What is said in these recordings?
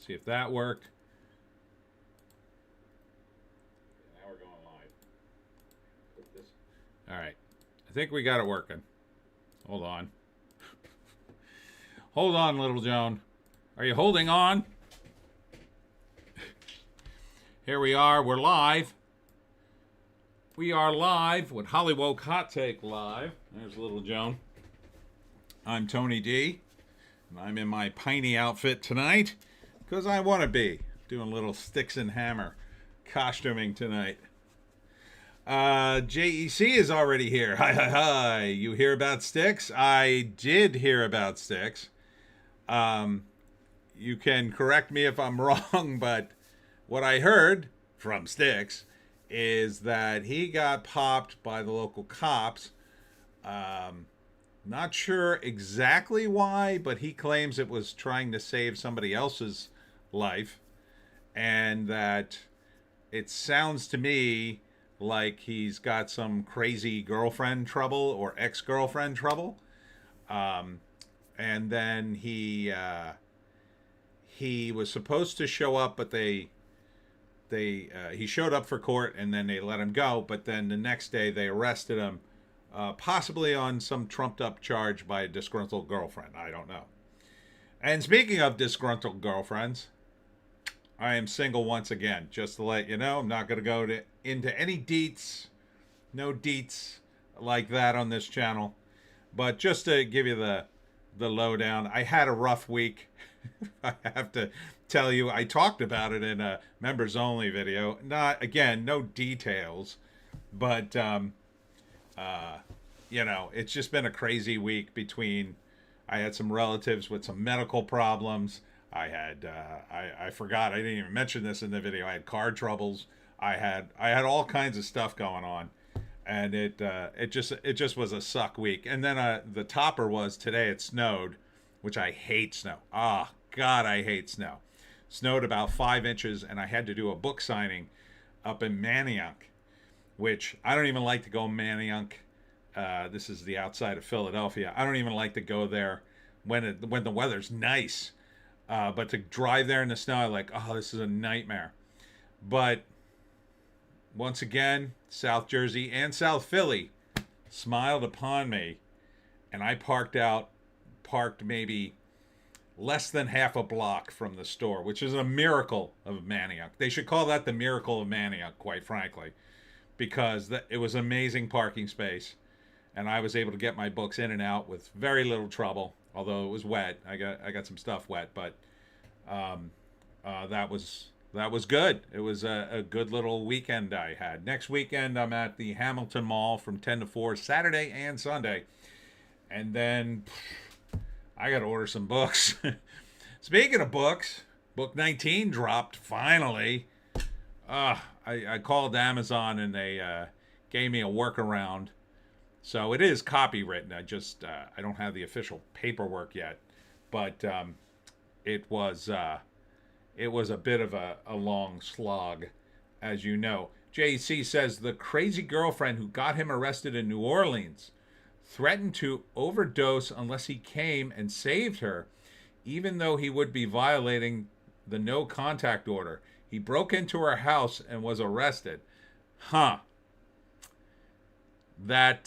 See if that worked. Now we're going live. Put this. All right. I think we got it working. Hold on. Hold on, little Joan. Are you holding on? Here we are. We're live. We are live with Hollywoke Hot Take Live. There's little Joan. I'm Tony D. And I'm in my Piney outfit tonight because I want to be doing a little sticks and hammer costuming tonight. JEC is already here. Hi, hi, hi. You hear about sticks? I did hear about sticks. You can correct me if I'm wrong, but what I heard from Sticks is that he got popped by the local cops. Not sure exactly why, but he claims it was trying to save somebody else's life, and that it sounds to me like he's got some crazy girlfriend trouble or ex-girlfriend trouble. And then he was supposed to show up, but he showed up for court and then they let him go. But then the next day they arrested him, possibly on some trumped up charge by a disgruntled girlfriend. I don't know. And speaking of disgruntled girlfriends, I am single once again. Just to let you know, I'm not going to go into any deets, no deets like that on this channel. But just to give you the lowdown, I had a rough week. I have to tell you, I talked about it in a members only video. Not, again, no details, but it's just been a crazy week. I had some relatives with some medical problems. I had I forgot, I didn't even mention this in the video. I had car troubles. I had all kinds of stuff going on. And it just was a suck week. And then the topper was today it snowed, which I hate snow. God, I hate snow. Snowed about 5 inches, and I had to do a book signing up in Manayunk, which I don't even like to go Manayunk. This is the outside of Philadelphia. I don't even like to go there when the weather's nice. But to drive there in the snow, I'm like, oh, this is a nightmare. But once again, South Jersey and South Philly smiled upon me, and I parked maybe less than half a block from the store, which is a miracle of Manayunk. They should call that the miracle of Manayunk, quite frankly, because it was amazing parking space, and I was able to get my books in and out with very little trouble, although it was wet. I got some stuff wet, but that was good. It was a good little weekend I had. Next weekend, I'm at the Hamilton Mall from 10 to 4, Saturday and Sunday. And then I got to order some books. Speaking of books, book 19 dropped finally. I called Amazon and they gave me a workaround. So it is copywritten. I don't have the official paperwork yet. But it was a bit of a long slog, as you know. JC says the crazy girlfriend who got him arrested in New Orleans threatened to overdose unless he came and saved her, even though he would be violating the no contact order. He broke into her house and was arrested. Huh. That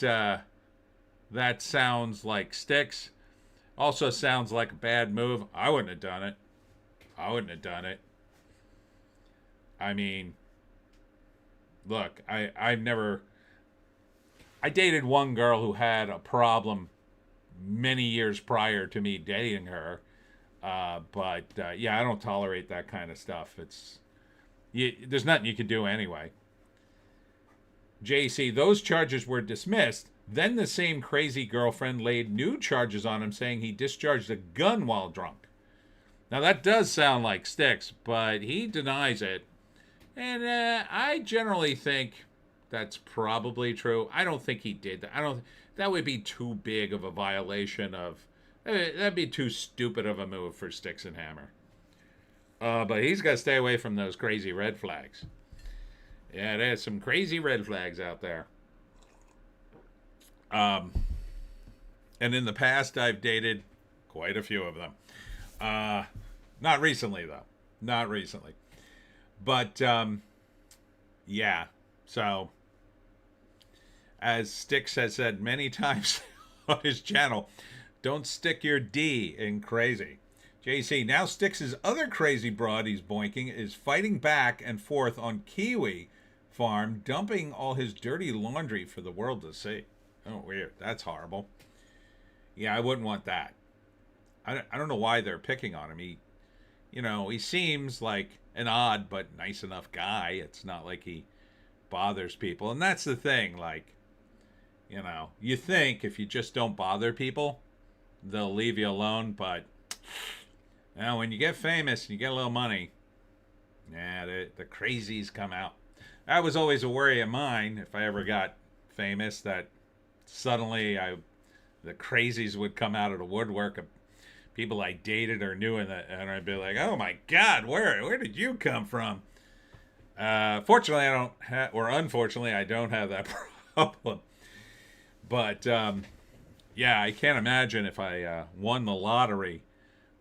sounds like Sticks. Also sounds like a bad move. I wouldn't have done it. I mean, look, I dated one girl who had a problem many years prior to me dating her. But I don't tolerate that kind of stuff. There's nothing you can do anyway. JC, those charges were dismissed. Then the same crazy girlfriend laid new charges on him, saying he discharged a gun while drunk. Now that does sound like Sticks, but he denies it. And I generally think that's probably true. I don't think he did that. That would be too big of a violation of... That'd be too stupid of a move for Sticks and Hammer. But he's got to stay away from those crazy red flags. Yeah, there's some crazy red flags out there. And in the past, I've dated quite a few of them. Not recently, though. Not recently. But yeah. So as Styx has said many times on his channel, don't stick your D in crazy. JC, now Styx's other crazy broad he's boinking is fighting back and forth on Kiwi farm, dumping all his dirty laundry for the world to see. Oh, weird. That's horrible. Yeah, I wouldn't want that. I don't know why they're picking on him. He seems like an odd but nice enough guy. It's not like he bothers people. And that's the thing. Like, you think if you just don't bother people, they'll leave you alone. But when you get famous and you get a little money, the crazies come out. That was always a worry of mine if I ever got famous, that suddenly the crazies would come out of the woodwork of people I dated or knew, and I'd be like, oh my God, where did you come from? Fortunately, I don't or unfortunately, I don't have that problem. But yeah, I can't imagine if I won the lottery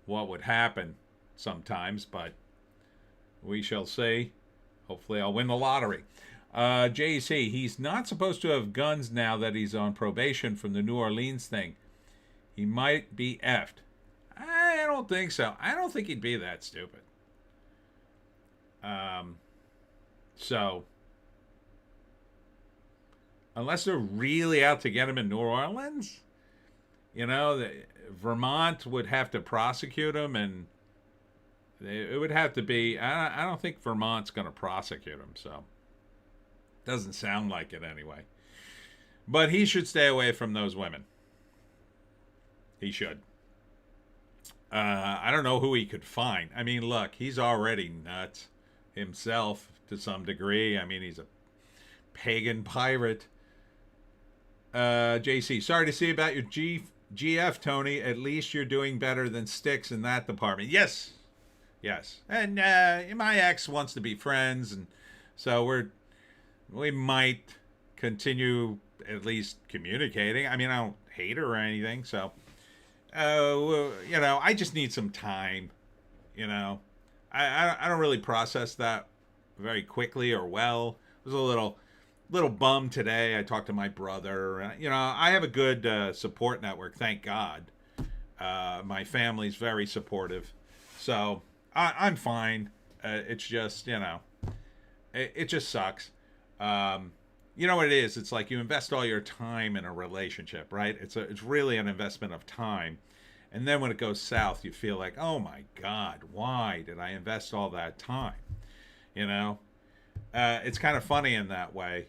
what would happen sometimes, but we shall see. Hopefully I'll win the lottery. JC, he's not supposed to have guns now that he's on probation from the New Orleans thing. He might be effed. I don't think so. I don't think he'd be that stupid. So, unless they're really out to get him in New Orleans, Vermont would have to prosecute him, and it would have to be. I don't think Vermont's going to prosecute him, so doesn't sound like it anyway. But he should stay away from those women. He should. I don't know who he could find. I mean, look, he's already nuts himself to some degree. I mean, he's a pagan pirate. JC, sorry to see about your GF, Tony. At least you're doing better than Styx in that department. Yes. And my ex wants to be friends, and so we might continue at least communicating. I mean, I don't hate her or anything, so I just need some time. I don't really process that very quickly or well. I was a little bummed today. I talked to my brother. I have a good support network, thank God. My family's very supportive, so I'm fine. It's just it just sucks. You know what it is? It's like you invest all your time in a relationship, right? It's really an investment of time. And then when it goes south, you feel like, oh my God, why did I invest all that time? It's kind of funny in that way,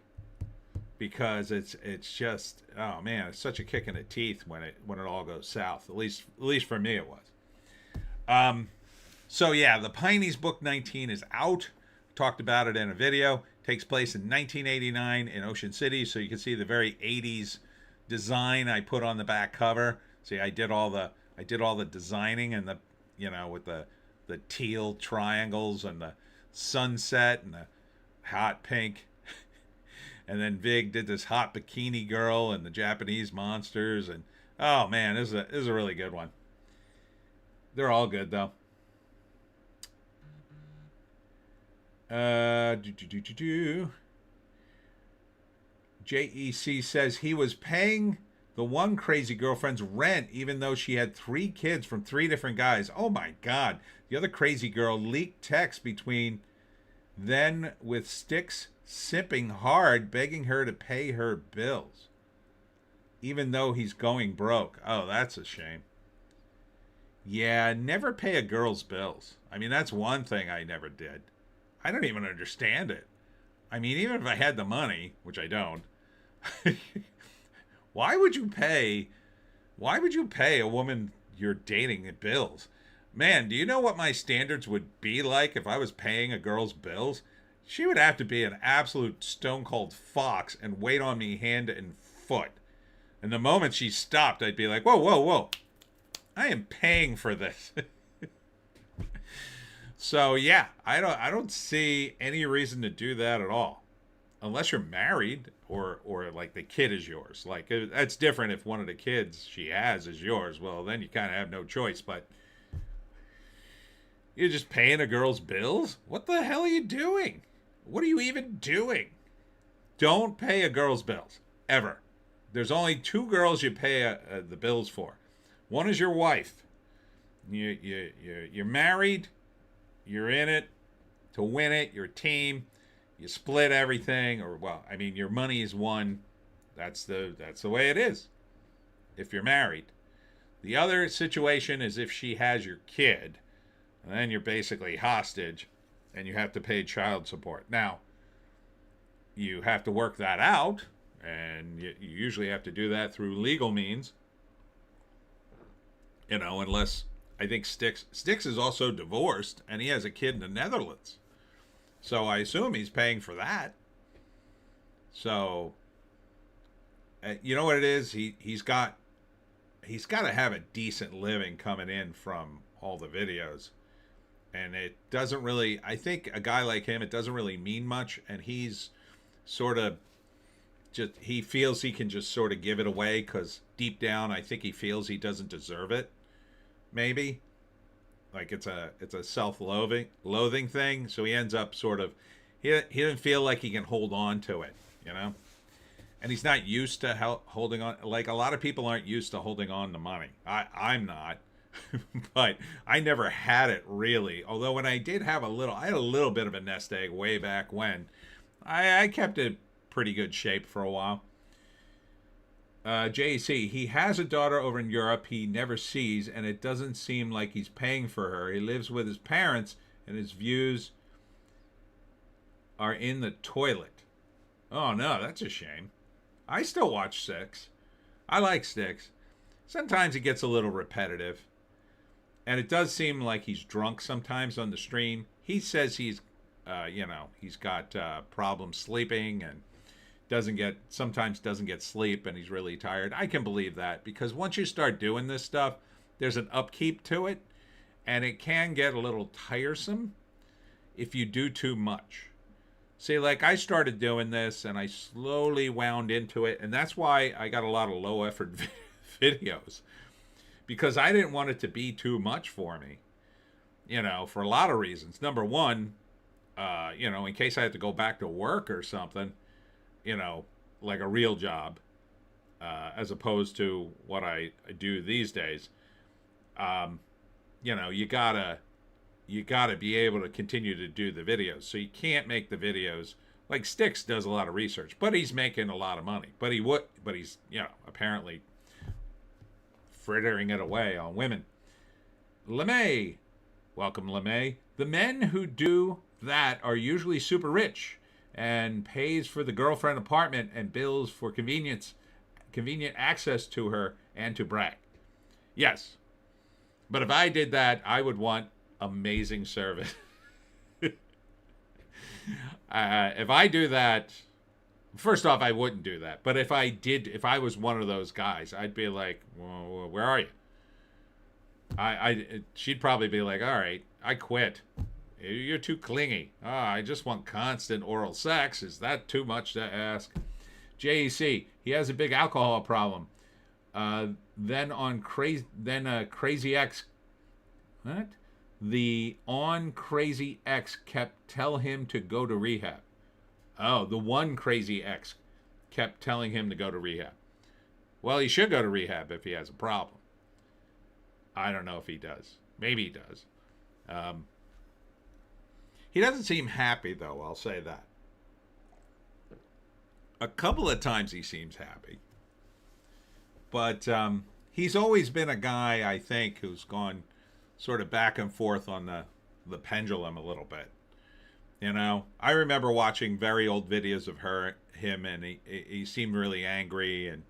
because it's just, oh man, it's such a kick in the teeth when it all goes south. At least for me it was. So yeah, the Pineys book 19 is out. Talked about it in a video. Takes place in 1989 in Ocean City, so you can see the very 80s design I put on the back cover. See, I did all the designing, and with the teal triangles and the sunset and the hot pink. And then Vig did this hot bikini girl and the Japanese monsters, and oh man, this is a really good one. They're all good though. JEC says he was paying the one crazy girlfriend's rent even though she had 3 kids from 3 different guys. Oh my God. The other crazy girl leaked texts between then with Styx sipping hard, begging her to pay her bills even though he's going broke. Oh, that's a shame. Yeah, never pay a girl's bills. I mean, that's one thing I never did. I don't even understand it. I mean, even if I had the money, which I don't, why would you pay a woman you're dating bills? Man, do you know what my standards would be like if I was paying a girl's bills? She would have to be an absolute stone cold fox and wait on me hand and foot. And the moment she stopped, I'd be like, whoa. I am paying for this. So yeah, I don't see any reason to do that at all, unless you're married or like the kid is yours. Like that's different if one of the kids she has is yours. Well, then you kind of have no choice. But You're just paying a girl's bills? What the hell are you doing? What are you even doing? Don't pay a girl's bills. Ever. There's only two girls you pay the bills for. One is your wife. You're married. You're in it to win it. You're a team. You split everything. Or, well, I mean, your money is one. That's the way it is if you're married. The other situation is if she has your kid. And then you're basically hostage. And you have to pay child support. Now, you have to work that out, and you usually have to do that through legal means. You know, unless I think Styx is also divorced, and he has a kid in the Netherlands. So I assume he's paying for that. So, you know what it is? He's got to have a decent living coming in from all the videos. And it doesn't really, I think a guy like him, it doesn't really mean much. And he's sort of just, he feels he can just sort of give it away because deep down, I think he feels he doesn't deserve it. Maybe. Like it's a self-loathing thing. So he ends up sort of, he doesn't feel like he can hold on to it, you know? And he's not used to holding on. Like a lot of people aren't used to holding on to money. I'm not. But I never had it really. Although when I did have I had a little bit of a nest egg way back when. I kept it pretty good shape for a while. JC, he has a daughter over in Europe he never sees, and it doesn't seem like he's paying for her. He lives with his parents, and his views are in the toilet. Oh no, that's a shame. I still watch Styx. I like Styx. Sometimes it gets a little repetitive. And it does seem like he's drunk sometimes on the stream. He says he's got problems sleeping and sometimes doesn't get sleep and he's really tired. I can believe that because once you start doing this stuff, there's an upkeep to it and it can get a little tiresome if you do too much. See, like I started doing this and I slowly wound into it, and that's why I got a lot of low effort videos. Because I didn't want it to be too much for me, you know, for a lot of reasons. Number one, you know, in case I had to go back to work or something, you know, like a real job, as opposed to what I do these days. You know, you gotta be able to continue to do the videos. So you can't make the videos like Styx does a lot of research, but he's making a lot of money. But he's, you know, apparently frittering it away on women. LeMay. Welcome, LeMay. The men who do that are usually super rich and pays for the girlfriend apartment and bills for convenient access to her and to brag. Yes. But if I did that, I would want amazing service. If I do that, first off, I wouldn't do that. But if I was one of those guys, I'd be like, well, where are you? She'd probably be like, all right, I quit. You're too clingy. I just want constant oral sex. Is that too much to ask? JEC, he has a big alcohol problem. Then Crazy X. What? The on Crazy X kept tell him to go to rehab. Oh, the one Crazy X kept telling him to go to rehab. Well, he should go to rehab if he has a problem. I don't know if he does. Maybe he does. He doesn't seem happy, though, I'll say that. A couple of times he seems happy. But he's always been a guy, I think, who's gone sort of back and forth on the pendulum a little bit. You know, I remember watching very old videos of him, and he seemed really angry and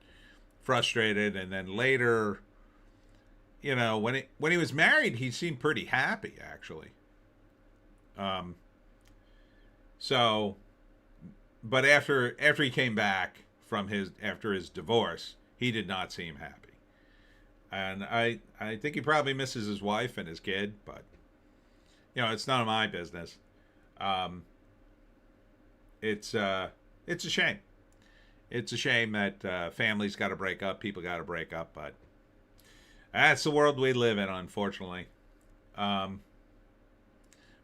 frustrated. And then later, you know, when he was married, he seemed pretty happy, actually. So, but after he came back from after his divorce, he did not seem happy. And I think he probably misses his wife and his kid, but you know, it's none of my business. It's a shame. It's a shame that families got to break up, people got to break up, but that's the world we live in, unfortunately.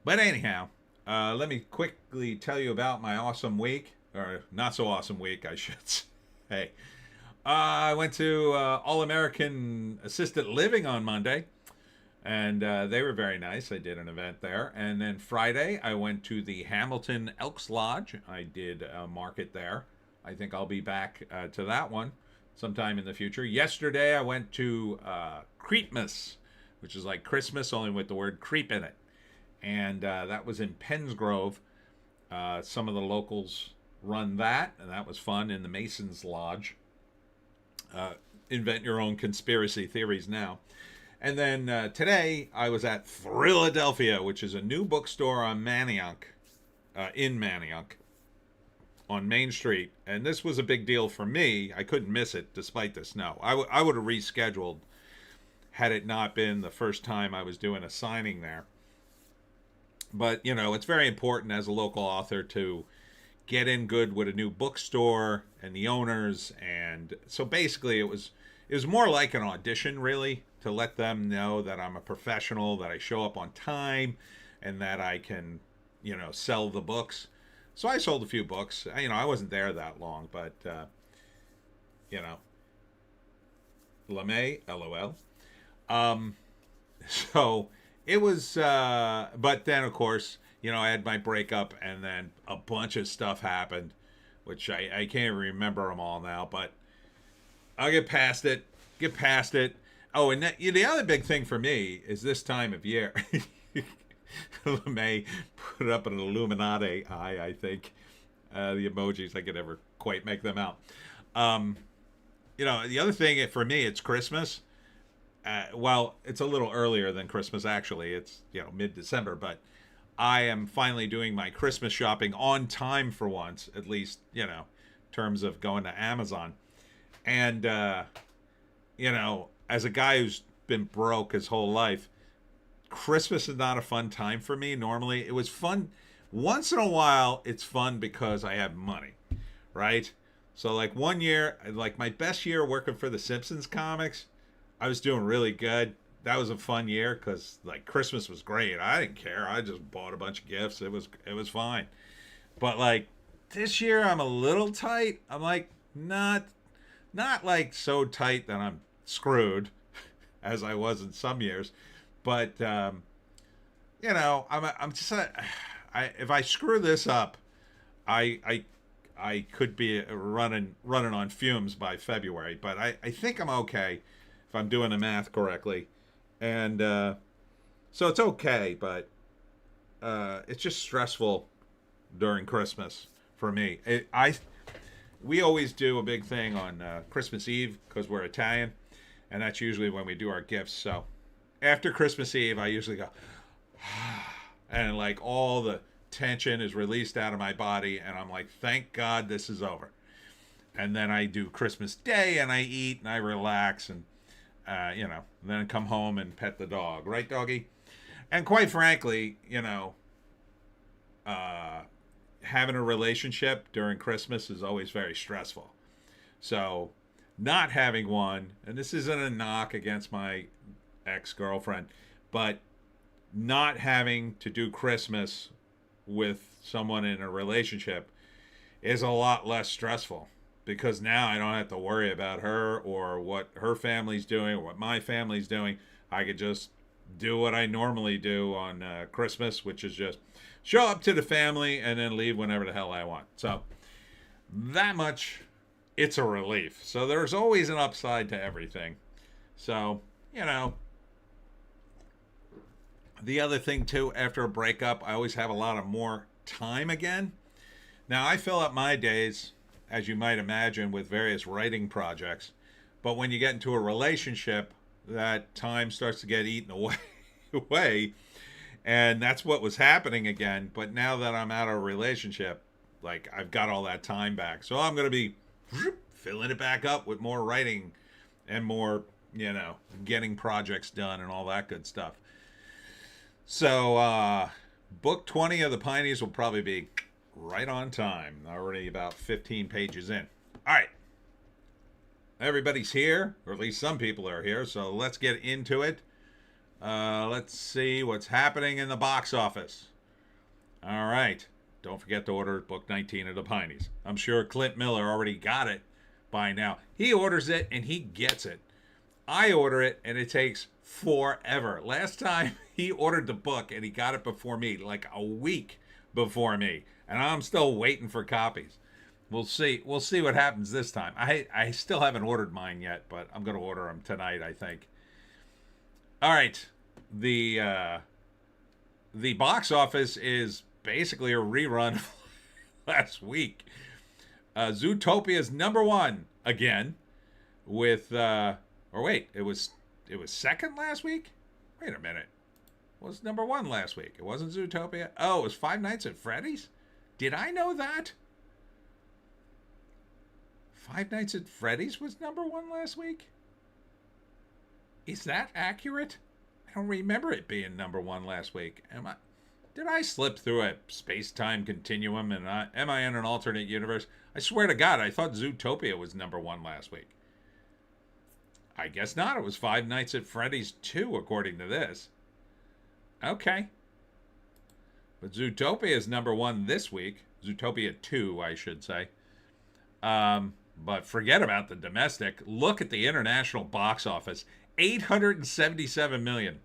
But anyhow, let me quickly tell you about my awesome week, or not so awesome week, I should say. I went to All American Assisted Living on Monday, and they were very nice. I did an event there. And then Friday, I went to the Hamilton Elks Lodge. I did a market there. I think I'll be back to that one sometime in the future. Yesterday, I went to Creepmas, which is like Christmas, only with the word creep in it. And that was in Penns Grove. Some of the locals run that, and that was fun in the Masons Lodge. Invent your own conspiracy theories now. And then today I was at Philadelphia, which is a new bookstore on Manayunk, in Manayunk, on Main Street. And this was a big deal for me. I couldn't miss it despite the snow. I would have rescheduled had it not been the first time I was doing a signing there. But, you know, it's very important as a local author to get in good with a new bookstore and the owners. And so basically it was more like an audition, really, to let them know that I'm a professional, that I show up on time, and that I can, you know, sell the books. So I sold a few books. You know, I wasn't there that long, but, you know, LeMay, LOL. So it was, but then, of course, you know, I had my breakup, and then a bunch of stuff happened, which I can't remember them all now, but I'll get past it. Oh, and the other big thing for me is this time of year. LeMay put up an Illuminati eye, I think. The emojis, I could never quite make them out. You know, the other thing for me, it's Christmas. Well, it's a little earlier than Christmas, actually. It's, you know, mid-December, but I am finally doing my Christmas shopping on time for once, at least, you know, in terms of going to Amazon. And, you know, as a guy who's been broke his whole life, Christmas is not a fun time for me. Normally, it was fun. Once in a while, it's fun because I have money, right? So, like, one year, like, my best year working for the Simpsons comics, I was doing really good. That was a fun year because, like, Christmas was great. I didn't care. I just bought a bunch of gifts. It was fine. But, like, this year, I'm a little tight. I'm, like, not like so tight that I'm screwed as I was in some years, but you know, I'm just if I screw this up, I could be running on fumes by February, but I think I'm okay if I'm doing the math correctly, and so it's okay, but it's just stressful during Christmas for me. We always do a big thing on Christmas Eve because we're Italian, and that's usually when we do our gifts. So after Christmas Eve, I usually go, and like all the tension is released out of my body, and I'm like, thank God this is over. And then I do Christmas Day, and I eat, and I relax, and, you know, then come home and pet the dog. Right, doggy? And quite frankly, you know, having a relationship during Christmas is always very stressful. So not having one, and this isn't a knock against my ex-girlfriend, but not having to do Christmas with someone in a relationship is a lot less stressful, because now I don't have to worry about her or what her family's doing or what my family's doing. I could just do what I normally do on Christmas, which is just show up to the family and then leave whenever the hell I want. So that much, it's a relief. So there's always an upside to everything. So, you know, the other thing too, after a breakup, I always have a lot of more time again. Now, I fill up my days, as you might imagine, with various writing projects. But when you get into a relationship, that time starts to get eaten away. And that's what was happening again. But now that I'm out of a relationship, like, I've got all that time back. So I'm going to be filling it back up with more writing and more, you know, getting projects done and all that good stuff. So book 20 of the Pineys will probably be right on time. Already about 15 pages in. All right. Everybody's here, or at least some people are here. So let's get into it. Let's see what's happening in the box office. All right. Don't forget to order book 19 of the Pineys. I'm sure Clint Miller already got it by now. He orders it and he gets it. I order it and it takes forever. Last time he ordered the book and he got it before me, like a week before me. And I'm still waiting for copies. We'll see. We'll see what happens this time. I still haven't ordered mine yet, but I'm going to order them tonight, I think. All right. The box office is basically a rerun of last week. Zootopia is number one again with or wait, it was second last week? Wait a minute. It was number one last week. It wasn't Zootopia. Oh, it was Five Nights at Freddy's? Did I know that? Five Nights at Freddy's was number one last week? Is that accurate? I don't remember it being number one last week. Did I slip through a space-time continuum and am I in an alternate universe? I swear to God, I thought Zootopia was number one last week. I guess not. It was Five Nights at Freddy's 2, according to this. Okay. But Zootopia is number one this week. Zootopia 2, I should say. But forget about the domestic. Look at the international box office. $877 million.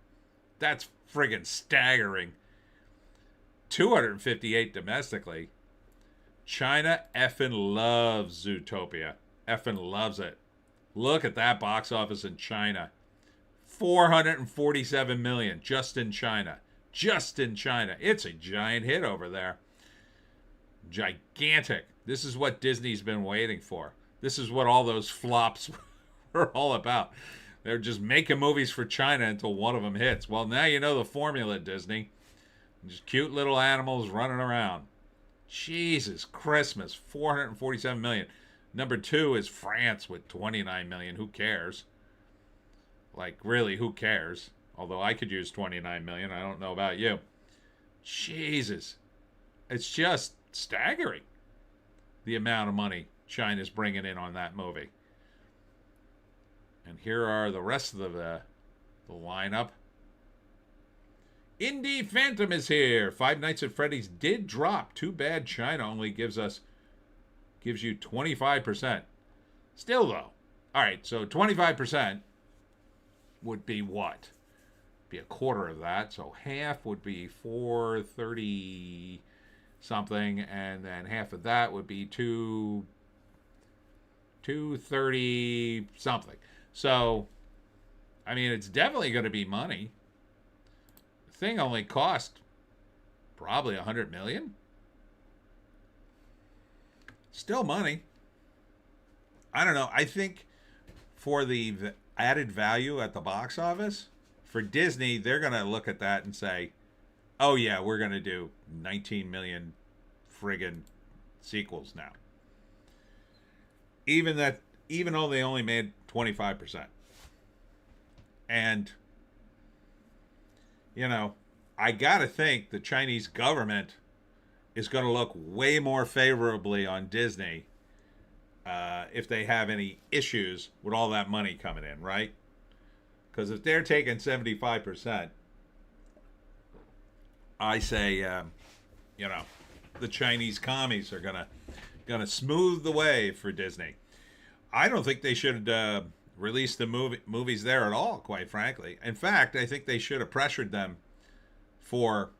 That's friggin' staggering. 258 domestically. China effing loves Zootopia. Effing loves it. Look at that box office in China. 447 million just in China. Just in China. It's a giant hit over there. Gigantic. This is what Disney's been waiting for. This is what all those flops were all about. They're just making movies for China until one of them hits. Well, now you know the formula, Disney. Just cute little animals running around. Jesus Christmas, 447 million. Number two is France with 29 million. Who cares? Like, really, who cares? Although I could use 29 million. I don't know about you. Jesus. It's just staggering, the amount of money China's bringing in on that movie. And here are the rest of the lineup. Indie Phantom is here. Five Nights at Freddy's did drop. Too bad China only gives you 25%. Still though. All right, so 25% would be what? Be a quarter of that. So half would be 430 something, and then half of that would be 230 something. So I mean, it's definitely going to be money. The thing only cost probably $100 million. Still money. I don't know. I think for the added value at the box office, for Disney, they're going to look at that and say, oh yeah, we're going to do 19 million friggin' sequels now. Even though they only made 25%. And, you know, I got to think the Chinese government is going to look way more favorably on Disney if they have any issues with all that money coming in, right? Because if they're taking 75%, I say, you know, the Chinese commies are gonna smooth the way for Disney. I don't think they should release the movies there at all, quite frankly. In fact, I think they should have pressured them for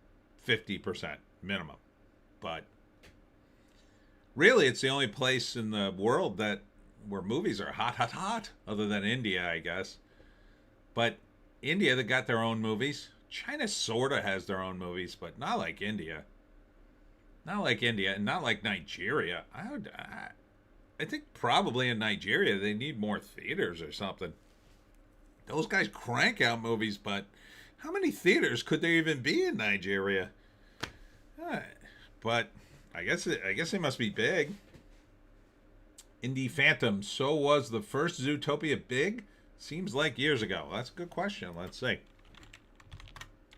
50% minimum. But really, it's the only place in the world where movies are hot, other than India, I guess. But India, they got their own movies. China sort of has their own movies, but not like India. Not like India, and not like Nigeria. I think probably in Nigeria they need more theaters or something. Those guys crank out movies, but how many theaters could there even be in Nigeria? But I guess they must be big. Indie Phantom. So was the first Zootopia big? Seems like years ago. That's a good question. Let's see.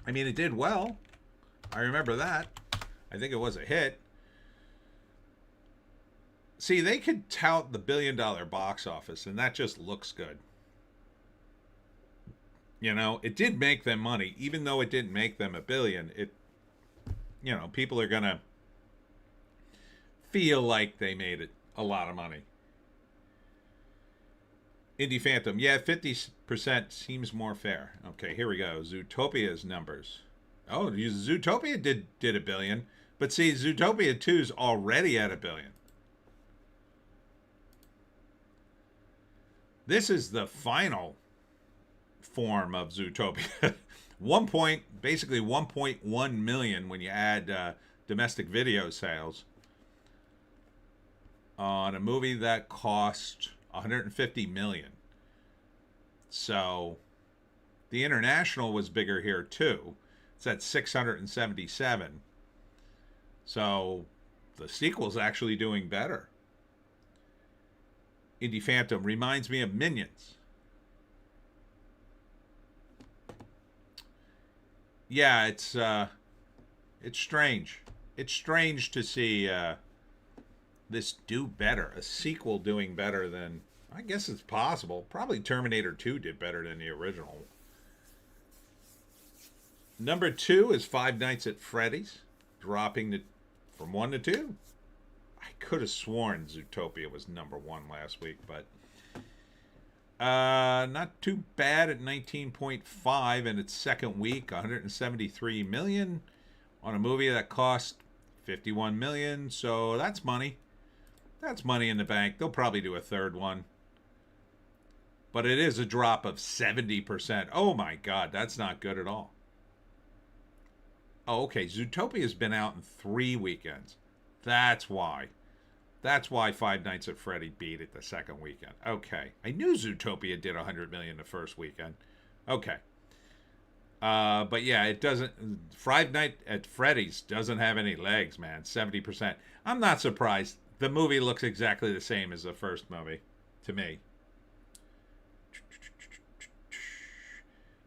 I mean, it did well. I remember that. I think it was a hit. See, they could tout the $1 billion box office, and that just looks good. You know, it did make them money, even though it didn't make them a billion. It, you know, people are gonna feel like they made it a lot of money. Indie Phantom, yeah, 50% seems more fair. Okay, here we go. Zootopia's numbers. Oh, Zootopia did a billion, but see, Zootopia 2's already at a billion. This is the final form of Zootopia. Basically 1.1 million when you add domestic video sales on a movie that cost 150 million. So the international was bigger here too. It's at 677. So the sequel's actually doing better. Indie Phantom reminds me of Minions. Yeah, it's strange. It's strange to see this do better. A sequel doing better than, I guess it's possible. Probably Terminator 2 did better than the original. Number 2 is Five Nights at Freddy's, dropping from 1 to 2. I could have sworn Zootopia was number 1 last week, but not too bad at 19.5 in its second week. 173 million on a movie that cost 51 million. So that's money. That's money in the bank. They'll probably do a third one. But it is a drop of 70%. Oh my God, that's not good at all. Oh, okay. Zootopia's been out in 3 weekends. That's why. That's why Five Nights at Freddy beat it the second weekend. Okay. I knew Zootopia did 100 million the first weekend. Okay. But yeah, it doesn't. Five Nights at Freddy's doesn't have any legs, man. 70%. I'm not surprised. The movie looks exactly the same as the first movie to me.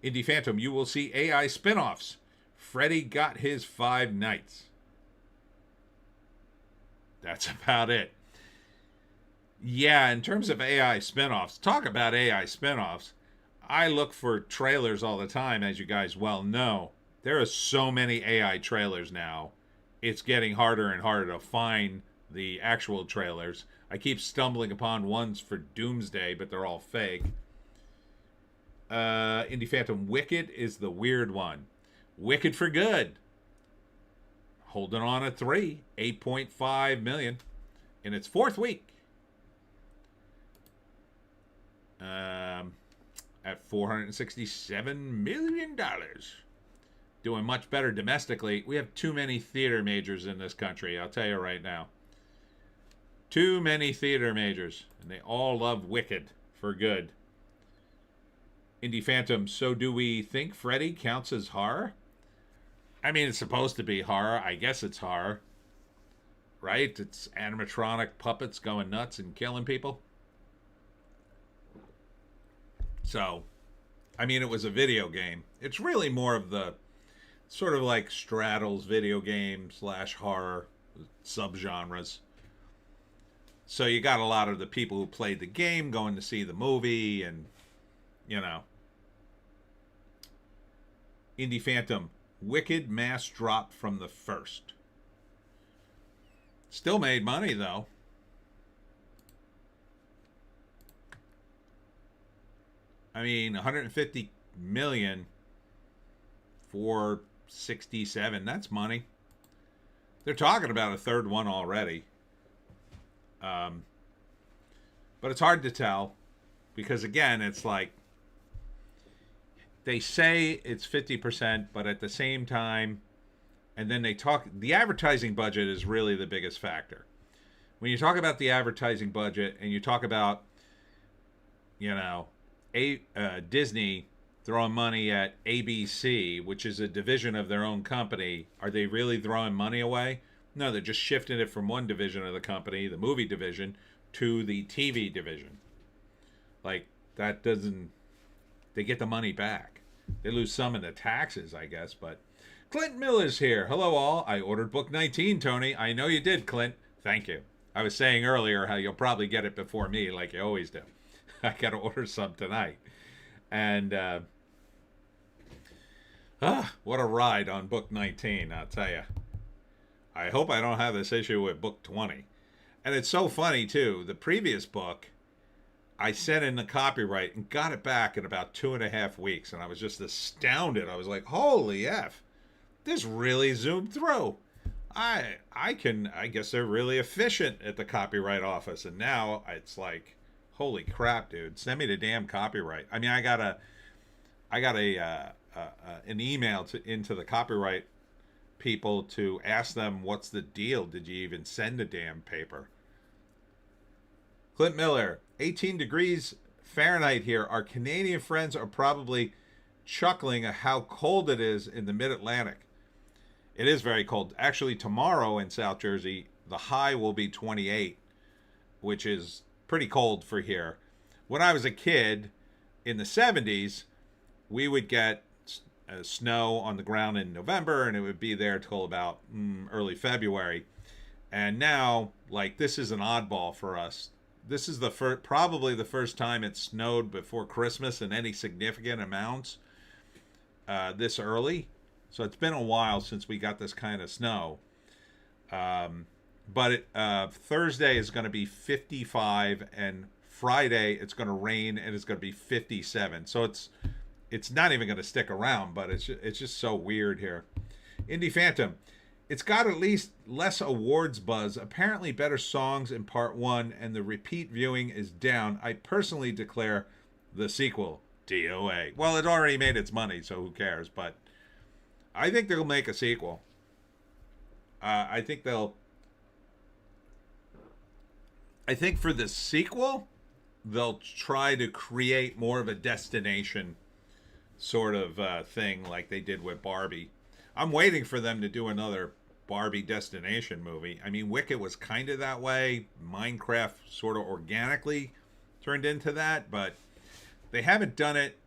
Indie Phantom, you will see AI spin-offs. Freddy got his 5 nights. That's about it. Yeah, in terms of AI spinoffs, talk about AI spinoffs. I look for trailers all the time, as you guys well know. There are so many AI trailers now. It's getting harder and harder to find the actual trailers. I keep stumbling upon ones for Doomsday, but they're all fake. Indie Phantom, Wicked is the weird one. Wicked for Good. Holding on at 3, 8.5 million in its 4th week. At $467 million. Doing much better domestically. We have too many theater majors in this country, I'll tell you right now. Too many theater majors. And they all love Wicked for Good. Indie Phantom, so do we think Freddy counts as horror? I mean, it's supposed to be horror. I guess it's horror. Right? It's animatronic puppets going nuts and killing people. So, I mean, it was a video game. It's really more of the sort of like straddles video game / horror subgenres. So you got a lot of the people who played the game going to see the movie and, you know. Indie Phantom, Wicked mass drop from the first. Still made money, though. I mean, 150 million for 67. That's money. They're talking about a third one already. But it's hard to tell because, again, it's like they say it's 50%, but at the same time, and then they talk, the advertising budget is really the biggest factor. When you talk about the advertising budget and you talk about, you know, Disney throwing money at ABC, which is a division of their own company, are they really throwing money away? No, they're just shifting it from one division of the company, the movie division, to the TV division. Like, that doesn't, they get the money back. They lose some in the taxes, I guess, but Clint Miller's here. Hello, all. I ordered book 19, Tony. I know you did, Clint. Thank you. I was saying earlier how you'll probably get it before me, like you always do. I got to order some tonight. And Ah, what a ride on book 19, I'll tell you. I hope I don't have this issue with book 20. And it's so funny, too. The previous book, I sent in the copyright and got it back in about 2.5 weeks. And I was just astounded. I was like, holy F, this really zoomed through. I guess they're really efficient at the copyright office. And now it's like, holy crap, dude, send me the damn copyright. I mean, I got an email into the copyright people to ask them what's the deal. Did you even send a damn paper? Clint Miller, 18 degrees Fahrenheit here. Our Canadian friends are probably chuckling at how cold it is in the mid-Atlantic. It is very cold. Actually, tomorrow in South Jersey, the high will be 28, which is pretty cold for here. When I was a kid in the 70s, we would get snow on the ground in November, and it would be there till about early February. And now, like, this is an oddball for us. This is probably the first time it snowed before Christmas in any significant amounts this early. So it's been a while since we got this kind of snow. But Thursday is going to be 55, and Friday it's going to rain, and it's going to be 57. So it's not even going to stick around, but it's just so weird here. Indie Phantom, it's got at least less awards buzz. Apparently better songs in part 1, and the repeat viewing is down. I personally declare the sequel DOA. Well, it already made its money, so who cares? But I think they'll make a sequel. I think for the sequel, they'll try to create more of a destination sort of thing like they did with Barbie. I'm waiting for them to do another Barbie destination movie. I mean, Wicked was kind of that way. Minecraft sort of organically turned into that, but they haven't done it.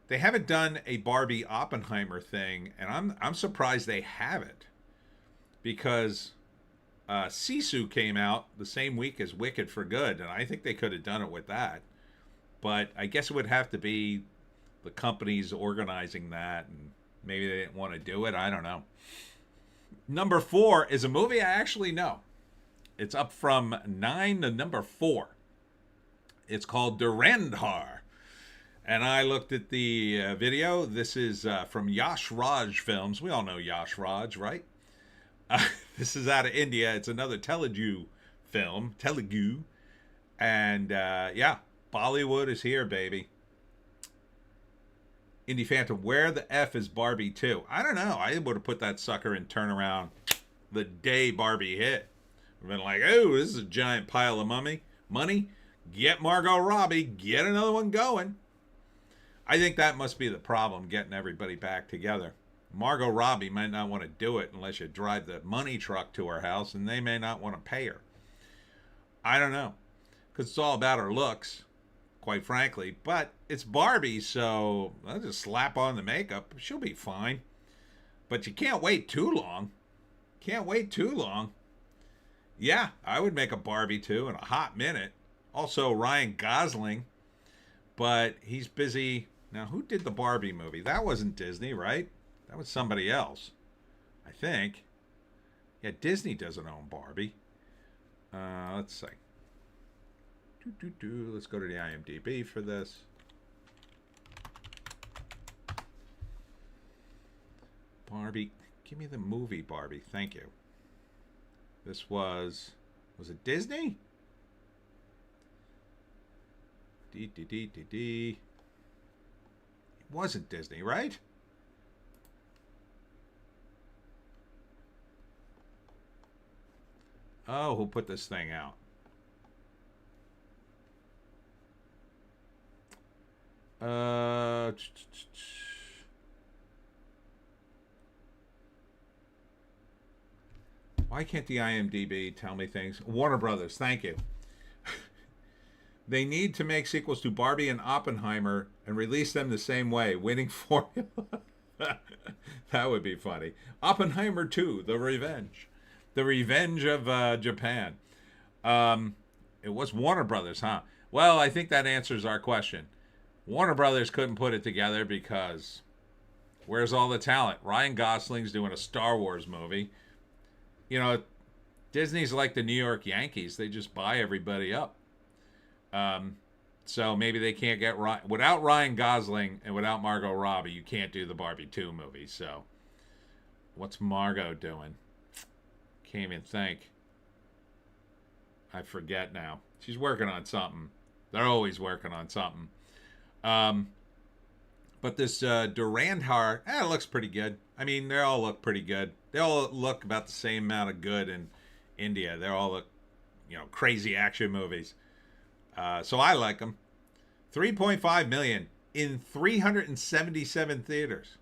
They haven't done a Barbie Oppenheimer thing, and I'm surprised they haven't, because Sisu came out the same week as Wicked for Good, and I think they could have done it with that. But I guess it would have to be the companies organizing that, and maybe they didn't want to do it. I don't know. Number 4 is a movie I actually know. It's up from 9 to number 4. It's called Durandar. And I looked at the video. This is from Yash Raj Films. We all know Yash Raj, right? This is out of India. It's another Telugu film. Telugu. And yeah, Bollywood is here, baby. Indie Phantom, where the F is Barbie 2? I don't know. I would have put that sucker in turnaround the day Barbie hit. We've been like, oh, this is a giant pile of money. Get Margot Robbie. Get another one going. I think that must be the problem, getting everybody back together. Margot Robbie might not want to do it unless you drive the money truck to her house, and they may not want to pay her. I don't know, because it's all about her looks, quite frankly. But it's Barbie, so I'll just slap on the makeup. She'll be fine. But you can't wait too long. Yeah, I would make a Barbie 2 in a hot minute. Also, Ryan Gosling, but he's busy. Now, who did the Barbie movie? That wasn't Disney, right? That was somebody else, I think. Yeah, Disney doesn't own Barbie. Let's see. Let's go to the IMDb for this. Barbie. Give me the movie Barbie. Thank you. This was it Disney? It wasn't Disney, right? Oh, who put this thing out? Why can't the IMDb tell me things? Warner Brothers, thank you. They need to make sequels to Barbie and Oppenheimer and release them the same way. Winning formula. That would be funny. Oppenheimer 2, The Revenge. The Revenge of Japan. It was Warner Brothers, huh? Well, I think that answers our question. Warner Brothers couldn't put it together because Where's all the talent? Ryan Gosling's doing a Star Wars movie. You know, Disney's like the New York Yankees. They just buy everybody up. So maybe they can't get without Ryan Gosling and without Margot Robbie. You can't do the Barbie 2 movie. So what's Margot doing? Can't even think. I forget now. She's working on something. They're always working on something. But this Durandar, it looks pretty good. I mean, they all look pretty good. They all look about the same amount of good in India. They all look, crazy action movies. So I like them. 3.5 million in 377 theaters.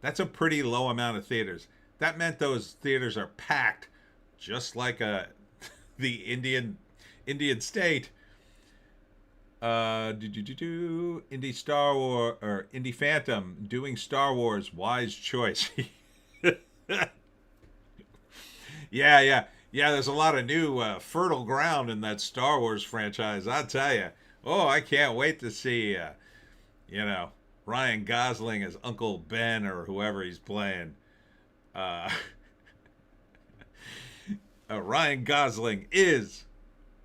That's a pretty low amount of theaters. That meant those theaters are packed, just like the Indian state. Indie Star Wars or Indie Phantom doing Star Wars, wise choice. Yeah. There's a lot of new fertile ground in that Star Wars franchise. I'll tell you. Oh, I can't wait to see, Ryan Gosling as Uncle Ben or whoever he's playing. Ryan Gosling is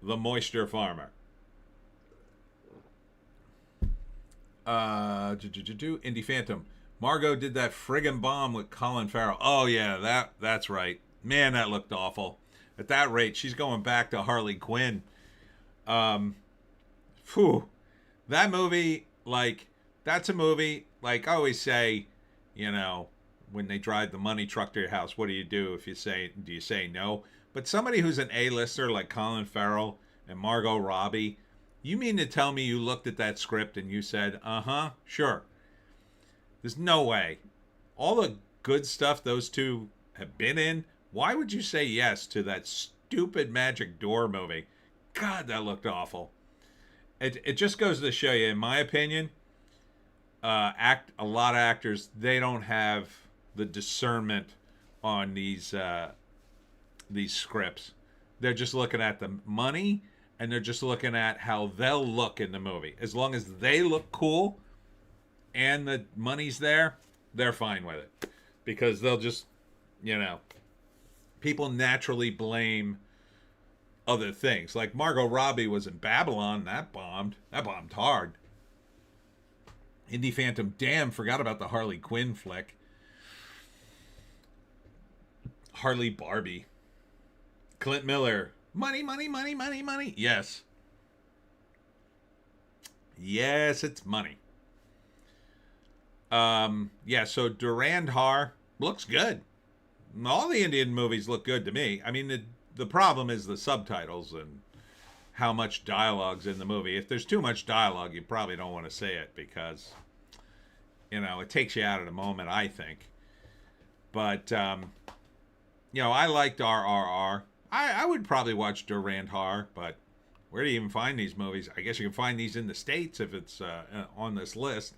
the moisture farmer. Indie Phantom. Margot did that friggin' bomb with Colin Farrell. Oh yeah, that's right. Man, that looked awful. At that rate, she's going back to Harley Quinn. That movie, that's a movie, I always say, when they drive the money truck to your house, what do you do if do you say no? But somebody who's an A-lister like Colin Farrell and Margot Robbie, you mean to tell me you looked at that script and you said, sure. There's no way. All the good stuff those two have been in, why would you say yes to that stupid Magic Door movie? God, that looked awful. It just goes to show you, in my opinion, a lot of actors, they don't have the discernment on these scripts. They're just looking at the money, and they're just looking at how they'll look in the movie. As long as they look cool and the money's there, they're fine with it. Because they'll just, people naturally blame other things. Like Margot Robbie was in Babylon, that bombed. That bombed hard. Indie Phantom, damn, forgot about the Harley Quinn flick. Harley Barbie. Clint Miller, money. Yes. Yes, it's money. So Durandar looks good. All the Indian movies look good to me. I mean, the problem is the subtitles and how much dialogue's in the movie. If there's too much dialogue, you probably don't want to say it because, it takes you out of the moment, I think. But, I liked RRR. I would probably watch Durandar, but where do you even find these movies? I guess you can find these in the States if it's on this list.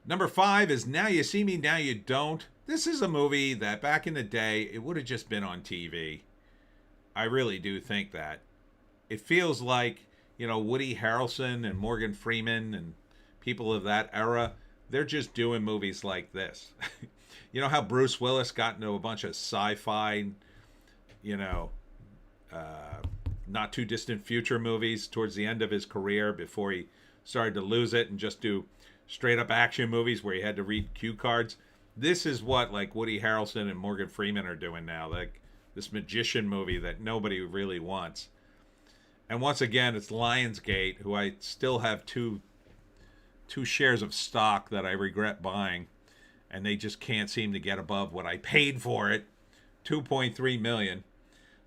Number 5 is Now You See Me, Now You Don't. This is a movie that back in the day, it would have just been on TV. I really do think that. It feels like, Woody Harrelson and Morgan Freeman and people of that era, they're just doing movies like this. You know how Bruce Willis got into a bunch of sci-fi, not too distant future movies towards the end of his career before he started to lose it and just do straight up action movies where he had to read cue cards. This is what Woody Harrelson and Morgan Freeman are doing now, this magician movie that nobody really wants. And once again, it's Lionsgate, who I still have two shares of stock that I regret buying, and they just can't seem to get above what I paid for it, $2.3 million.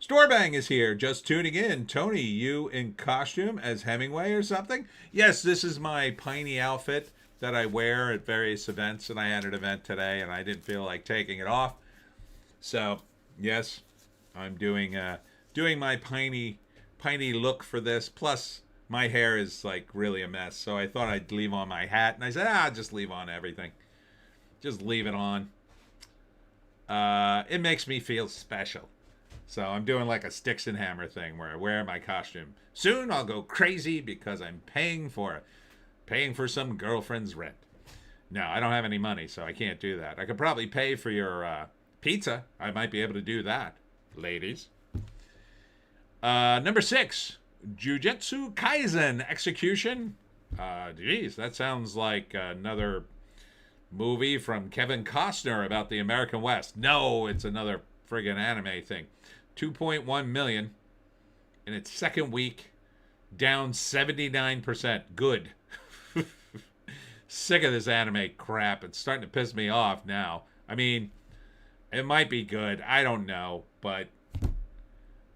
Storebang is here, just tuning in. Tony, you in costume as Hemingway or something? Yes, this is my Piney outfit that I wear at various events, and I had an event today, and I didn't feel like taking it off. So, yes, I'm doing my Piney look for this. Plus, my hair is really a mess, so I thought I'd leave on my hat, and I said, I'll just leave on everything. Just leave it on. It makes me feel special. So I'm doing a sticks and hammer thing where I wear my costume. Soon I'll go crazy because I'm paying for some girlfriend's rent. No, I don't have any money, so I can't do that. I could probably pay for your pizza. I might be able to do that, ladies. Number 6, Jujutsu Kaisen Execution. Geez, that sounds like another movie from Kevin Costner about the American West. No, it's another friggin' anime thing. 2.1 million in its second week, down 79%. Good. Sick of this anime crap. It's starting to piss me off now. I mean, it might be good. I don't know, but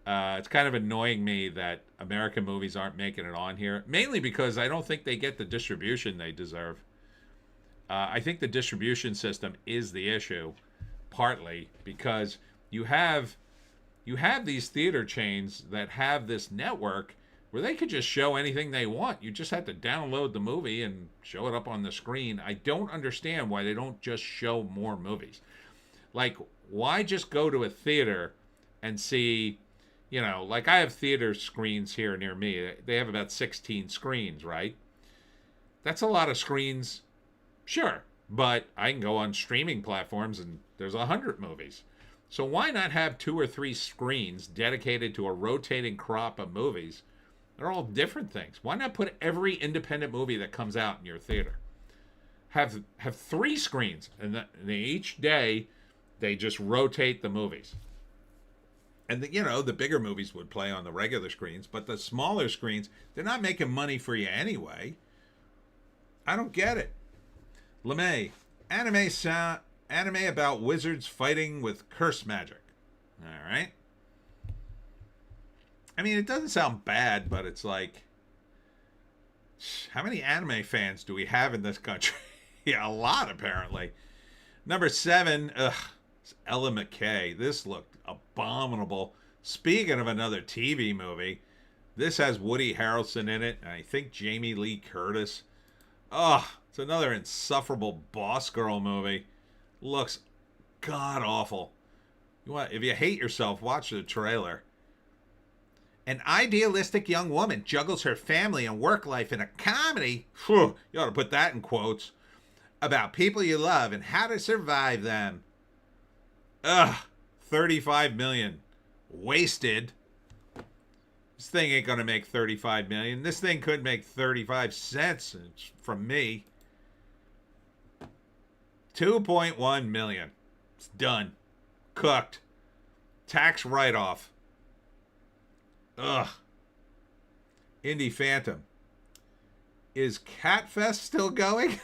it's kind of annoying me that American movies aren't making it on here. Mainly because I don't think they get the distribution they deserve. I think the distribution system is the issue, partly because you have these theater chains that have this network where they could just show anything they want. You just have to download the movie and show it up on the screen. I don't understand why they don't just show more movies. Like, why just go to a theater and see, like I have theater screens here near me. They have about 16 screens, right? That's a lot of screens, sure. But I can go on streaming platforms and there's 100 movies. So why not have 2 or 3 screens dedicated to a rotating crop of movies? They're all different things. Why not put every independent movie that comes out in your theater? Have 3 screens, and each day they just rotate the movies. And the bigger movies would play on the regular screens, but the smaller screens, they're not making money for you anyway. I don't get it. LeMay, anime about wizards fighting with curse magic. All right. I mean, it doesn't sound bad, but it's like, how many anime fans do we have in this country? Yeah, a lot, apparently. Number 7, Ella McKay. This looked abominable. Speaking of another TV movie, this has Woody Harrelson in it, and I think Jamie Lee Curtis. It's another insufferable boss girl movie. Looks god awful. If you hate yourself, watch the trailer. An idealistic young woman juggles her family and work life in a comedy, you ought to put that in quotes, about people you love and how to survive them. 35 million. Wasted. This thing ain't gonna make 35 million. This thing could make 35 cents from me. 2.1 million. It's done. Cooked. Tax write-off. Indie Phantom. Is Catfest still going?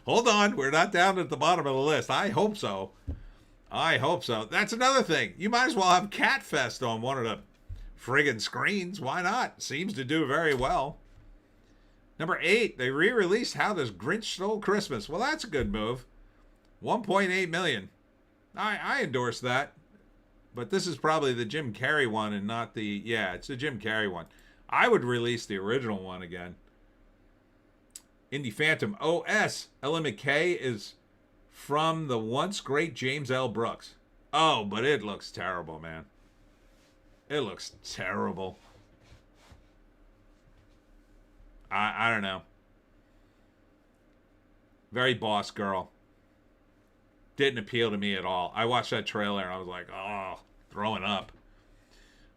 Hold on. We're not down at the bottom of the list. I hope so. That's another thing. You might as well have Catfest on one of the friggin' screens. Why not? Seems to do very well. Number 8, they re-released How the Grinch Stole Christmas. Well, that's a good move. 1.8 million. I endorse that. But this is probably the Jim Carrey one and not the... Yeah, it's the Jim Carrey one. I would release the original one again. Indie Phantom. OS. Ella McKay is from the once great James L. Brooks. Oh, but it looks terrible, man. It looks terrible. I don't know. Very boss girl. Didn't appeal to me at all. I watched that trailer and I was like, throwing up.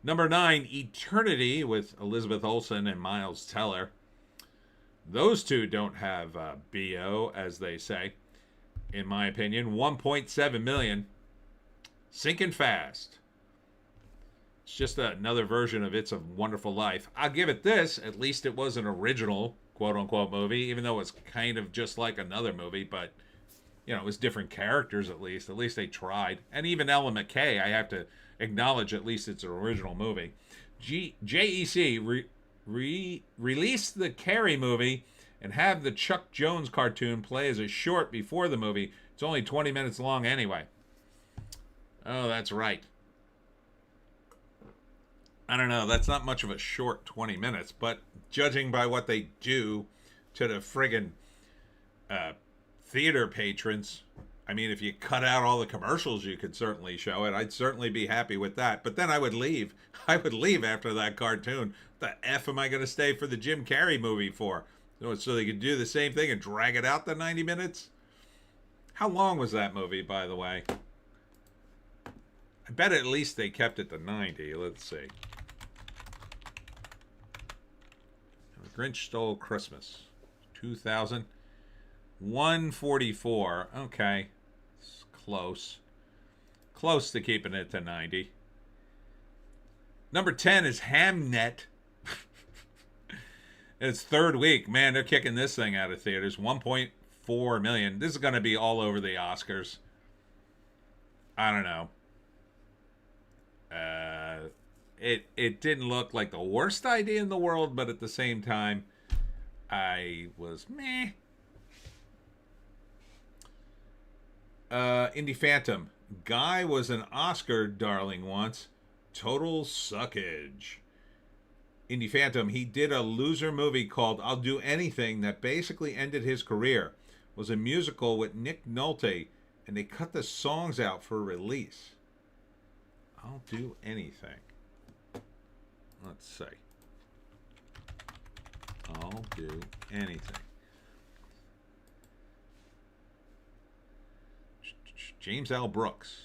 Number 9, Eternity with Elizabeth Olsen and Miles Teller. Those two don't have BO, as they say, in my opinion. 1.7 million. Sinking fast. It's just another version of It's a Wonderful Life. I'll give it this. At least it was an original, quote-unquote, movie, even though it's kind of just like another movie, but... it was different characters at least. At least they tried. And even Ella McKay, I have to acknowledge at least it's an original movie. JEC release the Carrie movie and have the Chuck Jones cartoon play as a short before the movie. It's only 20 minutes long anyway. Oh, that's right. I don't know. That's not much of a short 20 minutes, but judging by what they do to the friggin' theater patrons, I mean, if you cut out all the commercials, you could certainly show it. I'd certainly be happy with that. But then I would leave. I would leave after that cartoon. What the F am I going to stay for the Jim Carrey movie for? So they could do the same thing and drag it out the 90 minutes? How long was that movie, by the way? I bet at least they kept it to 90. Let's see. The Grinch Stole Christmas. 2000. 144. Okay. It's close. Close to keeping it to 90. Number 10 is Hamnet. It's third week. Man, they're kicking this thing out of theaters. 1.4 million. This is going to be all over the Oscars. I don't know. It didn't look like the worst idea in the world, but at the same time, I was meh. Indie Phantom. Guy was an Oscar darling once. Total suckage. Indie Phantom. He did a loser movie called I'll Do Anything that basically ended his career. It was a musical with Nick Nolte, and they cut the songs out for release. I'll Do Anything. Let's see. I'll Do Anything. James L. Brooks.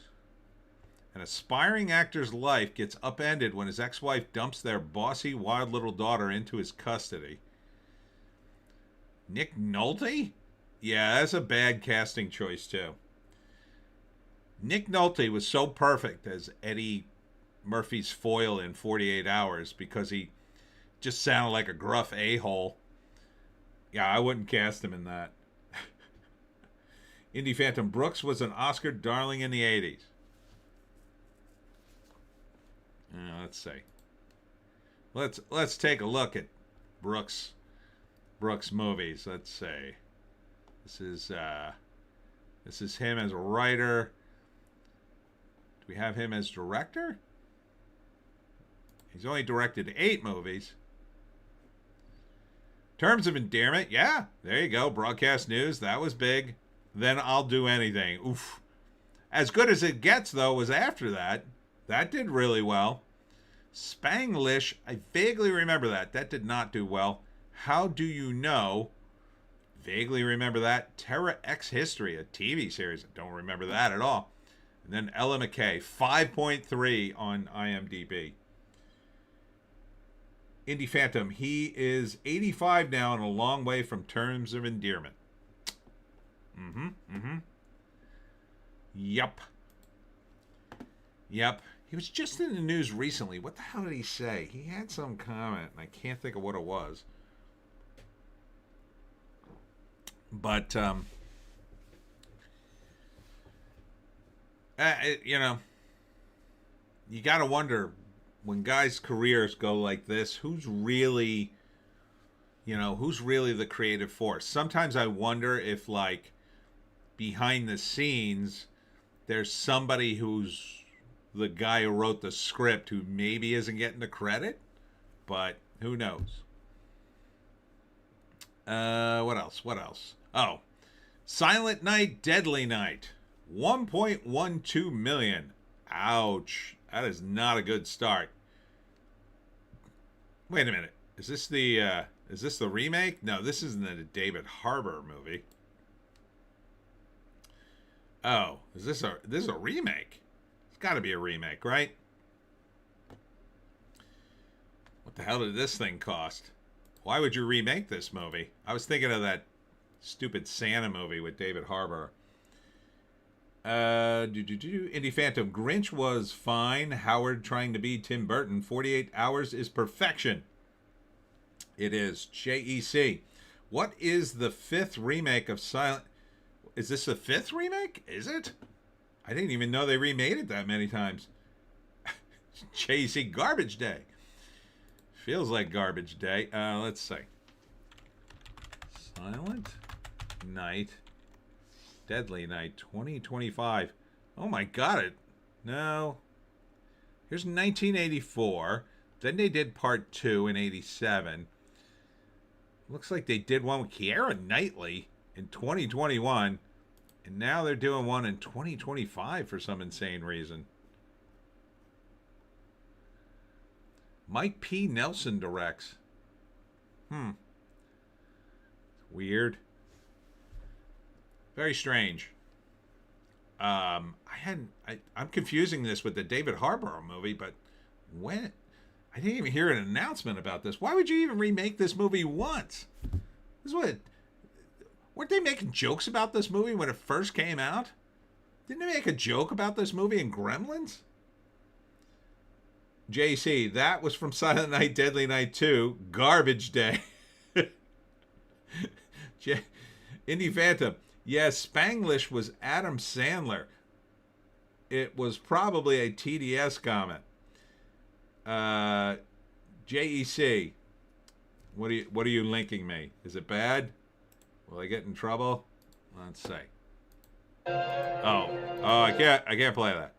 An aspiring actor's life gets upended when his ex-wife dumps their bossy, wild little daughter into his custody. Nick Nolte? Yeah, that's a bad casting choice, too. Nick Nolte was so perfect as Eddie Murphy's foil in 48 Hours because he just sounded like a gruff a-hole. Yeah, I wouldn't cast him in that. Indie Phantom. Brooks was an Oscar darling in the 80s. Let's see. Let's take a look at Brooks movies. Let's see. This is him as a writer. Do we have him as director? He's only directed 8 movies. Terms of Endearment. Yeah, there you go. Broadcast News. That was big. Then I'll Do Anything. Oof. As good as it gets, though, was after that. That did really well. Spanglish. I vaguely remember that. That did not do well. How Do You Know? Vaguely remember that. Terra X History, a TV series. I don't remember that at all. And then Ella McKay. 5.3 on IMDb. Indie Phantom. He is 85 now and a long way from Terms of Endearment. Yep. He was just in the news recently. What the hell did he say? He had some comment, and I can't think of what it was. But, you know, you got to wonder, when guys' careers go like this, who's really the creative force? Sometimes I wonder if, like, behind the scenes, there's somebody who's the guy who wrote the script who maybe isn't getting the credit, but who knows? What else? Oh, Silent Night, Deadly Night. 1.12 million. Ouch. That is not a good start. Wait a minute. Is this the remake? No, this isn't a David Harbour movie. Oh, is this a remake? It's got to be a remake, right? What the hell did this thing cost? Why would you remake this movie? I was thinking of that stupid Santa movie with David Harbour. Indie Phantom. Grinch was fine. Howard trying to be Tim Burton. 48 Hours is perfection. It is. JEC. What is the 5th remake of Silent... Is this the 5th remake? Is it? I didn't even know they remade it that many times. JEC. Garbage Day. Feels like Garbage Day. Let's see. Silent Night. Deadly Night 2025. Oh my god, no. Here's 1984. Then they did part 2 in 87. Looks like they did one with Keira Knightley in 2021. And now they're doing one in 2025 for some insane reason. Mike P. Nelson directs. Weird. Very strange. I'm confusing this with the David Harbour movie, but when? I didn't even hear an announcement about this. Why would you even remake this movie once? This is what... Weren't they making jokes about this movie when it first came out? Didn't they make a joke about this movie in Gremlins? JC, that was from Silent Night, Deadly Night 2, Garbage Day. Indie Phantom, yes, Spanglish was Adam Sandler. It was probably a TDS comment. JEC, what are you linking me? Is it bad? Will I get in trouble? Let's see. Oh, I can't play that.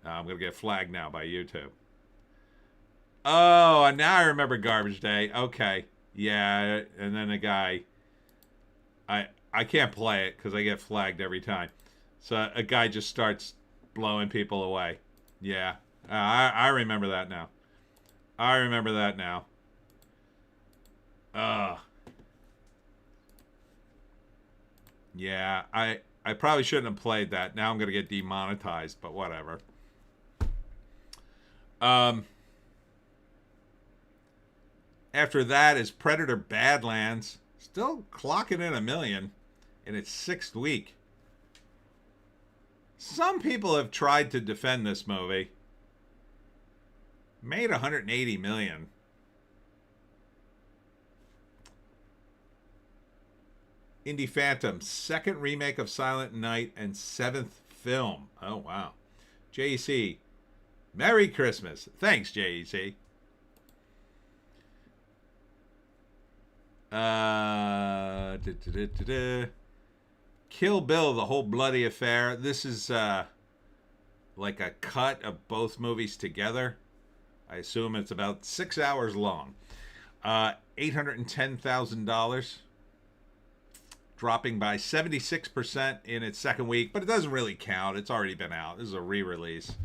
I'm gonna get flagged now by YouTube. Oh, and now I remember Garbage Day. Okay, yeah, and then the guy. I can't play it because I get flagged every time. So a guy just starts blowing people away. Yeah, I remember that now. I remember that now. Yeah, I probably shouldn't have played that. Now I'm going to get demonetized, but whatever. After that is Predator Badlands. Still clocking in 1 million in its 6th week. Some people have tried to defend this movie. Made 180 million. Indie Phantom, 2nd remake of Silent Night and 7th film. Oh, wow. JEC, Merry Christmas. Thanks, JEC. Kill Bill, The Whole Bloody Affair. This is like a cut of both movies together. I assume it's about 6 hours long. $810,000. Dropping by 76% in its 2nd week, but it doesn't really count. It's already been out. This is a re-release.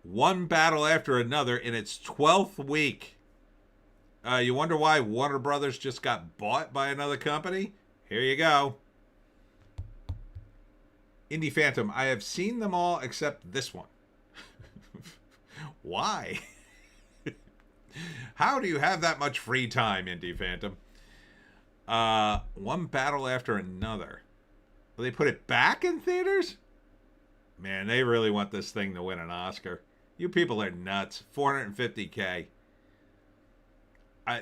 One Battle After Another in its 12th week. You wonder why Warner Brothers just got bought by another company? Here you go. Indie Phantom, I have seen them all except this one. Why? How do you have that much free time, Indie Phantom? One Battle After Another. Will they put it back in theaters? Man, they really want this thing to win an Oscar. You people are nuts. $450K.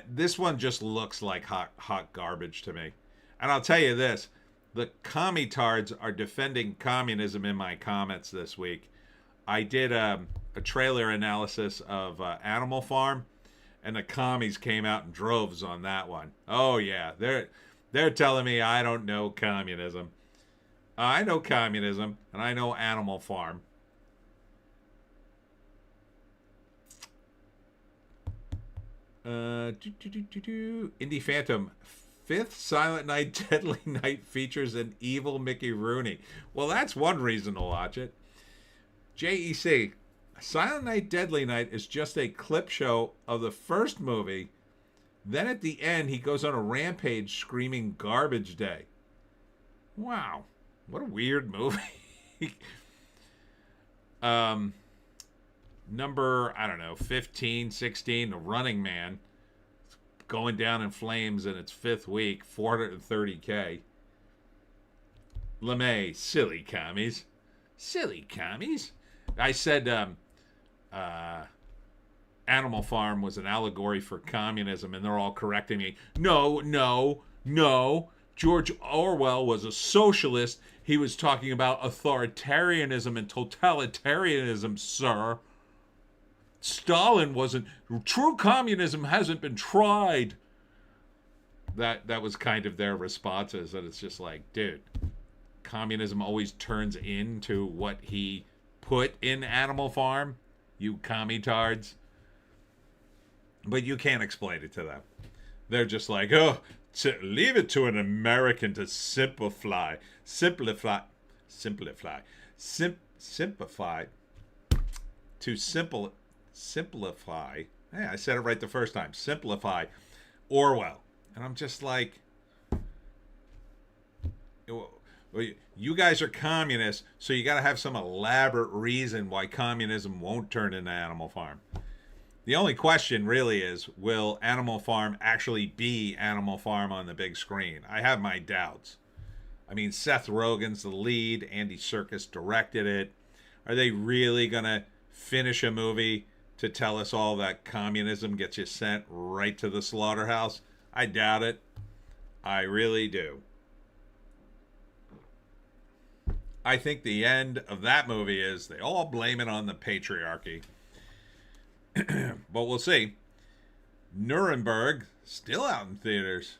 This one just looks like hot garbage to me. And I'll tell you this. The commies are defending communism in my comments this week. I did a trailer analysis of Animal Farm. And the commies came out in droves on that one. Oh, yeah. They're telling me I don't know communism. I know communism, and I know Animal Farm. Indie Phantom. 5th Silent Night, Deadly Night features an evil Mickey Rooney. Well, that's one reason to watch it. JEC. Silent Night, Deadly Night is just a clip show of the first movie. Then at the end, he goes on a rampage screaming Garbage Day. Wow. What a weird movie. Number, 15, 16, The Running Man. Going down in flames in its 5th week. $430K. LeMay, silly commies. Silly commies. I said, Animal Farm was an allegory for communism, and they're all correcting me. No. George Orwell was a socialist. He was talking about authoritarianism and totalitarianism, sir. Stalin wasn't. True communism hasn't been tried. That was kind of their responses, and it's just like, dude, communism always turns into what he put in Animal Farm. You commies. But you can't explain it to them. They're just like, leave it to an American to simplify. To simplify. Hey, I said it right the first time. Simplify. Orwell. And I'm just like, you guys are communists, so you got to have some elaborate reason why communism won't turn into Animal Farm. The only question really is, will Animal Farm actually be Animal Farm on the big screen? I have my doubts. I mean, Seth Rogen's the lead. Andy Serkis directed it. Are they really going to finish a movie to tell us all that communism gets you sent right to the slaughterhouse? I doubt it. I really do. I think the end of that movie is they all blame it on the patriarchy. But we'll see. Nuremberg, still out in theaters.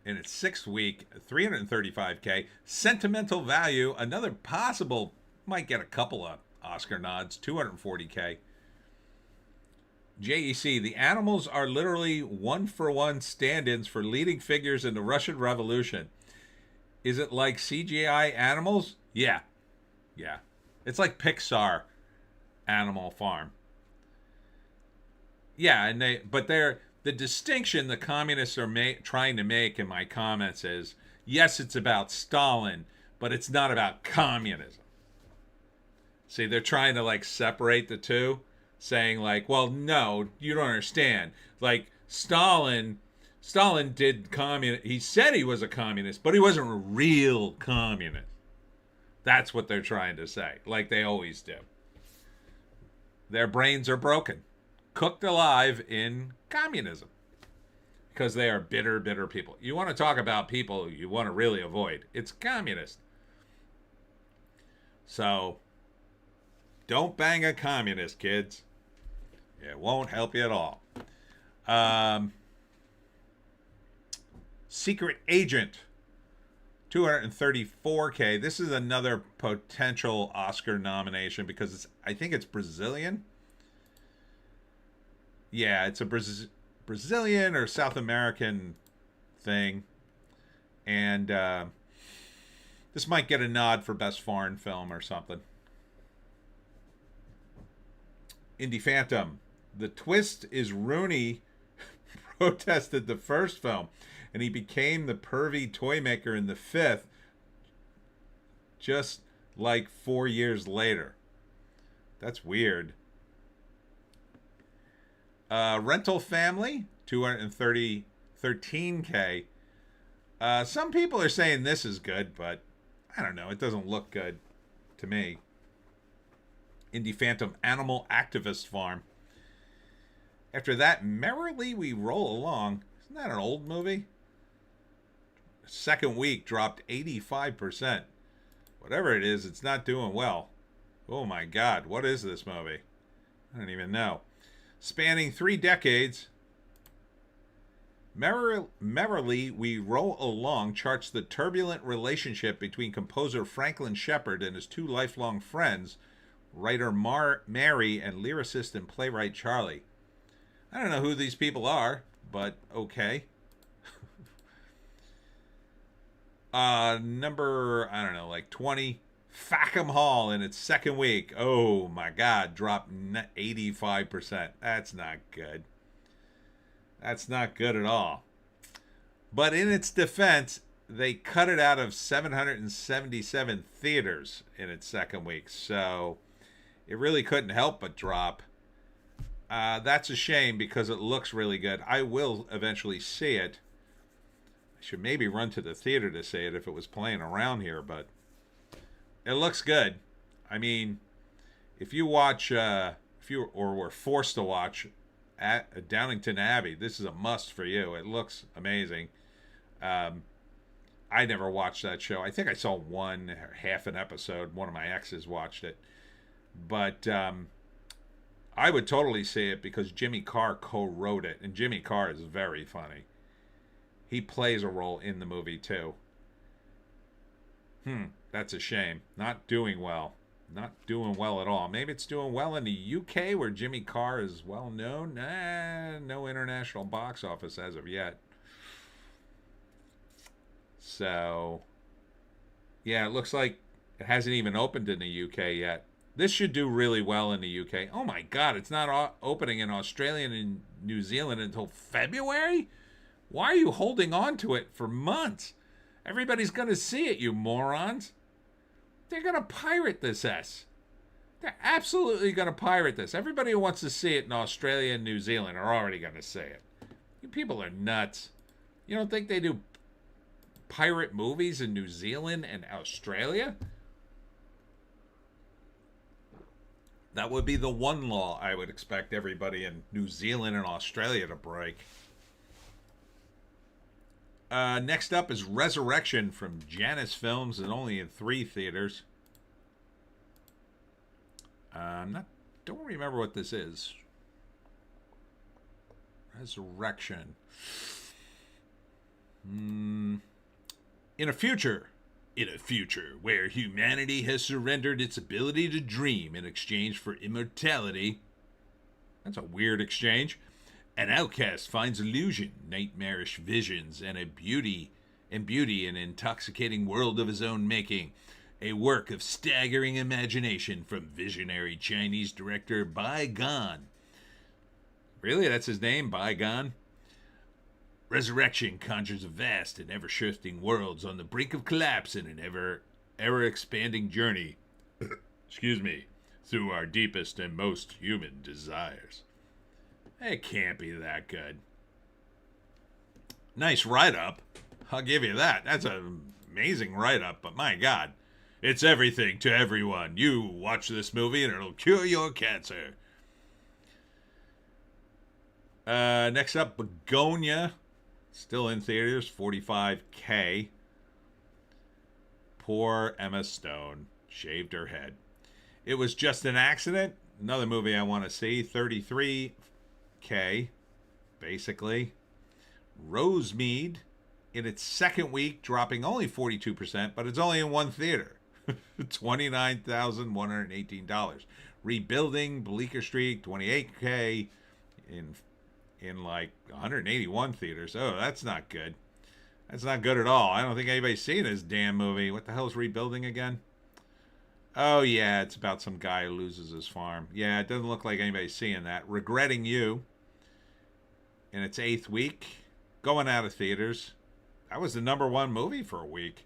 In its 6th week, $335K. Sentimental Value, another possible, might get a couple of Oscar nods, $240K. JEC, the animals are literally one-for-one stand-ins for leading figures in the Russian Revolution. Is it like CGI animals? Yeah. It's like Pixar Animal Farm. Yeah, and the distinction the communists are trying to make in my comments is, yes, it's about Stalin, but it's not about communism. See, they're trying to like separate the two, saying like, well, no, you don't understand. Like Stalin did communist. He said he was a communist, but he wasn't a real communist. That's what they're trying to say, like they always do. Their brains are broken, cooked alive in communism, because they are bitter, bitter people. You want to talk about people you want to really avoid. It's communist. So, don't bang a communist, kids. It won't help you at all. Secret Agent, $234K. This is another potential Oscar nomination because I think it's Brazilian. Yeah, it's a Brazilian or South American thing. And this might get a nod for Best Foreign Film or something. Indie Phantom. The twist is Rooney protested the first film, and he became the pervy toy maker in the 5th, just like 4 years later. That's weird. Rental Family, $213K. Some people are saying this is good, but I don't know. It doesn't look good to me. Indie Phantom, Animal Activist Farm. After that, Merrily We Roll Along. Isn't that an old movie? Second week dropped 85%. Whatever it is, it's not doing well. Oh my God, what is this movie? I don't even know. Spanning 3 decades, Merrily We Roll Along charts the turbulent relationship between composer Franklin Shepard and his 2 lifelong friends, writer Mary and lyricist and playwright Charlie. I don't know who these people are, but okay. Number, I don't know, like 20, Fackham Hall in its 2nd week. Oh my God, dropped 85%. That's not good. That's not good at all. But in its defense, they cut it out of 777 theaters in its 2nd week. So it really couldn't help but drop. That's a shame because it looks really good. I will eventually see it. I should maybe run to the theater to see it if it was playing around here, but it looks good. I mean, if you watch, if you were forced to watch at Downington Abbey, this is a must for you. It looks amazing. I never watched that show. I think I saw half an episode. One of my exes watched it, but I would totally see it because Jimmy Carr co-wrote it, and Jimmy Carr is very funny. He plays a role in the movie too. That's a shame. Not doing well. Not doing well at all. Maybe it's doing well in the UK where Jimmy Carr is well known. No international box office as of yet. So, yeah, it looks like it hasn't even opened in the UK yet. This should do really well in the UK. Oh my God, it's not opening in Australia and in New Zealand until February? Why are you holding on to it for months? Everybody's going to see it, you morons. They're going to pirate this S. They're absolutely going to pirate this. Everybody who wants to see it in Australia and New Zealand are already going to see it. You people are nuts. You don't think they do pirate movies in New Zealand and Australia? That would be the one law I would expect everybody in New Zealand and Australia to break. Next up is Resurrection from Janus Films, and only in 3 theaters. Don't remember what this is. Resurrection. In a future where humanity has surrendered its ability to dream in exchange for immortality. That's a weird exchange. An outcast finds illusion, nightmarish visions, and beauty in an intoxicating world of his own making. A work of staggering imagination from visionary Chinese director Bai Gan. Really? That's his name? Bai Gan? Resurrection conjures a vast and ever-shifting worlds on the brink of collapse in an ever-expanding journey. Excuse me. Through our deepest and most human desires. It can't be that good. Nice write-up. I'll give you that. That's an amazing write-up, but my God. It's everything to everyone. You watch this movie and it'll cure your cancer. Next up, Begonia. Still in theaters, $45K. Poor Emma Stone. Shaved her head. It Was Just an Accident. Another movie I want to see. $33K. Basically. Rosemead. In its second week, dropping only 42%, but it's only in 1 theater. $29,118. Rebuilding, Bleecker Street, $28K in like 181 theaters. Oh, that's not good. That's not good at all. I don't think anybody's seen this damn movie. What the hell is Rebuilding again? Oh, yeah, it's about some guy who loses his farm. Yeah, it doesn't look like anybody's seeing that. Regretting You, in its 8th week, going out of theaters. That was the #1 movie for a week.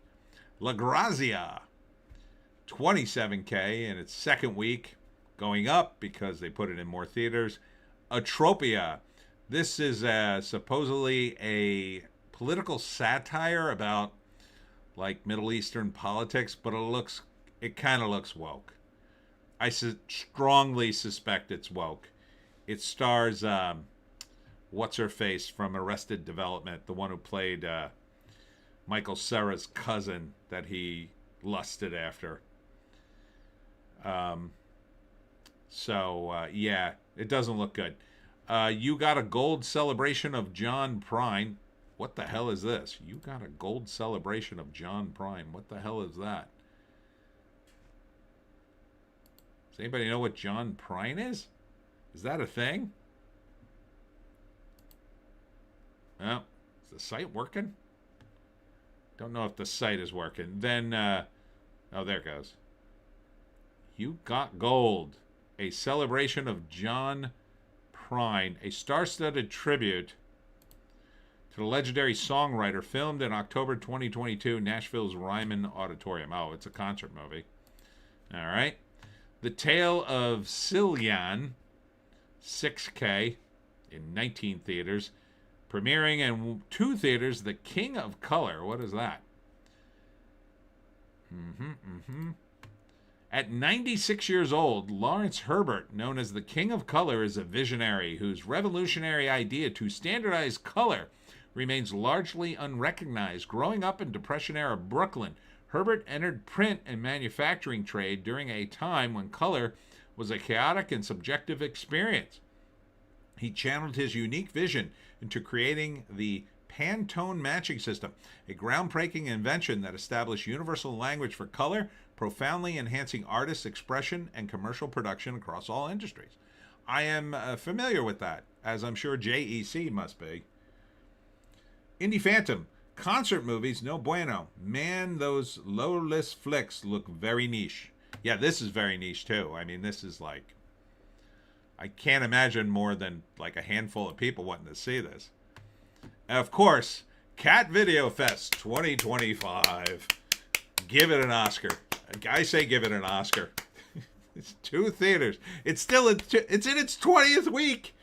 La Grazia, $27K in its 2nd week, going up because they put it in more theaters. Atropia. This is supposedly a political satire about like Middle Eastern politics, but it kind of looks woke. I strongly suspect it's woke. It stars what's her face from Arrested Development, the one who played Michael Cera's cousin that he lusted after. Yeah, it doesn't look good. You Got a Gold Celebration of John Prine. What the hell is this? You Got a Gold Celebration of John Prine. What the hell is that? Does anybody know what John Prine is? Is that a thing? Well, is the site working? Don't know if the site is working. Then, oh, there it goes. You Got Gold. A celebration of John Prine. A star-studded tribute to the legendary songwriter, filmed in October 2022, Nashville's Ryman Auditorium. Oh, it's a concert movie. All right. The Tale of Cillian, $6K in 19 theaters. Premiering in 2 theaters, The King of Color. What is that? At 96 years old, Lawrence Herbert, known as the King of Color, is a visionary whose revolutionary idea to standardize color remains largely unrecognized. Growing up in Depression-era Brooklyn, Herbert entered print and manufacturing trade during a time when color was a chaotic and subjective experience. He channeled his unique vision into creating the Pantone matching system, a groundbreaking invention that established universal language for color, profoundly enhancing artists' expression and commercial production across all industries. I am familiar with that, as I'm sure JEC must be. Indie Phantom. Concert movies, no bueno. Man, those low-list flicks look very niche. Yeah, this is very niche, too. I mean, this is like... I can't imagine more than like a handful of people wanting to see this. Of course, Cat Video Fest 2025. Give it an Oscar. I say give it an Oscar. It's 2 theaters. It's still it's in its 20th week.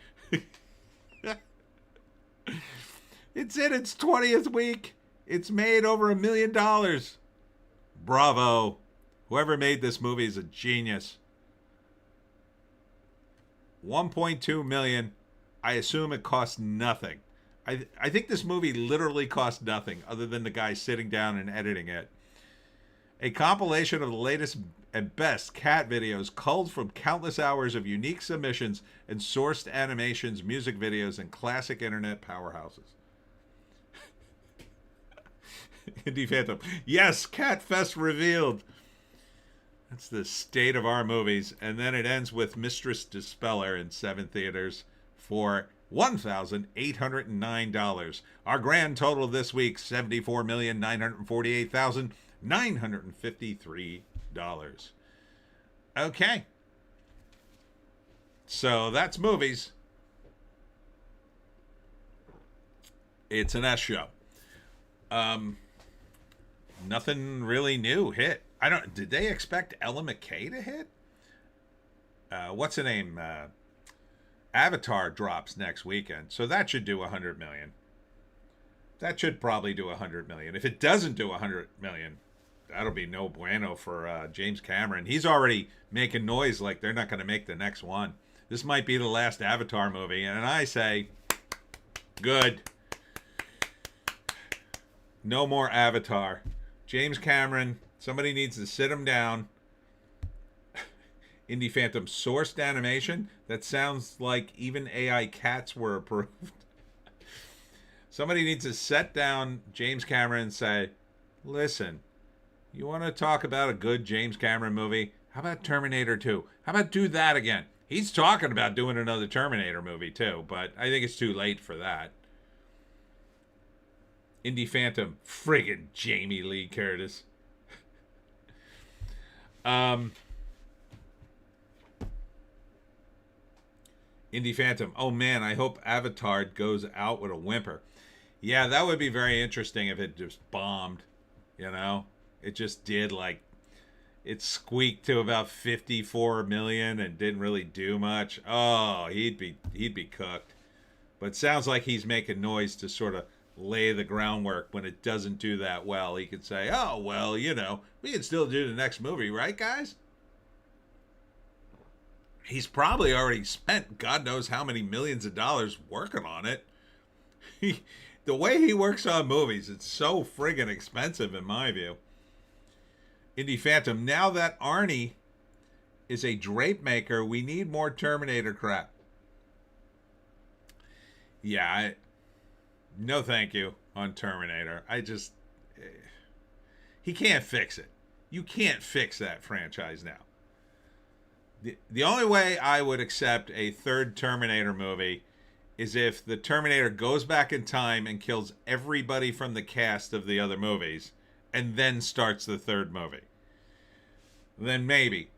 It's in its 20th week. It's made over $1 million. Bravo. Whoever made this movie is a genius. 1.2 million. I assume it cost nothing. I think this movie literally cost nothing other than the guy sitting down and editing it. A compilation of the latest and best cat videos culled from countless hours of unique submissions and sourced animations, music videos, and classic internet powerhouses. Indie Phantom. Yes, Cat Fest revealed. That's the state of our movies. And then it ends with Mistress Dispeller in 7 theaters for $1,809. Our grand total this week, $74,948,953. Okay. So that's movies. It's an S show. Nothing really new hit. Did they expect Ella McKay to hit? What's the name? Avatar drops next weekend, so that should do 100 million. That should probably do 100 million. If it doesn't do 100 million, that'll be no bueno for James Cameron. He's already making noise like they're not going to make the next one. This might be the last Avatar movie, and I say, good. No more Avatar. James Cameron, somebody needs to sit him down. Indie Phantom sourced animation? That sounds like even AI cats were approved. Somebody needs to sit down James Cameron and say, listen, you want to talk about a good James Cameron movie? How about Terminator 2? How about do that again? He's talking about doing another Terminator movie too, but I think it's too late for that. Indie Phantom, friggin' Jamie Lee Curtis. Indie Phantom, oh man, I hope Avatar goes out with a whimper. Yeah, that would be very interesting if it just bombed, you know? It just did, like, it squeaked to about 54 million and didn't really do much. Oh, he'd be cooked. But it sounds like he's making noise to sort of lay the groundwork. When it doesn't do that well, he could say, oh, well, you know, we can still do the next movie, right, guys? He's probably already spent God knows how many millions of dollars working on it. The way he works on movies, it's so friggin' expensive in my view. Indie Phantom, now that Arnie is a drape maker, we need more Terminator crap. Yeah, no thank you on Terminator. He can't fix it. You can't fix that franchise now. The only way I would accept a third Terminator movie is if the Terminator goes back in time and kills everybody from the cast of the other movies and then starts the third movie. Then maybe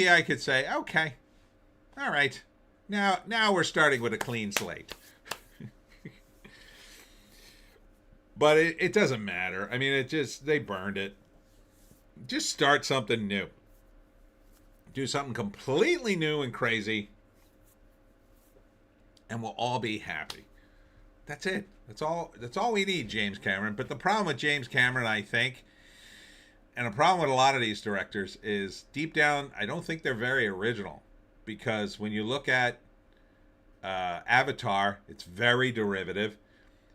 I could say, okay, all right, now we're starting with a clean slate. But it doesn't matter. I mean, they burned it. Just start something new. Do something completely new and crazy, and we'll all be happy. That's it. That's all we need, James Cameron. But the problem with James Cameron, I think, and a problem with a lot of these directors, is deep down, I don't think they're very original. Because when you look at Avatar, it's very derivative.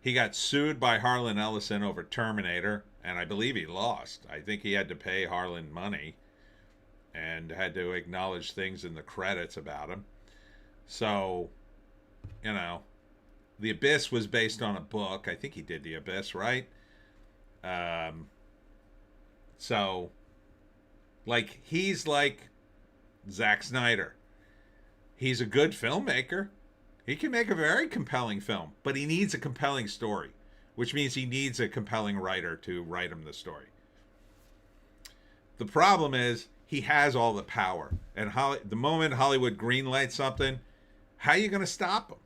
He got sued by Harlan Ellison over Terminator, and I believe he lost. I think he had to pay Harlan money and had to acknowledge things in the credits about him. So, you know, The Abyss was based on a book. I think he did The Abyss, right? So, like, he's like Zack Snyder. He's a good filmmaker. He can make a very compelling film, but he needs a compelling story, which means he needs a compelling writer to write him the story. The problem is, he has all the power. And the moment Hollywood greenlights something, how are you going to stop him?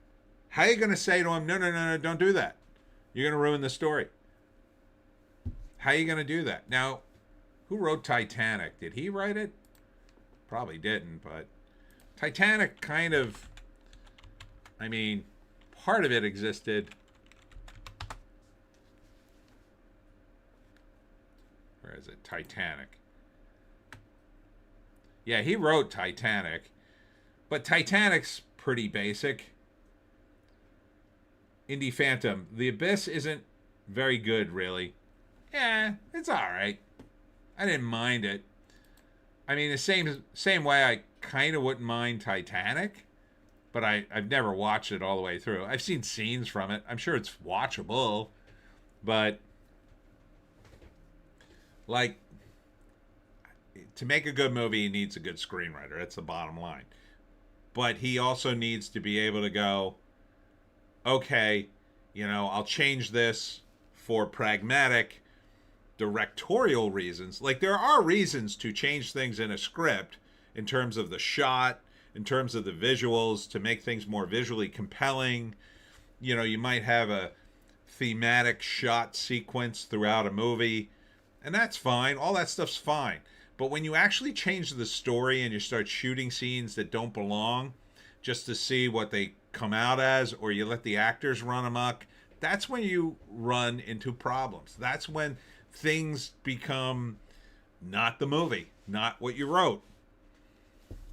How are you going to say to him, no, don't do that? You're going to ruin the story. How are you going to do that? Now, who wrote Titanic? Did he write it? Probably didn't, but Titanic kind of, I mean, part of it existed. Where is it? Titanic. Yeah, he wrote Titanic, but Titanic's pretty basic. Indie Phantom. The Abyss isn't very good, really. Yeah, it's alright. I didn't mind it. I mean, the same way I kind of wouldn't mind Titanic, but I've never watched it all the way through. I've seen scenes from it. I'm sure it's watchable, but like, to make a good movie, he needs a good screenwriter. That's the bottom line. But he also needs to be able to go, okay, you know, I'll change this for pragmatic directorial reasons. Like, there are reasons to change things in a script in terms of the shot, in terms of the visuals, to make things more visually compelling. You know, you might have a thematic shot sequence throughout a movie, and that's fine. All that stuff's fine. But when you actually change the story and you start shooting scenes that don't belong just to see what they come out as, or you let the actors run amok, that's when you run into problems. That's when things become not the movie, not what you wrote.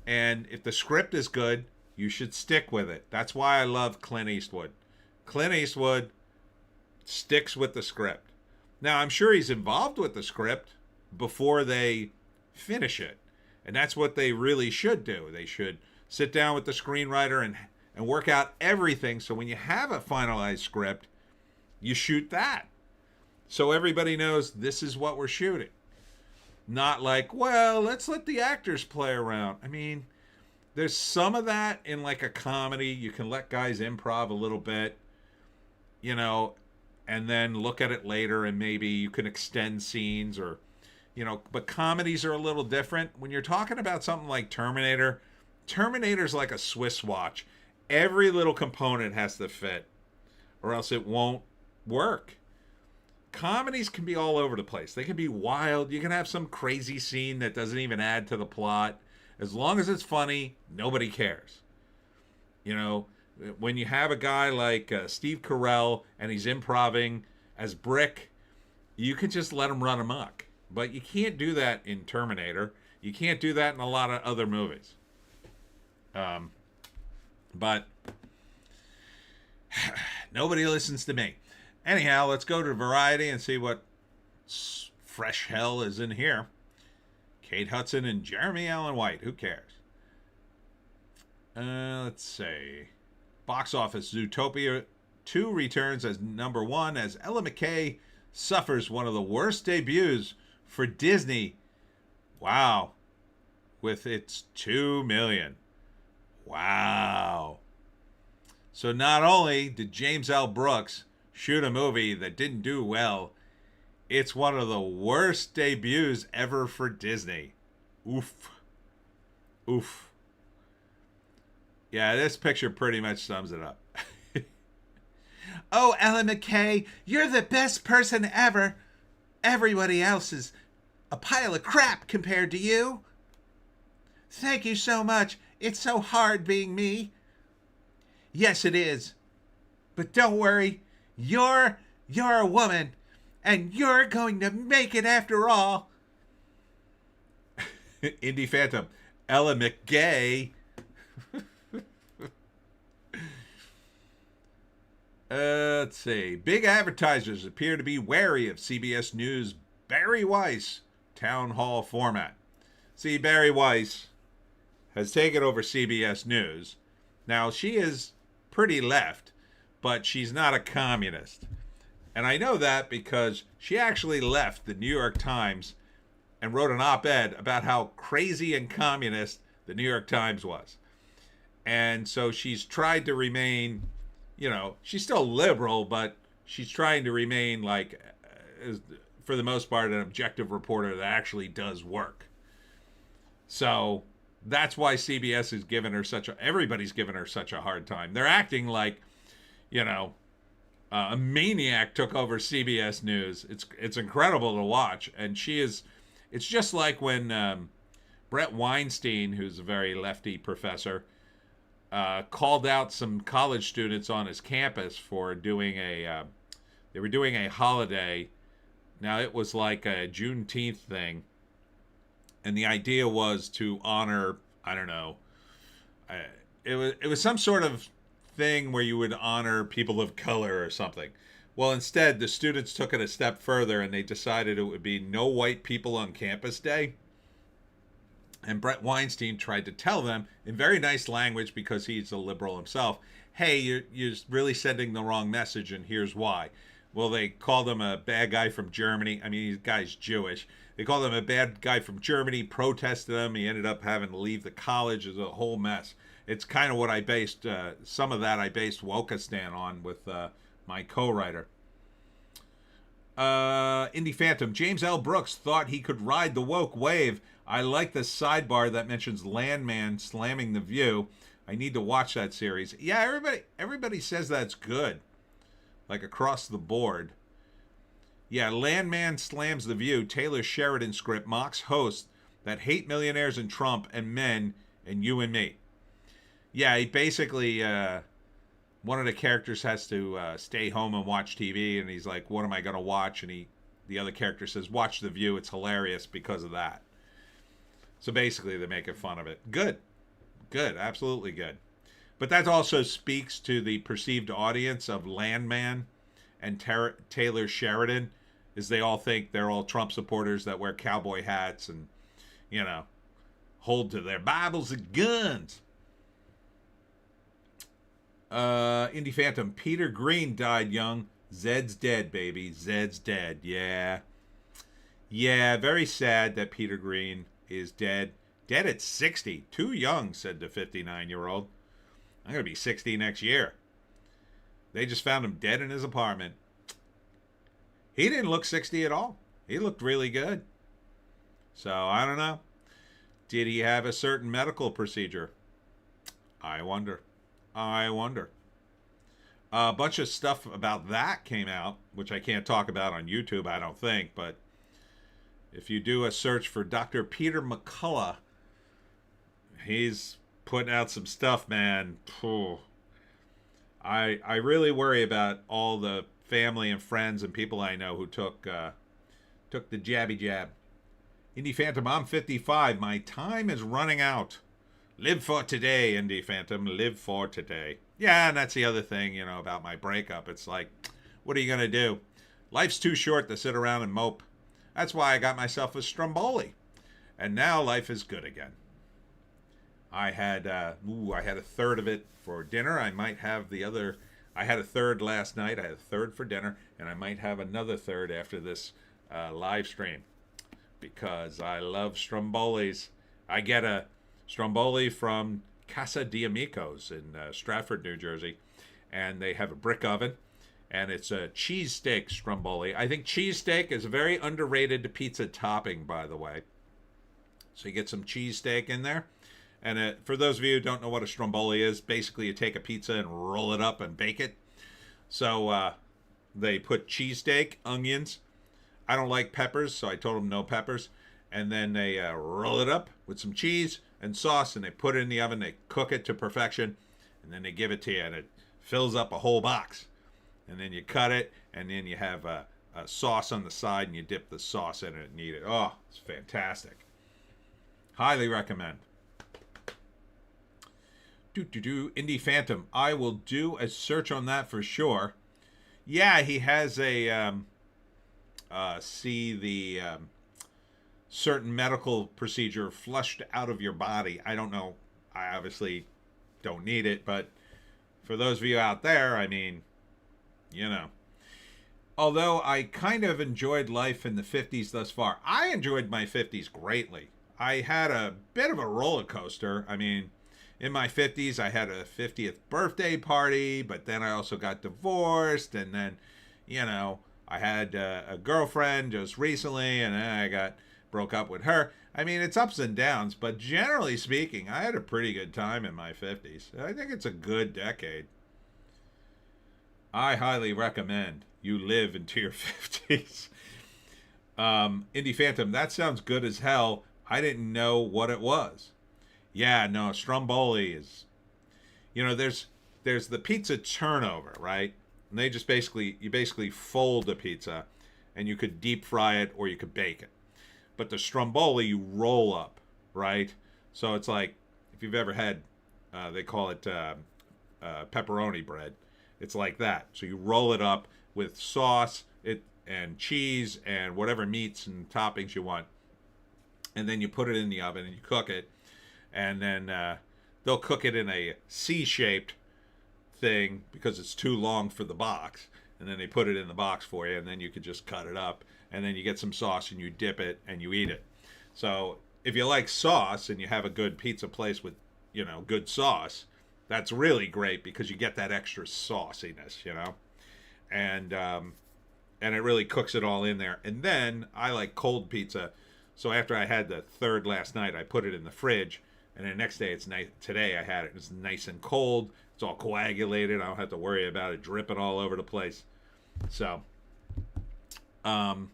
And if the script is good, you should stick with it. That's why I love Clint Eastwood. Clint Eastwood sticks with the script. Now, I'm sure he's involved with the script before they finish it. And that's what they really should do. They should sit down with the screenwriter and work out everything. So when you have a finalized script, you shoot that. So everybody knows this is what we're shooting. Not like, well, let's let the actors play around. I mean, there's some of that in like a comedy. You can let guys improv a little bit, you know, and then look at it later and maybe you can extend scenes or, you know, but comedies are a little different. When you're talking about something like Terminator, Terminator's like a Swiss watch. Every little component has to fit or else it won't work. Comedies can be all over the place. They can be wild. You can have some crazy scene that doesn't even add to the plot. As long as it's funny, nobody cares. You know, when you have a guy like Steve Carell and he's improvising as Brick, you can just let him run amok. But you can't do that in Terminator. You can't do that in a lot of other movies. But nobody listens to me. Anyhow, let's go to Variety and see what fresh hell is in here. Kate Hudson and Jeremy Allen White. Who cares? Let's see. Box office. Zootopia 2 returns as number 1 as Ella McKay suffers one of the worst debuts for Disney. Wow. With its 2 million. Wow. So not only did James L. Brooks shoot a movie that didn't do well, it's one of the worst debuts ever for Disney. Oof. Oof. Yeah, this picture pretty much sums it up. Oh, Ellen McKay, you're the best person ever. Everybody else is a pile of crap compared to you. Thank you so much. It's so hard being me. Yes, it is. But don't worry. You're a woman, and you're going to make it after all. Indie Phantom, Ella McGay. Let's see. Big advertisers appear to be wary of CBS News' Barry Weiss town hall format. See, Barry Weiss has taken over CBS News. Now, she is pretty left, but she's not a communist. And I know that because she actually left the New York Times and wrote an op-ed about how crazy and communist the New York Times was. And so she's tried to remain, you know, she's still liberal, but she's trying to remain, like, for the most part, an objective reporter that actually does work. So that's why CBS is giving her everybody's giving her such a hard time. They're acting like, you know, A maniac took over CBS News. It's incredible to watch, and she is. It's just like when Brett Weinstein, who's a very lefty professor, called out some college students on his campus for doing a. They were doing a holiday. Now it was like a Juneteenth thing, and the idea was to honor. I don't know. It was some sort of thing where you would honor people of color or something. Well, instead, the students took it a step further and they decided it would be No White People on Campus Day. And Brett Weinstein tried to tell them in very nice language, because he's a liberal himself, hey, you're really sending the wrong message, and here's why. Well, they called him a bad guy from Germany. I mean, the guy's Jewish. They called him a bad guy from Germany, protested him. He ended up having to leave the college. It was a whole mess. It's kind of what I based, some of that I based Wokistan on with my co-writer. Indie Phantom. James L. Brooks thought he could ride the woke wave. I like the sidebar that mentions Landman slamming The View. I need to watch that series. Yeah, everybody says that's good. Like across the board. Yeah, Landman slams The View. Taylor Sheridan script mocks hosts that hate millionaires and Trump and men and you and me. Yeah, he basically, one of the characters has to stay home and watch TV, and he's like, what am I going to watch? And the other character says, watch The View. It's hilarious because of that. So basically, they're making fun of it. Good. Good. Absolutely good. But that also speaks to the perceived audience of Landman and Taylor Sheridan, is they all think they're all Trump supporters that wear cowboy hats and, hold to their Bibles and guns. Indie Phantom. Peter Green died young. Zed's dead, baby. Zed's dead. Yeah. Yeah, very sad that Peter Green is dead. Dead at 60. Too young, said the 59-year-old. I'm going to be 60 next year. They just found him dead in his apartment. He didn't look 60 at all. He looked really good. So, I don't know. Did he have a certain medical procedure? I wonder. A bunch of stuff about that came out, which I can't talk about on YouTube, I don't think, but if you do a search for Dr. Peter McCullough, he's putting out some stuff, man. I really worry about all the family and friends and people I know who took the jabby jab. Indie Phantom, I'm 55. My time is running out. Live for today, Indie Phantom. Live for today. Yeah, and that's the other thing, about my breakup. It's like, what are you going to do? Life's too short to sit around and mope. That's why I got myself a Stromboli. And now life is good again. I had a third of it for dinner. I might have the other. I had a third last night. I had a third for dinner. And I might have another third after this live stream. Because I love Strombolis. I get a Stromboli from Casa de Amigos in Stratford, New Jersey. And they have a brick oven. And it's a cheesesteak Stromboli. I think cheesesteak is a very underrated pizza topping, by the way. So you get some cheesesteak in there. And for those of you who don't know what a Stromboli is, basically you take a pizza and roll it up and bake it. So they put cheesesteak, onions. I don't like peppers, so I told them no peppers. And then they roll it up with some cheese and sauce, and they put it in the oven. They cook it to perfection, and then they give it to you, and it fills up a whole box. And then you cut it, and then you have a sauce on the side, and you dip the sauce in it and eat it. Oh, it's fantastic. Highly recommend. Indie Phantom. I will do a search on that for sure. Yeah, he has a certain medical procedure flushed out of your body. I don't know. I obviously don't need it, but for those of you out there, I mean, Although I kind of enjoyed life in the 50s thus far. I enjoyed my 50s greatly. I had a bit of a roller coaster. I mean, in my 50s, I had a 50th birthday party, but then I also got divorced, and then, I had a girlfriend just recently, and then I broke up with her. I mean, it's ups and downs, but generally speaking, I had a pretty good time in my 50s. I think it's a good decade. I highly recommend you live into your 50s. Indie Phantom, that sounds good as hell. I didn't know what it was. Yeah, no, Stromboli is, there's the pizza turnover, right? And they just you basically fold the pizza, and you could deep fry it or you could bake it. But the Stromboli you roll up, right? So it's like, if you've ever had, they call it pepperoni bread. It's like that. So you roll it up with sauce, and cheese and whatever meats and toppings you want, and then you put it in the oven and you cook it, and then they'll cook it in a C-shaped thing because it's too long for the box, and then they put it in the box for you, and then you could just cut it up, and then you get some sauce and you dip it and you eat it. So if you like sauce and you have a good pizza place with, good sauce, that's really great because you get that extra sauciness, and it really cooks it all in there. And then I like cold pizza, so after I had the third last night, I put it in the fridge, and the next day it's nice. Today I had it. It's nice and cold. It's all coagulated. I don't have to worry about it dripping all over the place. So, Indie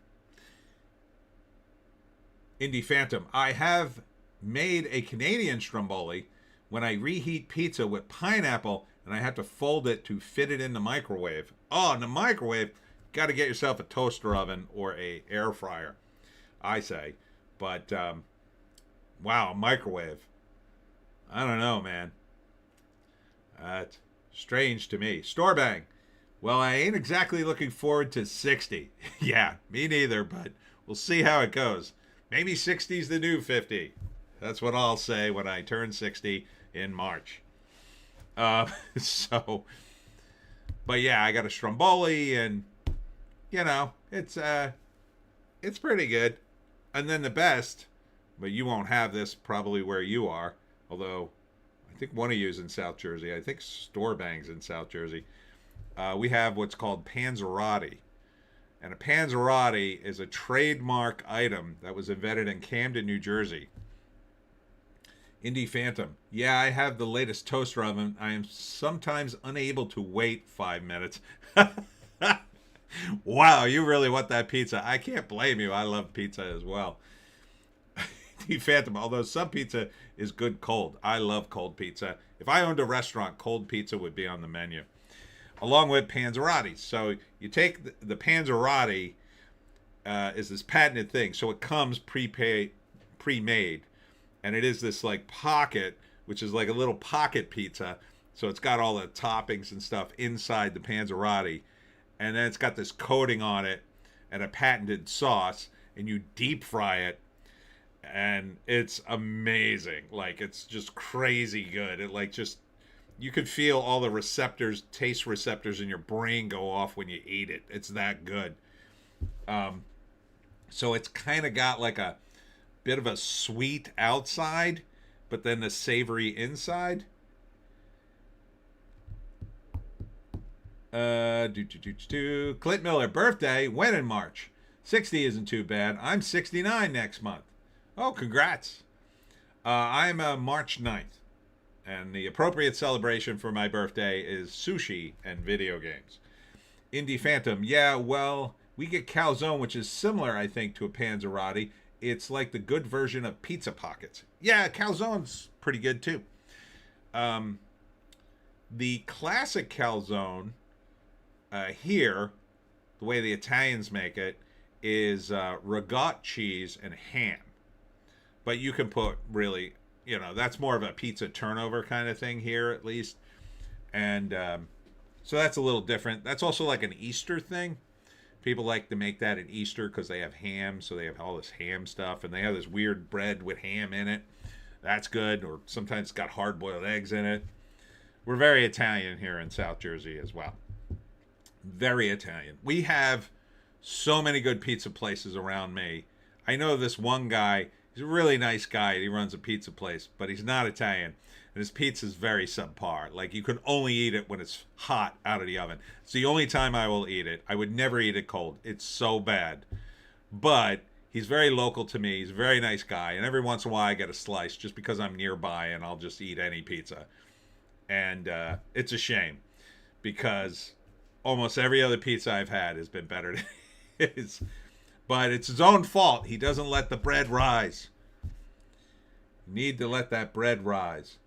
Phantom, I have made a Canadian Stromboli when I reheat pizza with pineapple, and I have to fold it to fit it in the microwave. Oh, in the microwave, got to get yourself a toaster oven or a air fryer, I say. But wow, microwave. I don't know, man. That's strange to me. Storebang. Well, I ain't exactly looking forward to 60. Yeah, me neither, but we'll see how it goes. Maybe 60's the new 50. That's what I'll say when I turn 60 in March. So, but yeah, I got a Stromboli, and it's pretty good. And then the best, but you won't have this probably where you are, although I think one of you is in South Jersey. I think Storebang's in South Jersey. We have what's called Panzerotti. And a Panzerotti is a trademark item that was invented in Camden, New Jersey. Indie Phantom. Yeah, I have the latest toaster oven. I am sometimes unable to wait 5 minutes. Wow, you really want that pizza. I can't blame you. I love pizza as well. Indie Phantom, although some pizza is good cold. I love cold pizza. If I owned a restaurant, cold pizza would be on the menu, along with Panzerottis. So you take the Panzerotti, is this patented thing. So it comes pre-made. And it is this like pocket, which is like a little pocket pizza. So it's got all the toppings and stuff inside the Panzerotti. And then it's got this coating on it and a patented sauce. And you deep fry it. And it's amazing. Like, it's just crazy good. It like just, you could feel all the receptors, taste receptors in your brain go off when you eat it. It's that good. So it's kind of got like a bit of a sweet outside, but then the savory inside. Clint Miller, birthday, when in March? 60 isn't too bad. I'm 69 next month. Oh, congrats. I'm March 9th. And the appropriate celebration for my birthday is sushi and video games. Indie Phantom, yeah, well, we get calzone, which is similar, I think, to a Panzerotti. It's like the good version of Pizza Pockets. Yeah, calzone's pretty good, too. The classic calzone here, the way the Italians make it, is ricotta cheese and ham. But you can put really, that's more of a pizza turnover kind of thing here, at least. And so that's a little different. That's also like an Easter thing. People like to make that at Easter because they have ham, so they have all this ham stuff, and they have this weird bread with ham in it. That's good, or sometimes it's got hard-boiled eggs in it. We're very Italian here in South Jersey as well. Very Italian. We have so many good pizza places around me. I know this one guy. He's a really nice guy. He runs a pizza place, but he's not Italian. And his pizza is very subpar. Like, you can only eat it when it's hot out of the oven. It's the only time I will eat it. I would never eat it cold. It's so bad. But he's very local to me. He's a very nice guy. And every once in a while I get a slice just because I'm nearby, and I'll just eat any pizza. And it's a shame because almost every other pizza I've had has been better than his. But it's his own fault. He doesn't let the bread rise. You need to let that bread rise.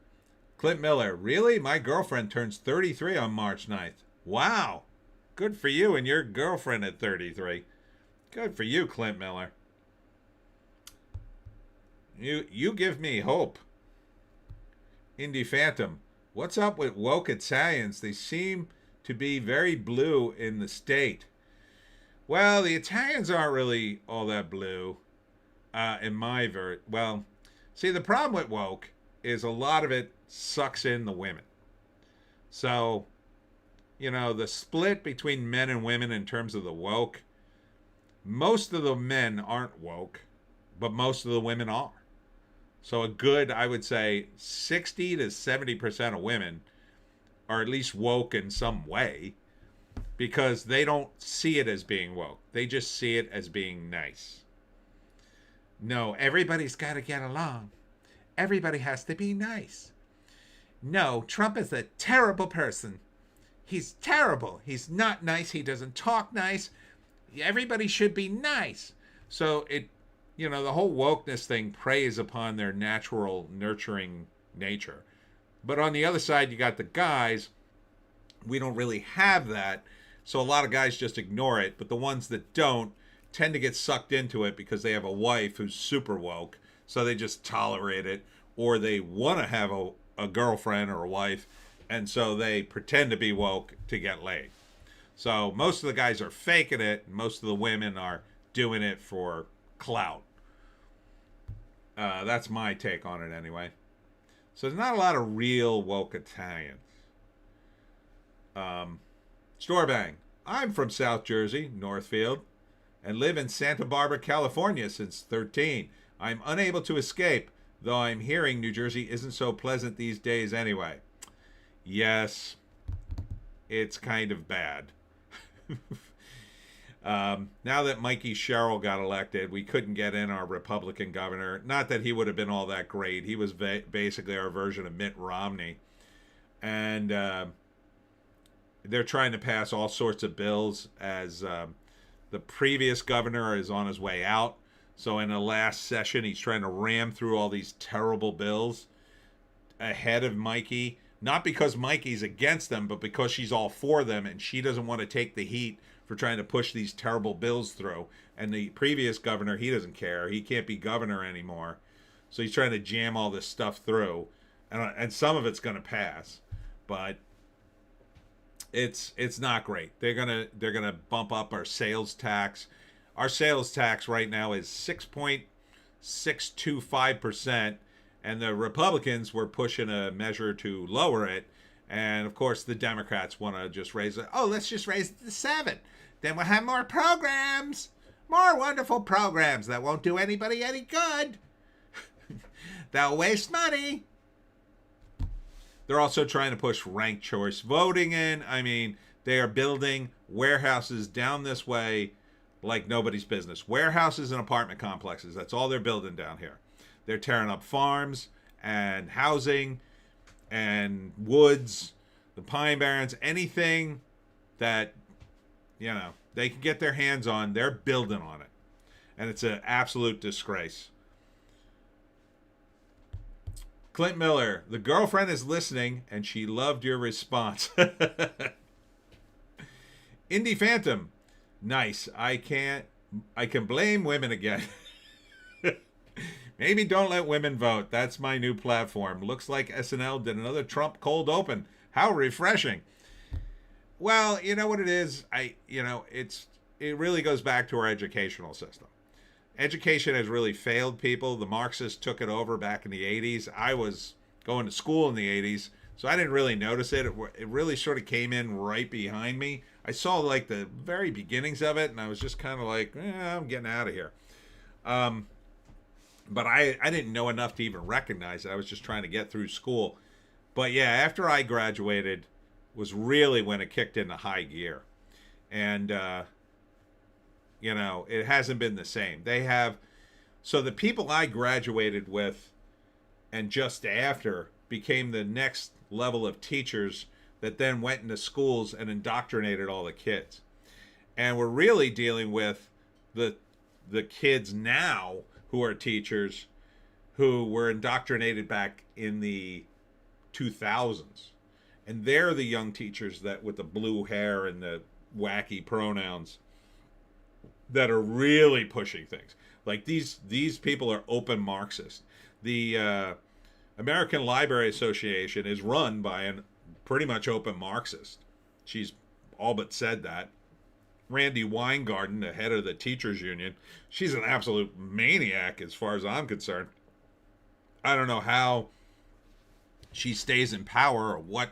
Clint Miller, really? My girlfriend turns 33 on March 9th. Wow. Good for you and your girlfriend at 33. Good for you, Clint Miller. You give me hope. Indie Phantom, what's up with woke Italians? They seem to be very blue in the state. Well, the Italians aren't really all that blue, in my well, see, the problem with woke is a lot of it sucks in the women. So, the split between men and women in terms of the woke, most of the men aren't woke, but most of the women are. So a good, I would say, 60 to 70% of women are at least woke in some way, because they don't see it as being woke. They just see it as being nice. No, everybody's got to get along. Everybody has to be nice. No, Trump is a terrible person. He's terrible. He's not nice. He doesn't talk nice. Everybody should be nice. So the whole wokeness thing preys upon their natural nurturing nature. But on the other side, you got the guys. We don't really have that. So a lot of guys just ignore it. But the ones that don't tend to get sucked into it because they have a wife who's super woke. So they just tolerate it. Or they want to have a girlfriend or a wife. And so they pretend to be woke to get laid. So most of the guys are faking it. Most of the women are doing it for clout. That's my take on it anyway. So there's not a lot of real woke Italians. Storebang. I'm from South Jersey, Northfield, and live in Santa Barbara, California since 13. I'm unable to escape, though I'm hearing New Jersey isn't so pleasant these days anyway. Yes, it's kind of bad. Now that Mikey Sherrill got elected, we couldn't get in our Republican governor. Not that he would have been all that great. He was basically our version of Mitt Romney. And they're trying to pass all sorts of bills as the previous governor is on his way out. So in the last session, he's trying to ram through all these terrible bills ahead of Mikey. Not because Mikey's against them, but because she's all for them and she doesn't want to take the heat for trying to push these terrible bills through. And the previous governor, he doesn't care. He can't be governor anymore. So he's trying to jam all this stuff through. And some of it's going to pass. But it's not great. They're gonna bump up our sales tax. Our sales tax right now is 6.625%. And the Republicans were pushing a measure to lower it. And, of course, the Democrats want to just raise it. Oh, let's just raise it to 7. Then we'll have more programs. More wonderful programs that won't do anybody any good. They'll waste money. They're also trying to push ranked choice voting in. I mean, they are building warehouses down this way like nobody's business. Warehouses and apartment complexes. That's all they're building down here. They're tearing up farms and housing and woods, the Pine Barrens, anything that, they can get their hands on, they're building on it. And it's an absolute disgrace. Clint Miller, the girlfriend is listening and she loved your response. Indie Phantom, nice. I can blame women again. Maybe don't let women vote. That's my new platform. Looks like SNL did another Trump cold open. How refreshing. Well, you know what it is? It really goes back to our educational system. Education has really failed people. The Marxists took it over back in the 80s. I was going to school in the 80s, so I didn't really notice it. It really sort of came in right behind me. I saw like the very beginnings of it, and I was just kind of like, I'm getting out of here. But I didn't know enough to even recognize it. I was just trying to get through school. But yeah, after I graduated was really when it kicked into high gear. And, it hasn't been the same. So the people I graduated with and just after became the next level of teachers that then went into schools and indoctrinated all the kids. And we're really dealing with the kids now who are teachers who were indoctrinated back in the 2000s. And they're the young teachers that with the blue hair and the wacky pronouns that are really pushing things. Like these people are open Marxist. The American Library Association is run by an pretty much open Marxist. She's all but said that. Randy Weingarten, the head of the teachers union, she's an absolute maniac as far as I'm concerned. I don't know how she stays in power or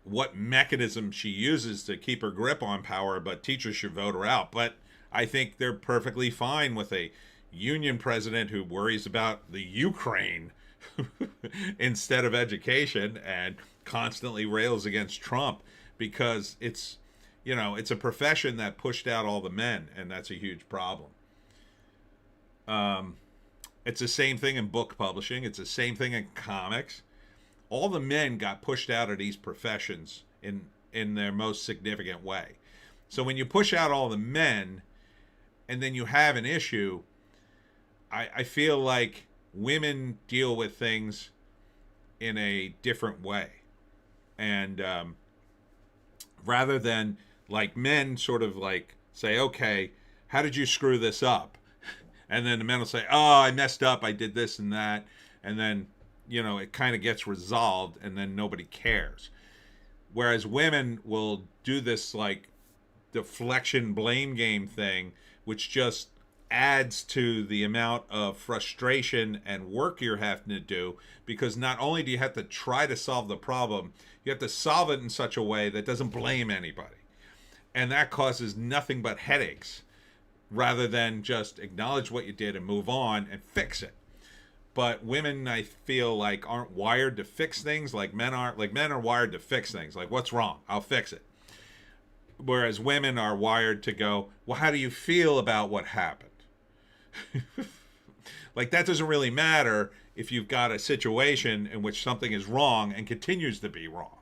what mechanism she uses to keep her grip on power, but teachers should vote her out. But I think they're perfectly fine with a union president who worries about the Ukraine instead of education and constantly rails against Trump because it's a profession that pushed out all the men, and that's a huge problem. It's the same thing in book publishing. It's the same thing in comics. All the men got pushed out of these professions in their most significant way. So when you push out all the men and then you have an issue, I feel like women deal with things in a different way. And rather than like men sort of like say, okay, how did you screw this up? And then the men will say, oh, I messed up. I did this and that. And then, it kind of gets resolved and then nobody cares. Whereas women will do this like deflection blame game thing, which just adds to the amount of frustration and work you're having to do, because not only do you have to try to solve the problem, you have to solve it in such a way that doesn't blame anybody. And that causes nothing but headaches rather than just acknowledge what you did and move on and fix it. But women, I feel like, aren't wired to fix things like men are. Like men are wired to fix things. Like, what's wrong? I'll fix it. Whereas women are wired to go, well, how do you feel about what happened? Like, that doesn't really matter if you've got a situation in which something is wrong and continues to be wrong.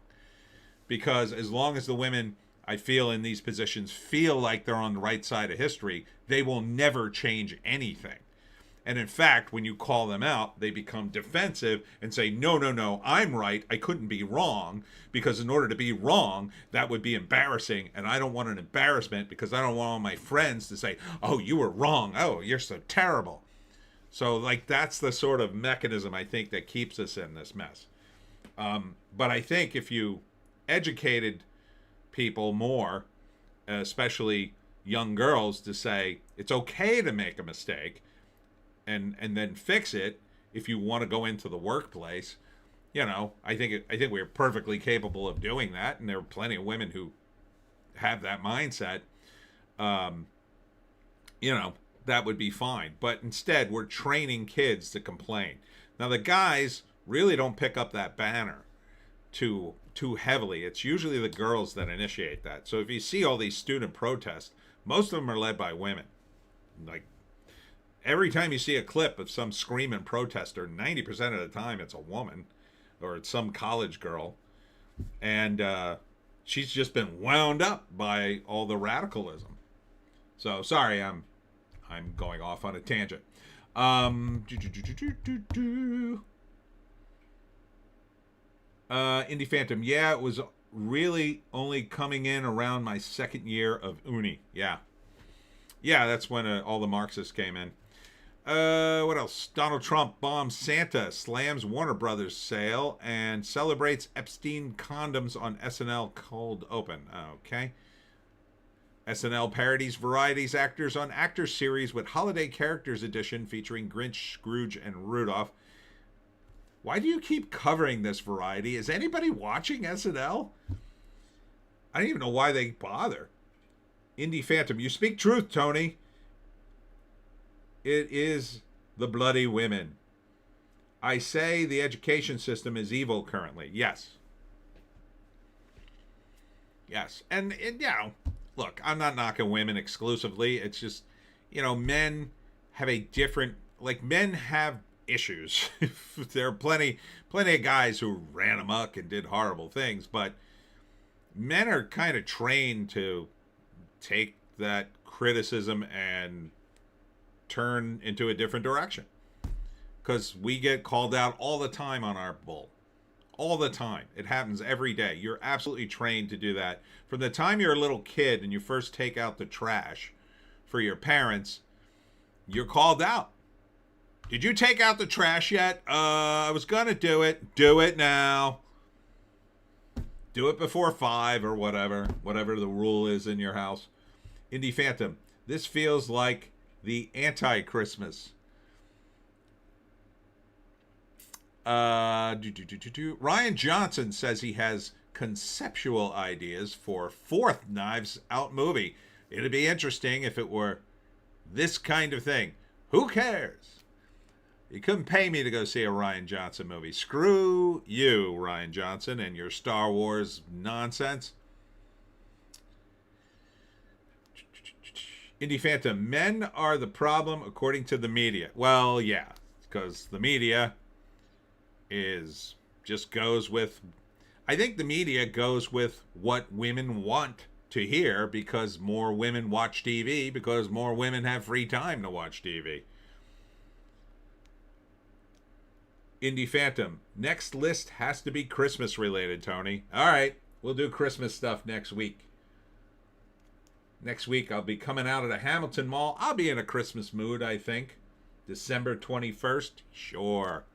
Because as long as the women, I feel, in these positions feel like they're on the right side of history, they will never change anything. And in fact, when you call them out, they become defensive and say, no, I'm right. I couldn't be wrong, because in order to be wrong, that would be embarrassing. And I don't want an embarrassment because I don't want all my friends to say, oh, you were wrong. Oh, you're so terrible. So like, that's the sort of mechanism I think that keeps us in this mess. But I think if you educated people more, especially young girls, to say it's okay to make a mistake, and then fix it if you want to go into the workplace. I think we're perfectly capable of doing that, and there are plenty of women who have that mindset. That would be fine. But instead, we're training kids to complain. Now, the guys really don't pick up that banner too heavily. It's usually the girls that initiate that. So if you see all these student protests, most of them are led by women. Like, every time you see a clip of some screaming protester, 90% of the time it's a woman or it's some college girl. And she's just been wound up by all the radicalism. So, sorry, I'm going off on a tangent. Indie Phantom, yeah, it was really only coming in around my second year of uni. Yeah, that's when all the Marxists came in. What else? Donald Trump bombs Santa, slams Warner Brothers sale, and celebrates Epstein condoms on SNL cold open. Okay. SNL parodies varieties actors on actors series with holiday characters edition featuring Grinch, Scrooge, and Rudolph. Why do you keep covering this variety? Is anybody watching SNL? I don't even know why they bother. Indie Phantom, you speak truth, Tony. It is the bloody women. I say the education system is evil currently. Yes. And look, I'm not knocking women exclusively. It's just, men have a different, men have issues. There are plenty of guys who ran amok and did horrible things, but men are kind of trained to take that criticism and turn into a different direction, because we get called out all the time on our bull. All the time. It happens every day. You're absolutely trained to do that. From the time you're a little kid and you first take out the trash for your parents, you're called out. Did you take out the trash yet? I was going to do it. Do it now. Do it before 5 or whatever the rule is in your house. Indie Phantom, this feels like the anti-Christmas. Ryan Johnson says he has conceptual ideas for 4th Knives Out movie. It'd be interesting if it were this kind of thing. Who cares? You couldn't pay me to go see a Ryan Johnson movie. Screw you, Ryan Johnson, and your Star Wars nonsense. Indie Phantom, men are the problem according to the media. Well, yeah, because the media goes with, I think the media goes with what women want to hear, because more women watch TV, because more women have free time to watch TV. Indie Phantom, next list has to be Christmas related, Tony. All right, we'll do Christmas stuff next week. Next week, I'll be coming out of the Hamilton Mall. I'll be in a Christmas mood, I think. December 21st? Sure.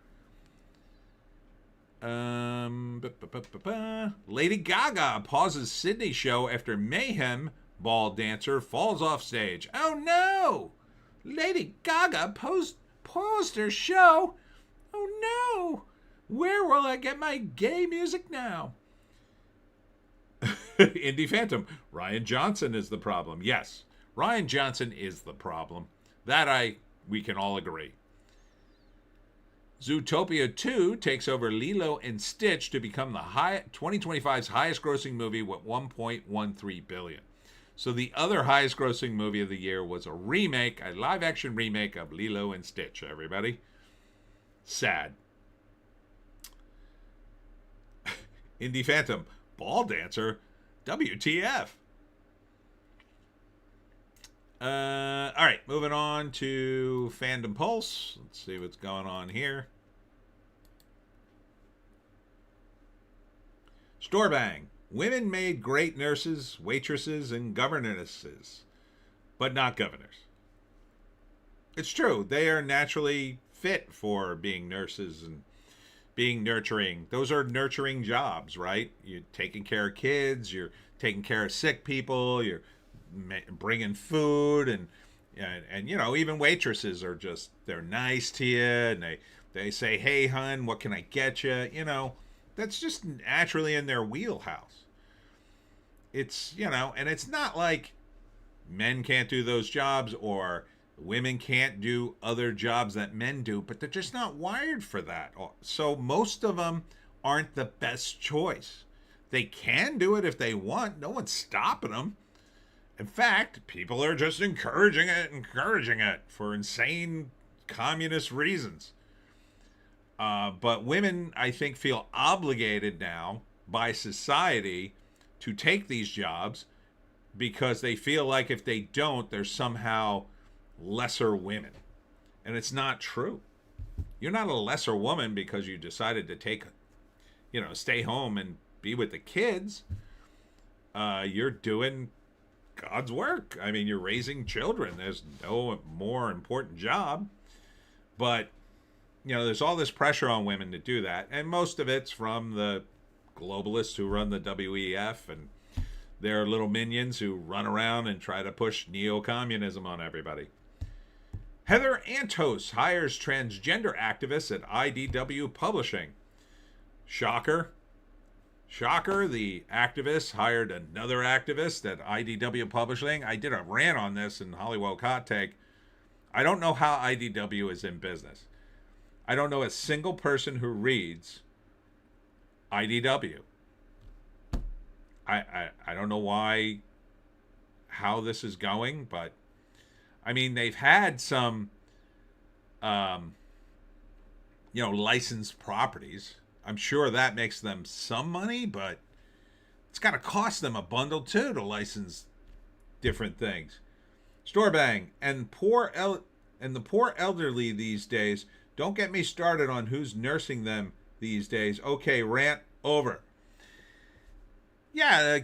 Lady Gaga pauses Sydney show after Mayhem ball dancer falls off stage. Oh no! Lady Gaga paused her show. Oh no! Where will I get my gay music now? Indie Phantom, Ryan Johnson is the problem. Yes, Ryan Johnson is the problem. We can all agree. Zootopia 2 takes over Lilo and Stitch to become the 2025's highest grossing movie with $1.13 billion. So the other highest grossing movie of the year was a live action remake of Lilo and Stitch, everybody. Sad. Indie Phantom, ball dancer, WTF. All right, moving on to Fandom Pulse. Let's see what's going on here. Store Bang. Women made great nurses, waitresses, and governesses, but not governors. It's true. They are naturally fit for being nurses and being nurturing. Those are nurturing jobs, right? You're taking care of kids, you're taking care of sick people, you're bringing food, and you know, even waitresses are just, they're nice to you, and they say, hey hun, what can I get you? You know, that's just naturally in their wheelhouse. It's, you know, and it's not like men can't do those jobs or women can't do other jobs that men do, but they're just not wired for that. So most of them aren't the best choice. They can do it if they want. No one's stopping them. In fact, people are just encouraging it for insane communist reasons. But women, I think, feel obligated now by society to take these jobs because they feel like if they don't, they're somehow lesser women. And it's not true. You're not a lesser woman because you decided to stay home and be with the kids. You're doing God's work. I mean, you're raising children. There's no more important job. But, you know, there's all this pressure on women to do that. And most of it's from the globalists who run the WEF and their little minions who run around and try to push neo-communism on everybody. Heather Antos hires transgender activists at IDW Publishing. Shocker. Shocker, the activist hired another activist at IDW Publishing. I did a rant on this in Hollywoke Hot Take. I don't know how IDW is in business. I don't know a single person who reads IDW. I don't know how this is going, but I mean, they've had some, licensed properties. I'm sure that makes them some money, but It's got to cost them a bundle too to license different things. Store bang and the poor elderly these days. Don't get me started on who's nursing them these days. Okay, rant over. Yeah,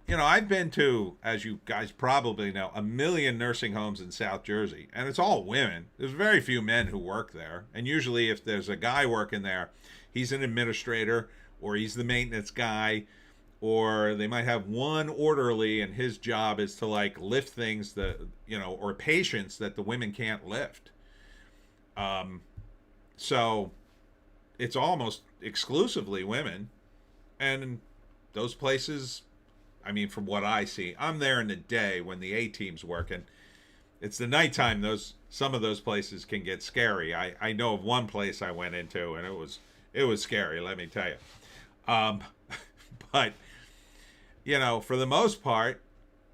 I've been to, as you guys probably know, a million nursing homes in South Jersey, and it's all women. There's very few men who work there, and usually if there's a guy working there, he's an administrator or he's the maintenance guy, or they might have one orderly and his job is to like lift things that, or patients that the women can't lift. So it's almost exclusively women, and those places, I mean, from what I see, I'm there in the day when the A team's working. It's the nighttime some of those places can get scary. I know of one place I went into and it was scary, let me tell you. But for the most part,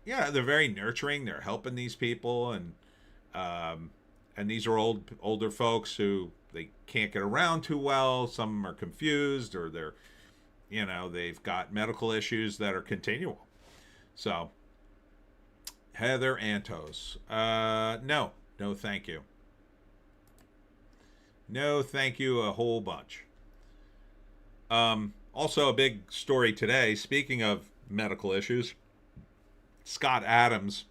yeah, they're very nurturing. They're helping these people, and these are older folks who they can't get around too well. Some are confused, or they've got medical issues that are continual. So, Heather Antos, no, thank you. No, thank you, a whole bunch. Also, a big story today. Speaking of medical issues, Scott Adams,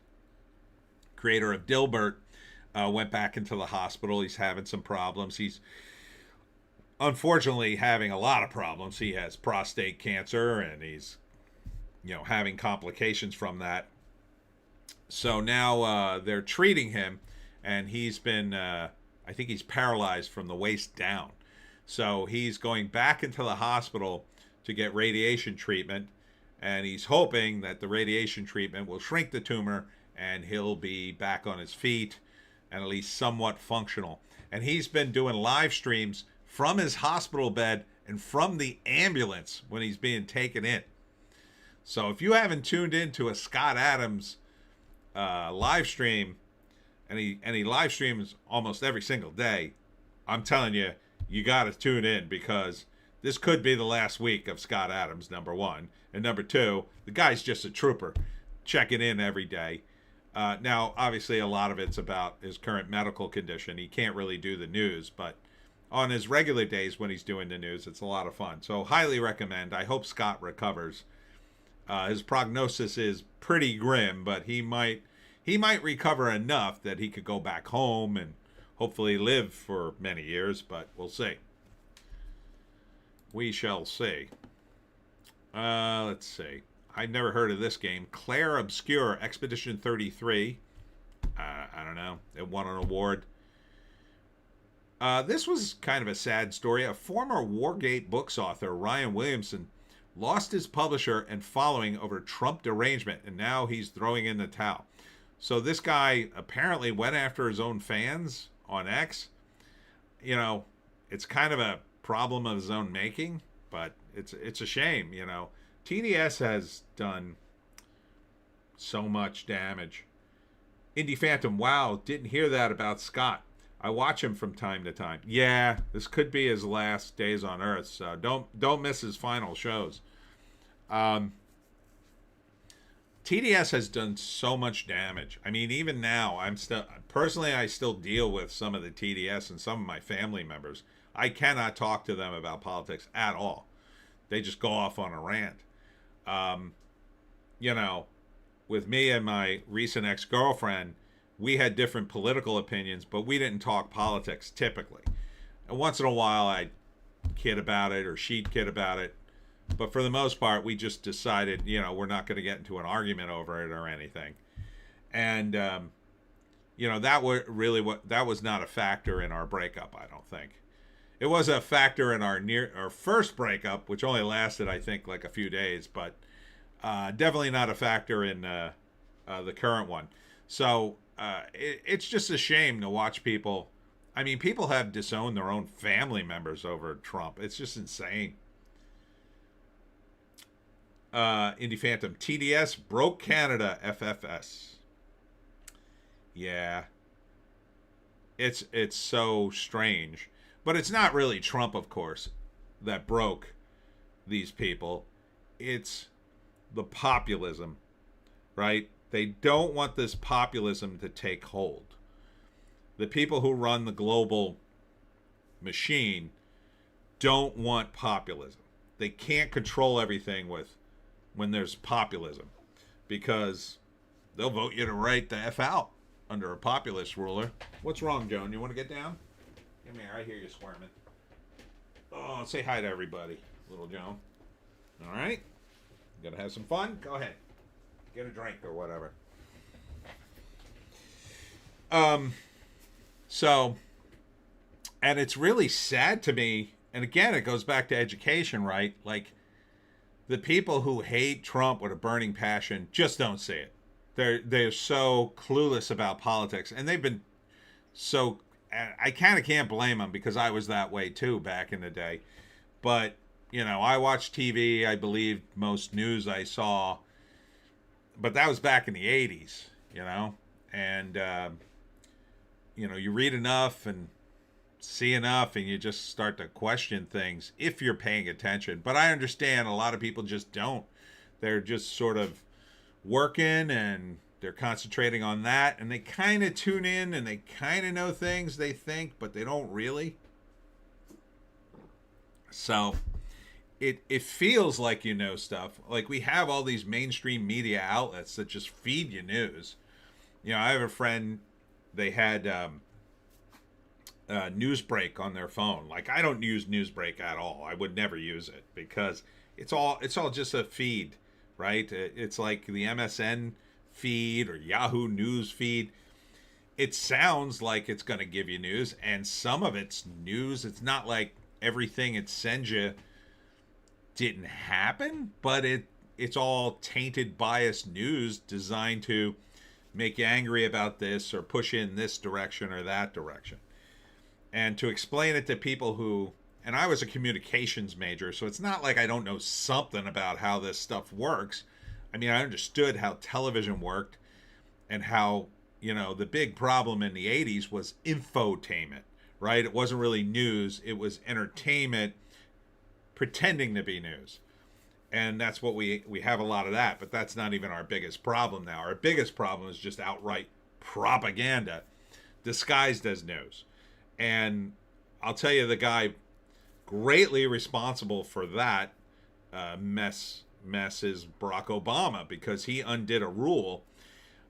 creator of Dilbert, went back into the hospital. He's having some problems. He's unfortunately having a lot of problems. He has prostate cancer, and he's having complications from that. So now they're treating him, and he's been I think he's paralyzed from the waist down. So he's going back into the hospital to get radiation treatment, and he's hoping that the radiation treatment will shrink the tumor and he'll be back on his feet and at least somewhat functional. And he's been doing live streams from his hospital bed and from the ambulance when he's being taken in. So if you haven't tuned into a Scott Adams live stream, and he live streams almost every single day, I'm telling you, you got to tune in, because this could be the last week of Scott Adams, number one. And number two, the guy's just a trooper, checking in every day. Now, obviously, a lot of it's about his current medical condition. He can't really do the news, but on his regular days when he's doing the news, it's a lot of fun. So highly recommend. I hope Scott recovers. His prognosis is pretty grim, but he might recover enough that he could go back home and hopefully live for many years, but we'll see. We shall see. Let's see. I've never heard of this game. Claire Obscure Expedition 33. I don't know. It won an award. This was kind of a sad story. A former Wargate books author, Ryan Williamson, lost his publisher and following over Trump derangement, and now he's throwing in the towel. So this guy apparently went after his own fans on X. It's kind of a problem of his own making, but it's a shame. TDS has done so much damage. Indie Phantom, wow, didn't hear that about Scott. I watch him from time to time. Yeah, this could be his last days on Earth, so don't miss his final shows. TDS has done so much damage. I mean, even now, I still deal with some of the TDS and some of my family members. I cannot talk to them about politics at all. They just go off on a rant. With me and my recent ex-girlfriend, we had different political opinions, but we didn't talk politics typically. And once in a while, I'd kid about it or she'd kid about it. But for the most part, we just decided, we're not going to get into an argument over it or anything. And, that was not a factor in our breakup, I don't think. It was a factor in our first breakup, which only lasted, I think, like a few days, but definitely not a factor in the current one. So it's just a shame to watch people. I mean, people have disowned their own family members over Trump. It's just insane. Indie Phantom, TDS broke Canada, FFS. Yeah. It's so strange. But it's not really Trump, of course, that broke these people. It's the populism, right? They don't want this populism to take hold. The people who run the global machine don't want populism. They can't control everything when there's populism, because they'll vote you to right the F out under a populist ruler. What's wrong, Joan? You want to get down? Come here. I hear you squirming. Oh, say hi to everybody, little Joan. All right? You gotta have some fun? Go ahead. Get a drink or whatever. So, and it's really sad to me, and again, it goes back to education, right? Like, the people who hate Trump with a burning passion just don't see it. They're so clueless about politics, and they've been so. I kind of can't blame them, because I was that way too back in the day. But you know, I watched TV. I believed most news I saw, but that was back in the '80s. You know, and you know, you read enough and see enough, and you just start to question things if you're paying attention. But I understand a lot of people just don't. They're just sort of working, and they're concentrating on that, and they kind of tune in, and they kind of know things, they think, but they don't really. So it feels like you know stuff. Like, we have all these mainstream media outlets that just feed you news. You know, I have a friend, they had Newsbreak on their phone. Like, I don't use Newsbreak at all. I would never use it, because it's all just a feed, right? It's like the MSN feed or Yahoo News feed. It sounds like it's going to give you news, and some of it's news. It's not like everything it sends you didn't happen, but it's all tainted, biased news designed to make you angry about this or push in this direction or that direction. And to explain it to people who, and I was a communications major, so it's not like I don't know something about how this stuff works. I mean, I understood how television worked, and how, you know, the big problem in the 80s was infotainment, right? It wasn't really news. It was entertainment pretending to be news. And that's what we have a lot of that, but that's not even our biggest problem now. Our biggest problem is just outright propaganda disguised as news. And I'll tell you, the guy greatly responsible for that mess is Barack Obama, because he undid a rule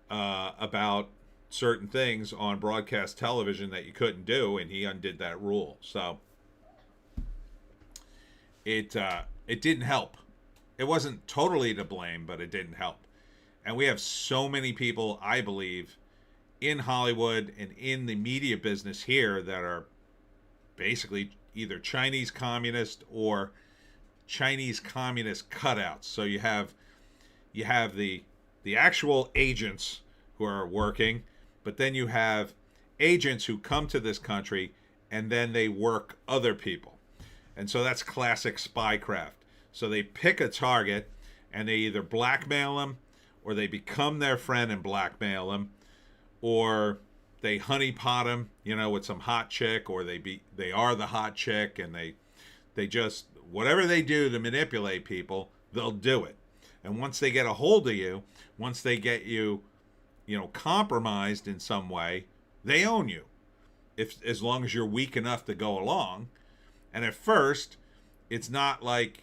about certain things on broadcast television that you couldn't do, and he undid that rule. So it didn't help. It wasn't totally to blame, but it didn't help. And we have so many people, I believe, in Hollywood and in the media business here that are basically either Chinese communist or Chinese communist cutouts. So you have the actual agents who are working, but then you have agents who come to this country and then they work other people. And so that's classic spycraft. So they pick a target and they either blackmail them, or they become their friend and blackmail them, or they honeypot them, you know, with some hot chick, or they are the hot chick, and they just, whatever they do to manipulate people, they'll do it. And once they get a hold of you, once they get you, you know, compromised in some way, they own you, as long as you're weak enough to go along. And at first, it's not like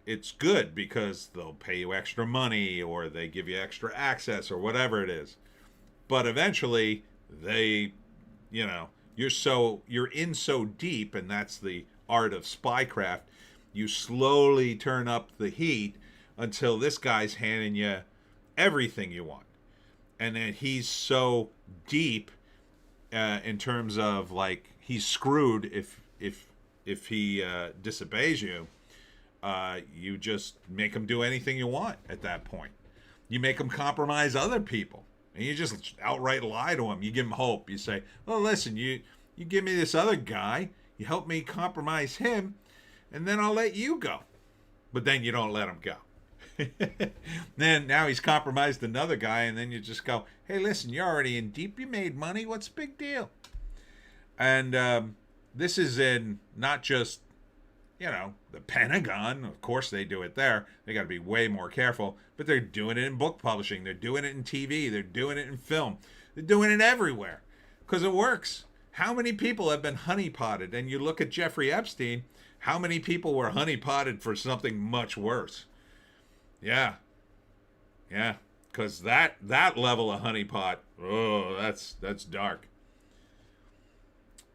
it's good, because they'll pay you extra money, or they give you extra access, or whatever it is. But eventually, they, you know, you're in so deep, and that's the art of spycraft. You slowly turn up the heat until this guy's handing you everything you want. And then he's so deep in terms of, like, he's screwed if he disobeys you. You just make him do anything you want at that point. You make him compromise other people. And you just outright lie to him. You give him hope. You say, well, listen, you give me this other guy. You help me compromise him, and then I'll let you go. But then you don't let him go. Then now he's compromised another guy, and then you just go, hey, listen, you're already in deep. You made money. What's the big deal? And this is in not just you know, the Pentagon, of course they do it there. They got to be way more careful, but they're doing it in book publishing. They're doing it in TV. They're doing it in film. They're doing it everywhere because it works. How many people have been honeypotted? And you look at Jeffrey Epstein, how many people were honeypotted for something much worse? Yeah. Yeah. Because that level of honeypot, oh, that's dark.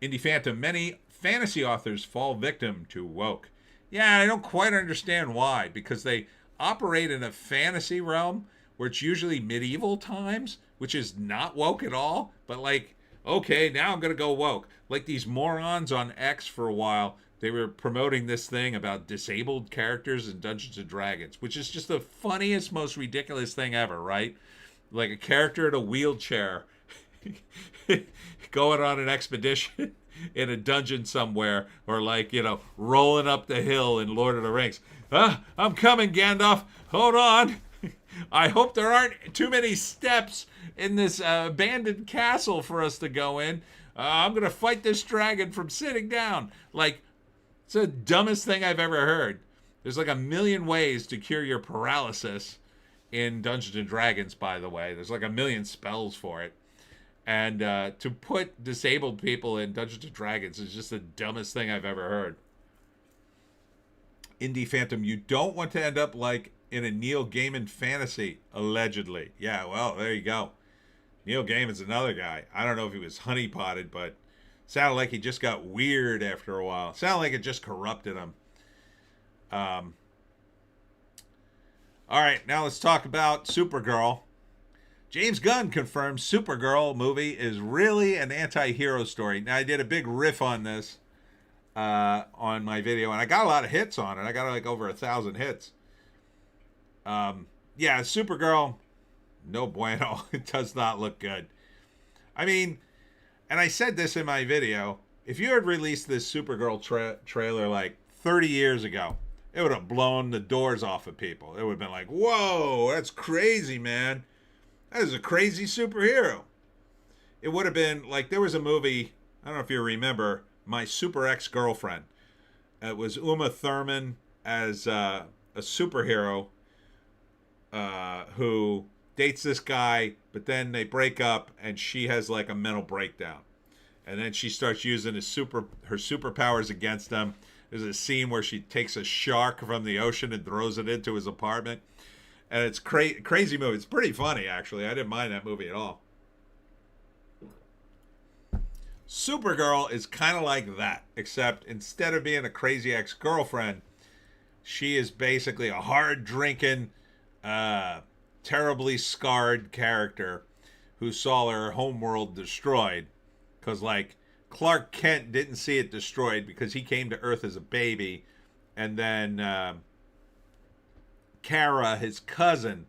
Indie Phantom, many fantasy authors fall victim to woke. Yeah, I don't quite understand why, because they operate in a fantasy realm where it's usually medieval times, which is not woke at all, but like, okay, now I'm going to go woke. Like these morons on X for a while, they were promoting this thing about disabled characters in Dungeons and Dragons, which is just the funniest, most ridiculous thing ever, right? Like a character in a wheelchair going on an expedition in a dungeon somewhere, or like, you know, rolling up the hill in Lord of the Rings. I'm coming, Gandalf. Hold on. I hope there aren't too many steps in this abandoned castle for us to go in. I'm going to fight this dragon from sitting down. Like, it's the dumbest thing I've ever heard. There's like a million ways to cure your paralysis in Dungeons and Dragons, by the way. There's like a million spells for it. And to put disabled people in Dungeons and Dragons is just the dumbest thing I've ever heard. Indie Phantom, you don't want to end up like in a Neil Gaiman fantasy, allegedly. Yeah, well, there you go. Neil Gaiman's another guy. I don't know if he was honeypotted, but sounded like he just got weird after a while. Sounded like it just corrupted him. All right, now let's talk about Supergirl. James Gunn confirms Supergirl movie is really an anti-hero story. Now, I did a big riff on this on my video, and I got a lot of hits on it. I got like over 1,000 hits. Yeah, Supergirl, no bueno. It does not look good. I mean, and I said this in my video, if you had released this Supergirl trailer like 30 years ago, it would have blown the doors off of people. It would have been like, whoa, that's crazy, man. That is a crazy superhero. It would have been like, there was a movie, I don't know if you remember, My Super Ex-Girlfriend. It was Uma Thurman as a superhero who dates this guy, but then they break up and she has like a mental breakdown. And then she starts using her superpowers against him. There's a scene where she takes a shark from the ocean and throws it into his apartment. And it's crazy movie. It's pretty funny, actually. I didn't mind that movie at all. Supergirl is kind of like that, except instead of being a crazy ex-girlfriend, she is basically a hard-drinking, terribly scarred character who saw her homeworld destroyed. Because, like, Clark Kent didn't see it destroyed because he came to Earth as a baby. And then Kara, his cousin,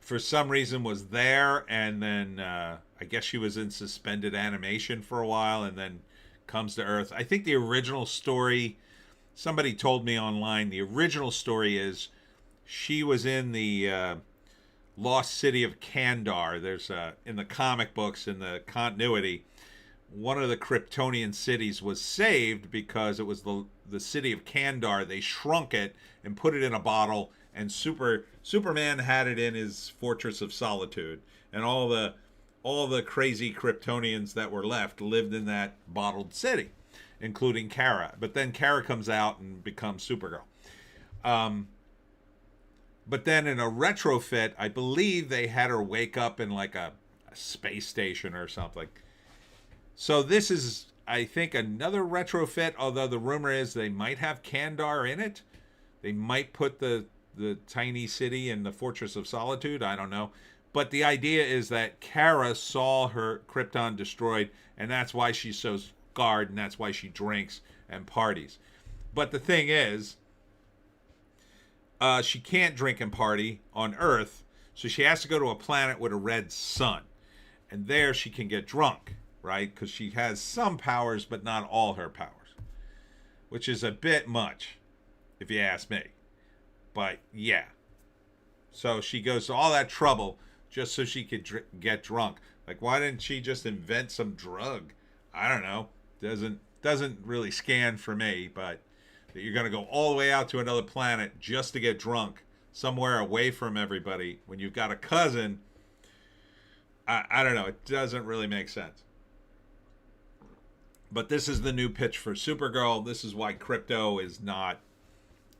for some reason was there. And then I guess she was in suspended animation for a while and then comes to Earth. I think the original story, somebody told me online, the original story is she was in the lost city of Kandar. There's in the comic books, in the continuity, one of the Kryptonian cities was saved because it was the city of Kandar. They shrunk it and put it in a bottle, and Superman had it in his Fortress of Solitude, and all the crazy Kryptonians that were left lived in that bottled city, including Kara. But then Kara comes out and becomes Supergirl. But then in a retrofit, I believe they had her wake up in like a space station or something. So this is, I think, another retrofit, although the rumor is they might have Kandar in it. They might put the tiny city in the Fortress of Solitude. I don't know. But the idea is that Kara saw her Krypton destroyed, and that's why she's so scarred, and that's why she drinks and parties. But the thing is, she can't drink and party on Earth, so she has to go to a planet with a red sun. And there she can get drunk, right? Because she has some powers, but not all her powers. Which is a bit much, if you ask me. But, yeah. So she goes to all that trouble just so she could get drunk. Like, why didn't she just invent some drug? I don't know. Doesn't really scan for me, but that you're going to go all the way out to another planet just to get drunk somewhere away from everybody when you've got a cousin. I don't know. It doesn't really make sense. But this is the new pitch for Supergirl. This is why Crypto is not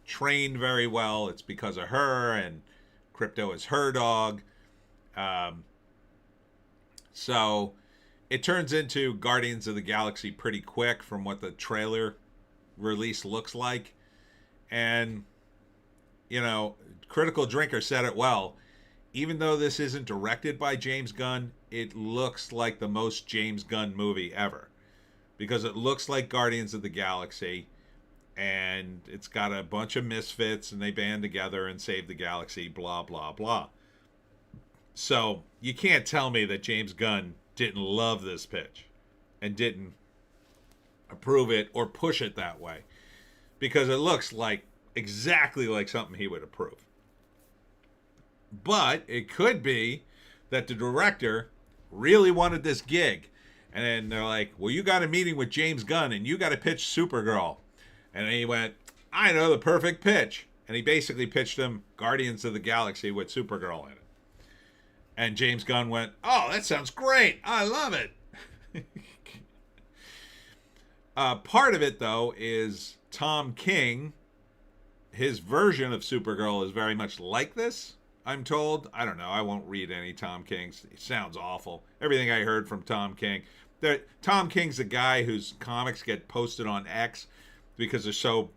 trained very well. It's because of her, and Crypto is her dog. So it turns into Guardians of the Galaxy pretty quick from what the trailer release looks like. And, you know, Critical Drinker said it well. Even though this isn't directed by James Gunn, it looks like the most James Gunn movie ever. Because it looks like Guardians of the Galaxy, and it's got a bunch of misfits, and they band together and save the galaxy, blah, blah, blah. So you can't tell me that James Gunn didn't love this pitch and didn't approve it or push it that way, because it looks like exactly like something he would approve. But it could be that the director really wanted this gig, and then they're like, well, you got a meeting with James Gunn and you got to pitch Supergirl. And then he went, I know the perfect pitch. And he basically pitched him Guardians of the Galaxy with Supergirl in it. And James Gunn went, oh, that sounds great. I love it. Part of it, though, is Tom King. His version of Supergirl is very much like this, I'm told. I don't know. I won't read any Tom King's. It sounds awful. Everything I heard from Tom King. Tom King's a guy whose comics get posted on X because they're so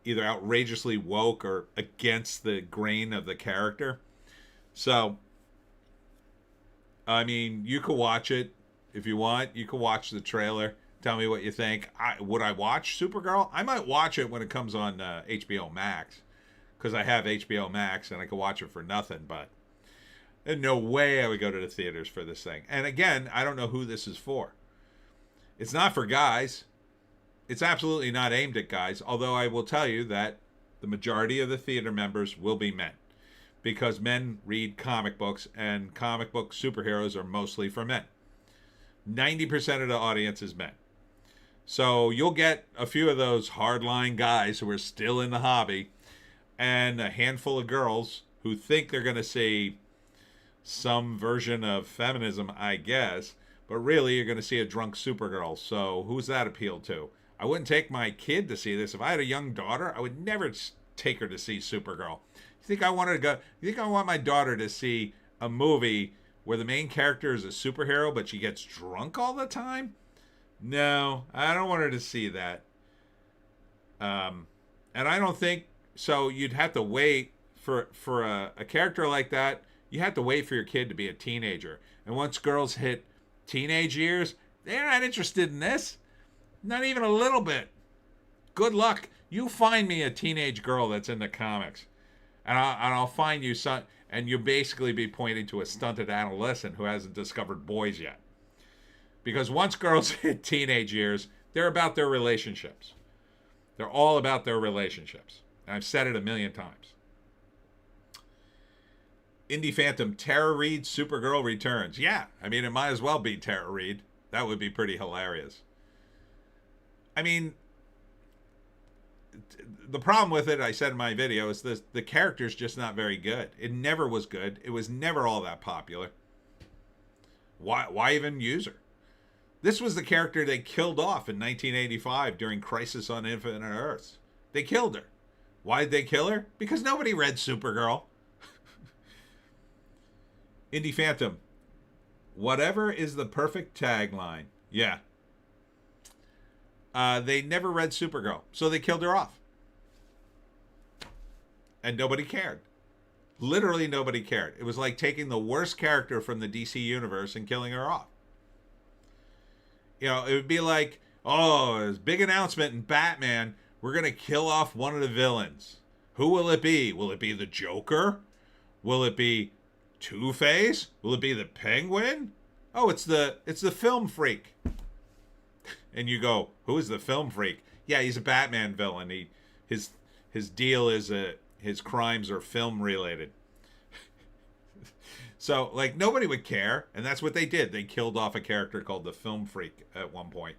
either outrageously woke or against the grain of the character. So, I mean, you could watch it if you want. You could watch the trailer. Tell me what you think. Would I watch Supergirl? I might watch it when it comes on HBO Max, because I have HBO Max and I could watch it for nothing. But there's no way I would go to the theaters for this thing. And again, I don't know who this is for. It's not for guys. It's absolutely not aimed at guys, although I will tell you that the majority of the theater members will be men, because men read comic books, and comic book superheroes are mostly for men. 90% of the audience is men. So you'll get a few of those hardline guys who are still in the hobby, and a handful of girls who think they're going to see some version of feminism, I guess, but really you're going to see a drunk Supergirl. So who's that appeal to? I wouldn't take my kid to see this. If I had a young daughter, I would never take her to see Supergirl. You think I want my daughter to see a movie where the main character is a superhero but she gets drunk all the time? No, I don't want her to see that. And I don't think so. You'd have to wait for a character like that. You have to wait for your kid to be a teenager. And once girls hit teenage years, they're not interested in this. Not even a little bit. Good luck. You find me a teenage girl that's into comics, and I'll find you some, and you'll basically be pointing to a stunted adolescent who hasn't discovered boys yet. Because once girls hit teenage years, they're about their relationships. They're all about their relationships. And I've said it a million times. Indie Phantom, Tara Reid, Supergirl returns. Yeah, I mean, it might as well be Tara Reid. That would be pretty hilarious. I mean, the problem with it, I said in my video, is the character's just not very good. It never was good. It was never all that popular. Why even use her? This was the character they killed off in 1985 during Crisis on Infinite Earths. They killed her. Why did they kill her? Because nobody read Supergirl. Indie Phantom, whatever is the perfect tagline. Yeah. They never read Supergirl, so they killed her off. And nobody cared. Literally nobody cared. It was like taking the worst character from the DC universe and killing her off. You know, it would be like, oh, there's a big announcement in Batman. We're going to kill off one of the villains. Who will it be? Will it be the Joker? Will it be Two-Face? Will it be the Penguin? Oh, it's the film freak. And you go, who is the film freak? Yeah, he's a Batman villain. His deal is his crimes are film related. So, like, nobody would care, and that's what they did. They killed off a character called the Film Freak at one point.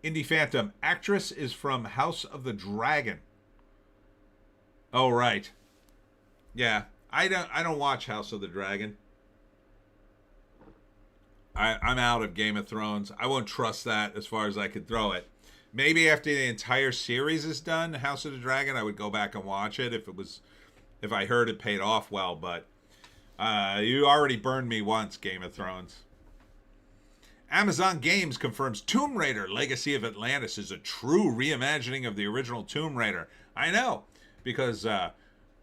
Indie Phantom, actress is from House of the Dragon. Oh, right. Yeah, I don't watch House of the Dragon. I'm out of Game of Thrones. I won't trust that as far as I could throw it. Maybe after the entire series is done, House of the Dragon, I would go back and watch it if I heard it paid off well. But you already burned me once, Game of Thrones. Amazon Games confirms Tomb Raider: Legacy of Atlantis is a true reimagining of the original Tomb Raider. I know, because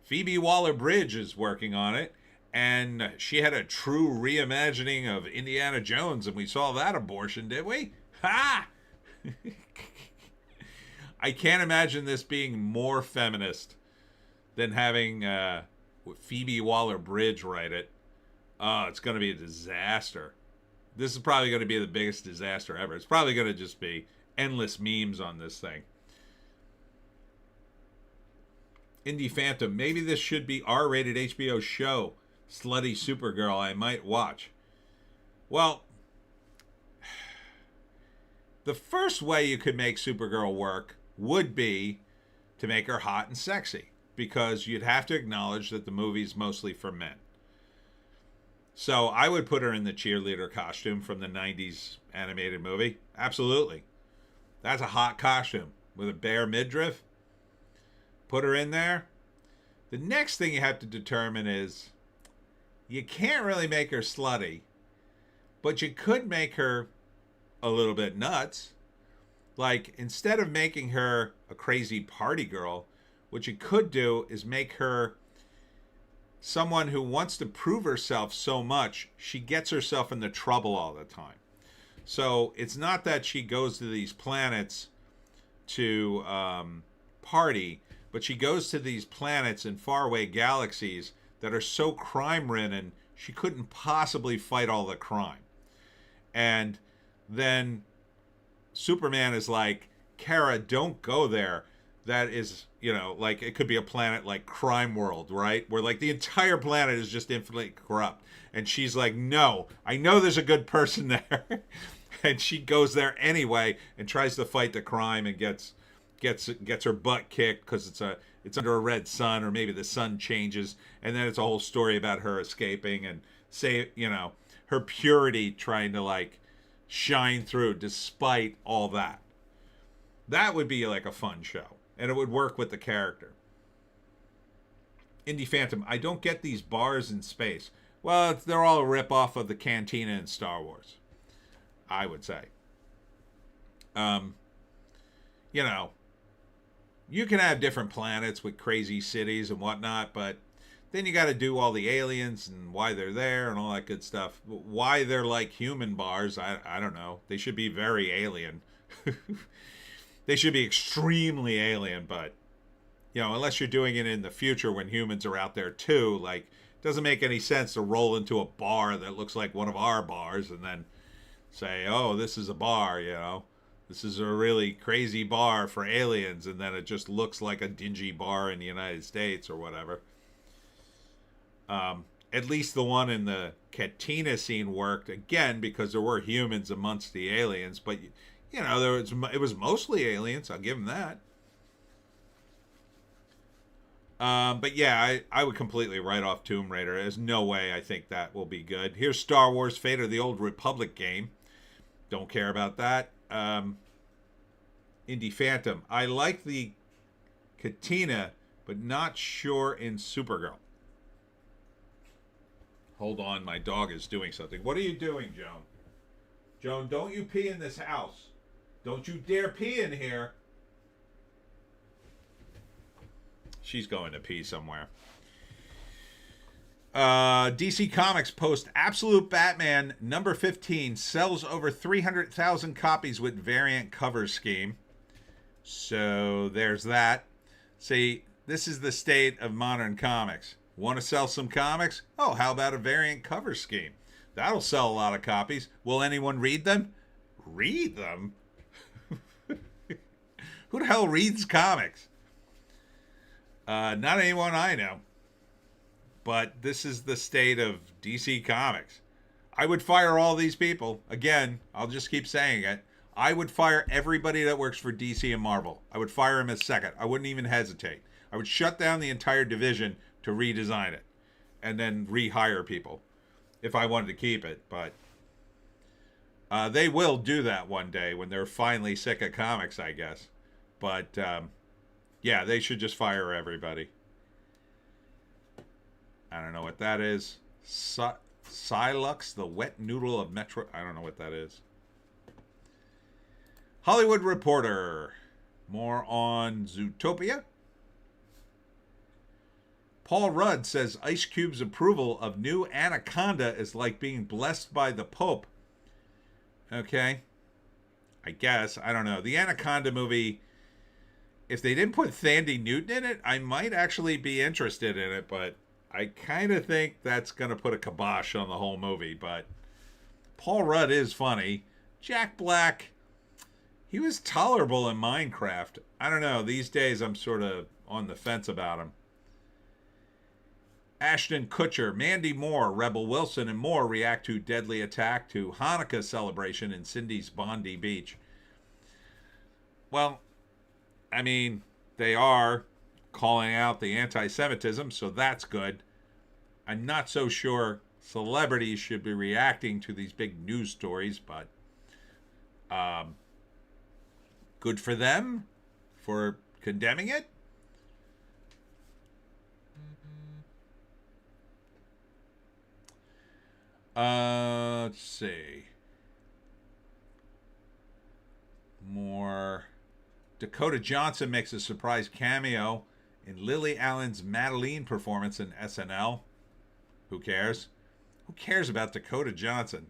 Phoebe Waller-Bridge is working on it, and she had a true reimagining of Indiana Jones, and we saw that abortion, did we? Ha! I can't imagine this being more feminist than having Phoebe Waller-Bridge write it. Oh, it's going to be a disaster. This is probably going to be the biggest disaster ever. It's probably going to just be endless memes on this thing. Indie Phantom, maybe this should be R-rated HBO show. Slutty Supergirl, I might watch. Well, the first way you could make Supergirl work would be to make her hot and sexy, because you'd have to acknowledge that the movie's mostly for men. So I would put her in the cheerleader costume from the 90s animated movie. Absolutely. That's a hot costume with a bare midriff. Put her in there. The next thing you have to determine is, you can't really make her slutty, but you could make her a little bit nuts. Like, instead of making her a crazy party girl, what you could do is make her someone who wants to prove herself so much, she gets herself into trouble all the time. So it's not that she goes to these planets to party, but she goes to these planets in faraway galaxies that are so crime-ridden, she couldn't possibly fight all the crime. And then Superman is like, Kara, don't go there. That is, like, it could be a planet like Crime World, right? Where, like, the entire planet is just infinitely corrupt. And she's like, no, I know there's a good person there. And she goes there anyway and tries to fight the crime and gets her butt kicked because it's under a red sun, or maybe the sun changes. And then it's a whole story about her escaping and her purity trying to, like, shine through despite all that. That would be like a fun show. And it would work with the character. Indie Phantom, I don't get these bars in space. Well, they're all a rip-off of the cantina in Star Wars, I would say. You can have different planets with crazy cities and whatnot, but then you got to do all the aliens and why they're there and all that good stuff. Why they're like human bars, I don't know. They should be very alien. They should be extremely alien, but, unless you're doing it in the future when humans are out there too, like, it doesn't make any sense to roll into a bar that looks like one of our bars and then say, oh, this is a bar, This is a really crazy bar for aliens, and then it just looks like a dingy bar in the United States or whatever. At least the one in the Katina scene worked, again, because there were humans amongst the aliens, but it was mostly aliens. I'll give them that. But yeah, I would completely write off Tomb Raider. There's no way I think that will be good. Here's Star Wars Fate of the Old Republic game. Don't care about that. Indie Phantom. I like the Katina, but not sure in Supergirl. Hold on, my dog is doing something. What are you doing, Joan? Joan, don't you pee in this house. Don't you dare pee in here. She's going to pee somewhere. DC Comics post Absolute Batman number 15 sells over 300,000 copies with variant cover scheme. So there's that. See, this is the state of modern comics. Want to sell some comics? Oh, how about a variant cover scheme? That'll sell a lot of copies. Will anyone read them? Read them? Who the hell reads comics? Not anyone I know. But this is the state of DC Comics. I would fire all these people. Again, I'll just keep saying it. I would fire everybody that works for DC and Marvel. I would fire them a second. I wouldn't even hesitate. I would shut down the entire division to redesign it and then rehire people if I wanted to keep it. But they will do that one day when they're finally sick of comics, I guess. But yeah, they should just fire everybody. I don't know what that is. Silux, the wet noodle of Metro. I don't know what that is. Hollywood Reporter. More on Zootopia. Paul Rudd says Ice Cube's approval of new Anaconda is like being blessed by the Pope. Okay. I guess. I don't know. The Anaconda movie, if they didn't put Thandie Newton in it, I might actually be interested in it, but I kind of think that's going to put a kibosh on the whole movie. But Paul Rudd is funny. Jack Black, he was tolerable in Minecraft. I don't know. These days I'm sort of on the fence about him. Ashton Kutcher, Mandy Moore, Rebel Wilson, and more react to deadly attack to Hanukkah celebration in Cindy's Bondi Beach. Well, I mean, they are calling out the anti-Semitism, so that's good. I'm not so sure celebrities should be reacting to these big news stories, but good for them for condemning it. Let's see. More. Dakota Johnson makes a surprise cameo in Lily Allen's Madeline performance in SNL. Who cares? Who cares about Dakota Johnson?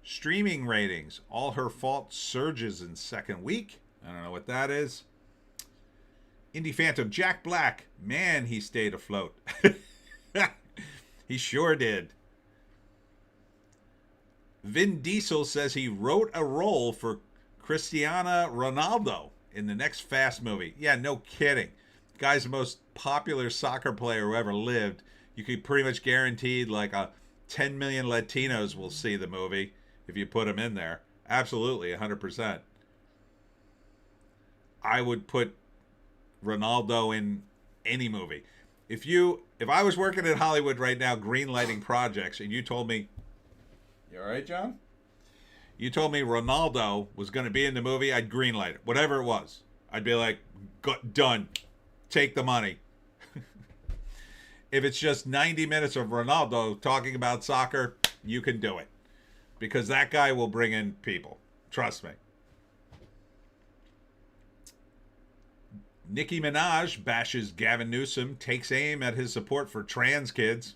Streaming ratings. All Her Fault surges in second week. I don't know what that is. Indie Phantom. Jack Black. Man, he stayed afloat. He sure did. Vin Diesel says he wrote a role for Cristiano Ronaldo in the next Fast movie. Yeah, no kidding. Guy's the most popular soccer player who ever lived. You could pretty much guaranteed like 10 million Latinos will see the movie if you put him in there. Absolutely, 100%. I would put Ronaldo in any movie. If I was working at Hollywood right now, greenlighting projects, and you told me, you all right, John? You told me Ronaldo was going to be in the movie, I'd greenlight it. Whatever it was. I'd be like, done. Take the money. If it's just 90 minutes of Ronaldo talking about soccer, you can do it. Because that guy will bring in people. Trust me. Nicki Minaj bashes Gavin Newsom, takes aim at his support for trans kids.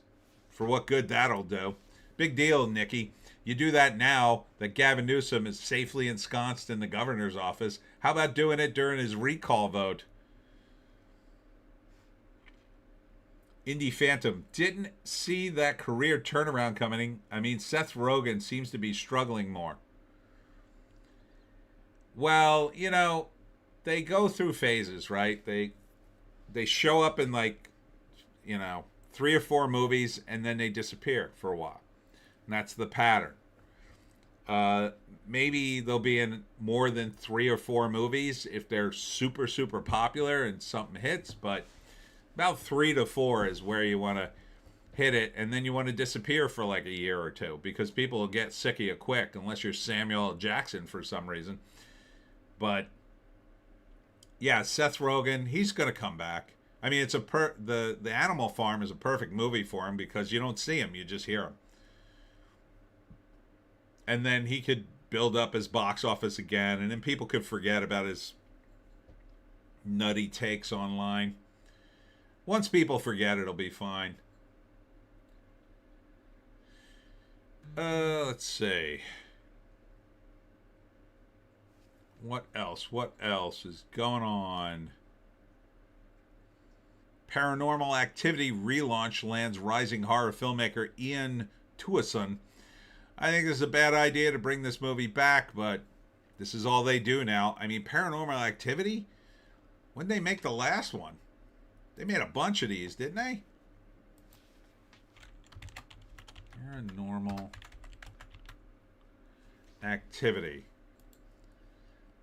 For what good that'll do. Big deal, Nicki. You do that now that Gavin Newsom is safely ensconced in the governor's office. How about doing it during his recall vote? Indie Phantom. Didn't see that career turnaround coming. I mean, Seth Rogen seems to be struggling more. Well, you know, they go through phases, right? They show up in 3 or 4 movies and then they disappear for a while. And that's the pattern. Maybe they'll be in more than 3 or 4 movies if they're super, super popular and something hits. But about 3 to 4 is where you want to hit it. And then you want to disappear for like a year or two because people will get sick of you quick unless you're Samuel L. Jackson for some reason. But yeah, Seth Rogen, he's going to come back. I mean, it's the Animal Farm is a perfect movie for him because you don't see him, you just hear him. And then he could build up his box office again, and then people could forget about his nutty takes online. Once people forget, it'll be fine. Let's see. What else? What else is going on? Paranormal Activity relaunch lands rising horror filmmaker Ian Tuason. I think this is a bad idea to bring this movie back, but this is all they do now. I mean, Paranormal Activity? When did they make the last one? They made a bunch of these, didn't they? Paranormal Activity.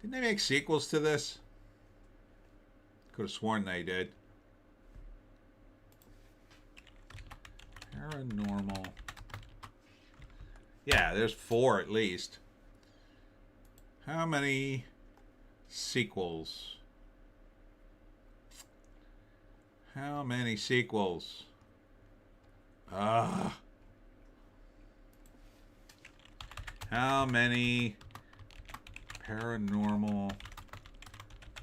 Didn't they make sequels to this? Could have sworn they did. Paranormal. Yeah, there's 4 at least. How many sequels? How many sequels? How many Paranormal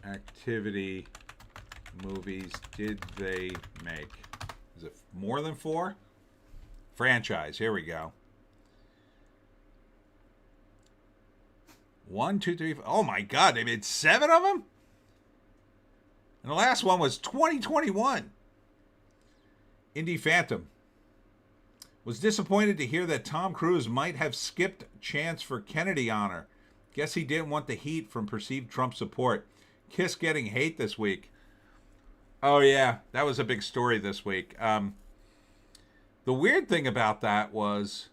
Activity movies did they make? Is it more than 4? Franchise. Here we go. 1, 2, 3, 4. Oh my God, they made 7 of them? And the last one was 2021. Indie Phantom was disappointed to hear that Tom Cruise might have skipped chance for Kennedy honor. Guess he didn't want the heat from perceived Trump support. Kiss getting hate this week. Oh yeah, that was a big story this week. The weird thing about that was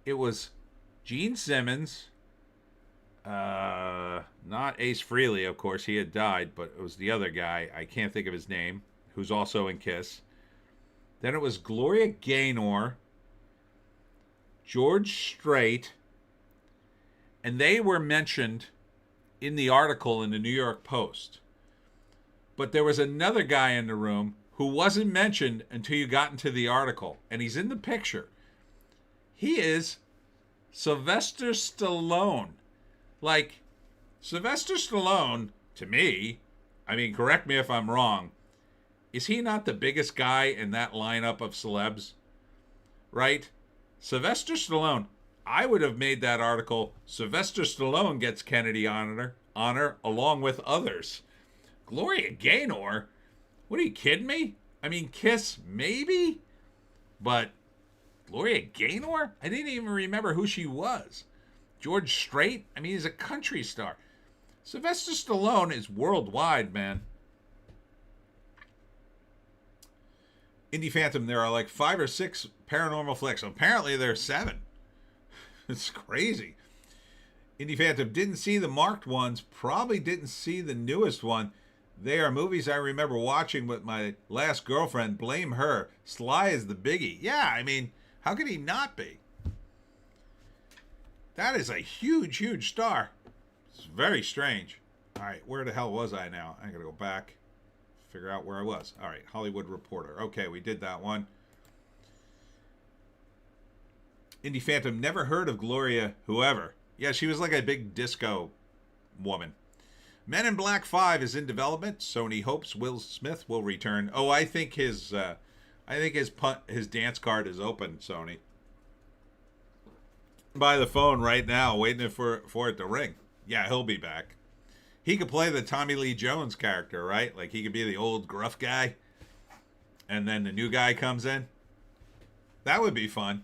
it was Gene Simmons, not Ace Frehley, of course, he had died, but it was the other guy, I can't think of his name, who's also in Kiss. Then it was Gloria Gaynor, George Strait, and they were mentioned in the article in the New York Post. But there was another guy in the room who wasn't mentioned until you got into the article, and he's in the picture. He is Sylvester Stallone. Like, Sylvester Stallone, to me, I mean, correct me if I'm wrong, is he not the biggest guy in that lineup of celebs? Right? Sylvester Stallone, I would have made that article, Sylvester Stallone gets Kennedy honor along with others. Gloria Gaynor? What, are you kidding me? I mean, Kiss, maybe? But Gloria Gaynor? I didn't even remember who she was. George Strait? I mean, he's a country star. Sylvester Stallone is worldwide, man. Indie Phantom, there are like 5 or 6 paranormal flicks. Apparently there's 7. It's crazy. Indie Phantom didn't see the marked ones, probably didn't see the newest one. They are movies I remember watching with my last girlfriend. Blame her. Sly is the biggie. Yeah, I mean, how could he not be? That is a huge, huge star. It's very strange. All right, where the hell was I now? I gotta go back, figure out where I was. All right, Hollywood Reporter. Okay, we did that one. Indie Phantom, never heard of Gloria whoever. Yeah, she was like a big disco woman. Men in Black 5 is in development. Sony hopes Will Smith will return. Oh, I think his dance card is open, Sony. By the phone right now, waiting for it to ring. Yeah, he'll be back. He could play the Tommy Lee Jones character, right? Like he could be the old gruff guy, and then the new guy comes in. That would be fun.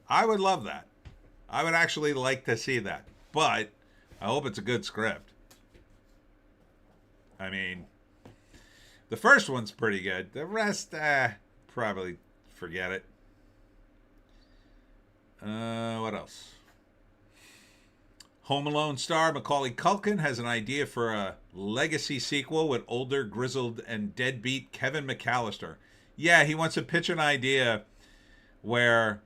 I would love that. I would actually like to see that. But I hope it's a good script. I mean, the first one's pretty good. The rest, probably forget it. What else? Home Alone star Macaulay Culkin has an idea for a legacy sequel with older, grizzled, and deadbeat Kevin McAllister. Yeah, he wants to pitch an idea where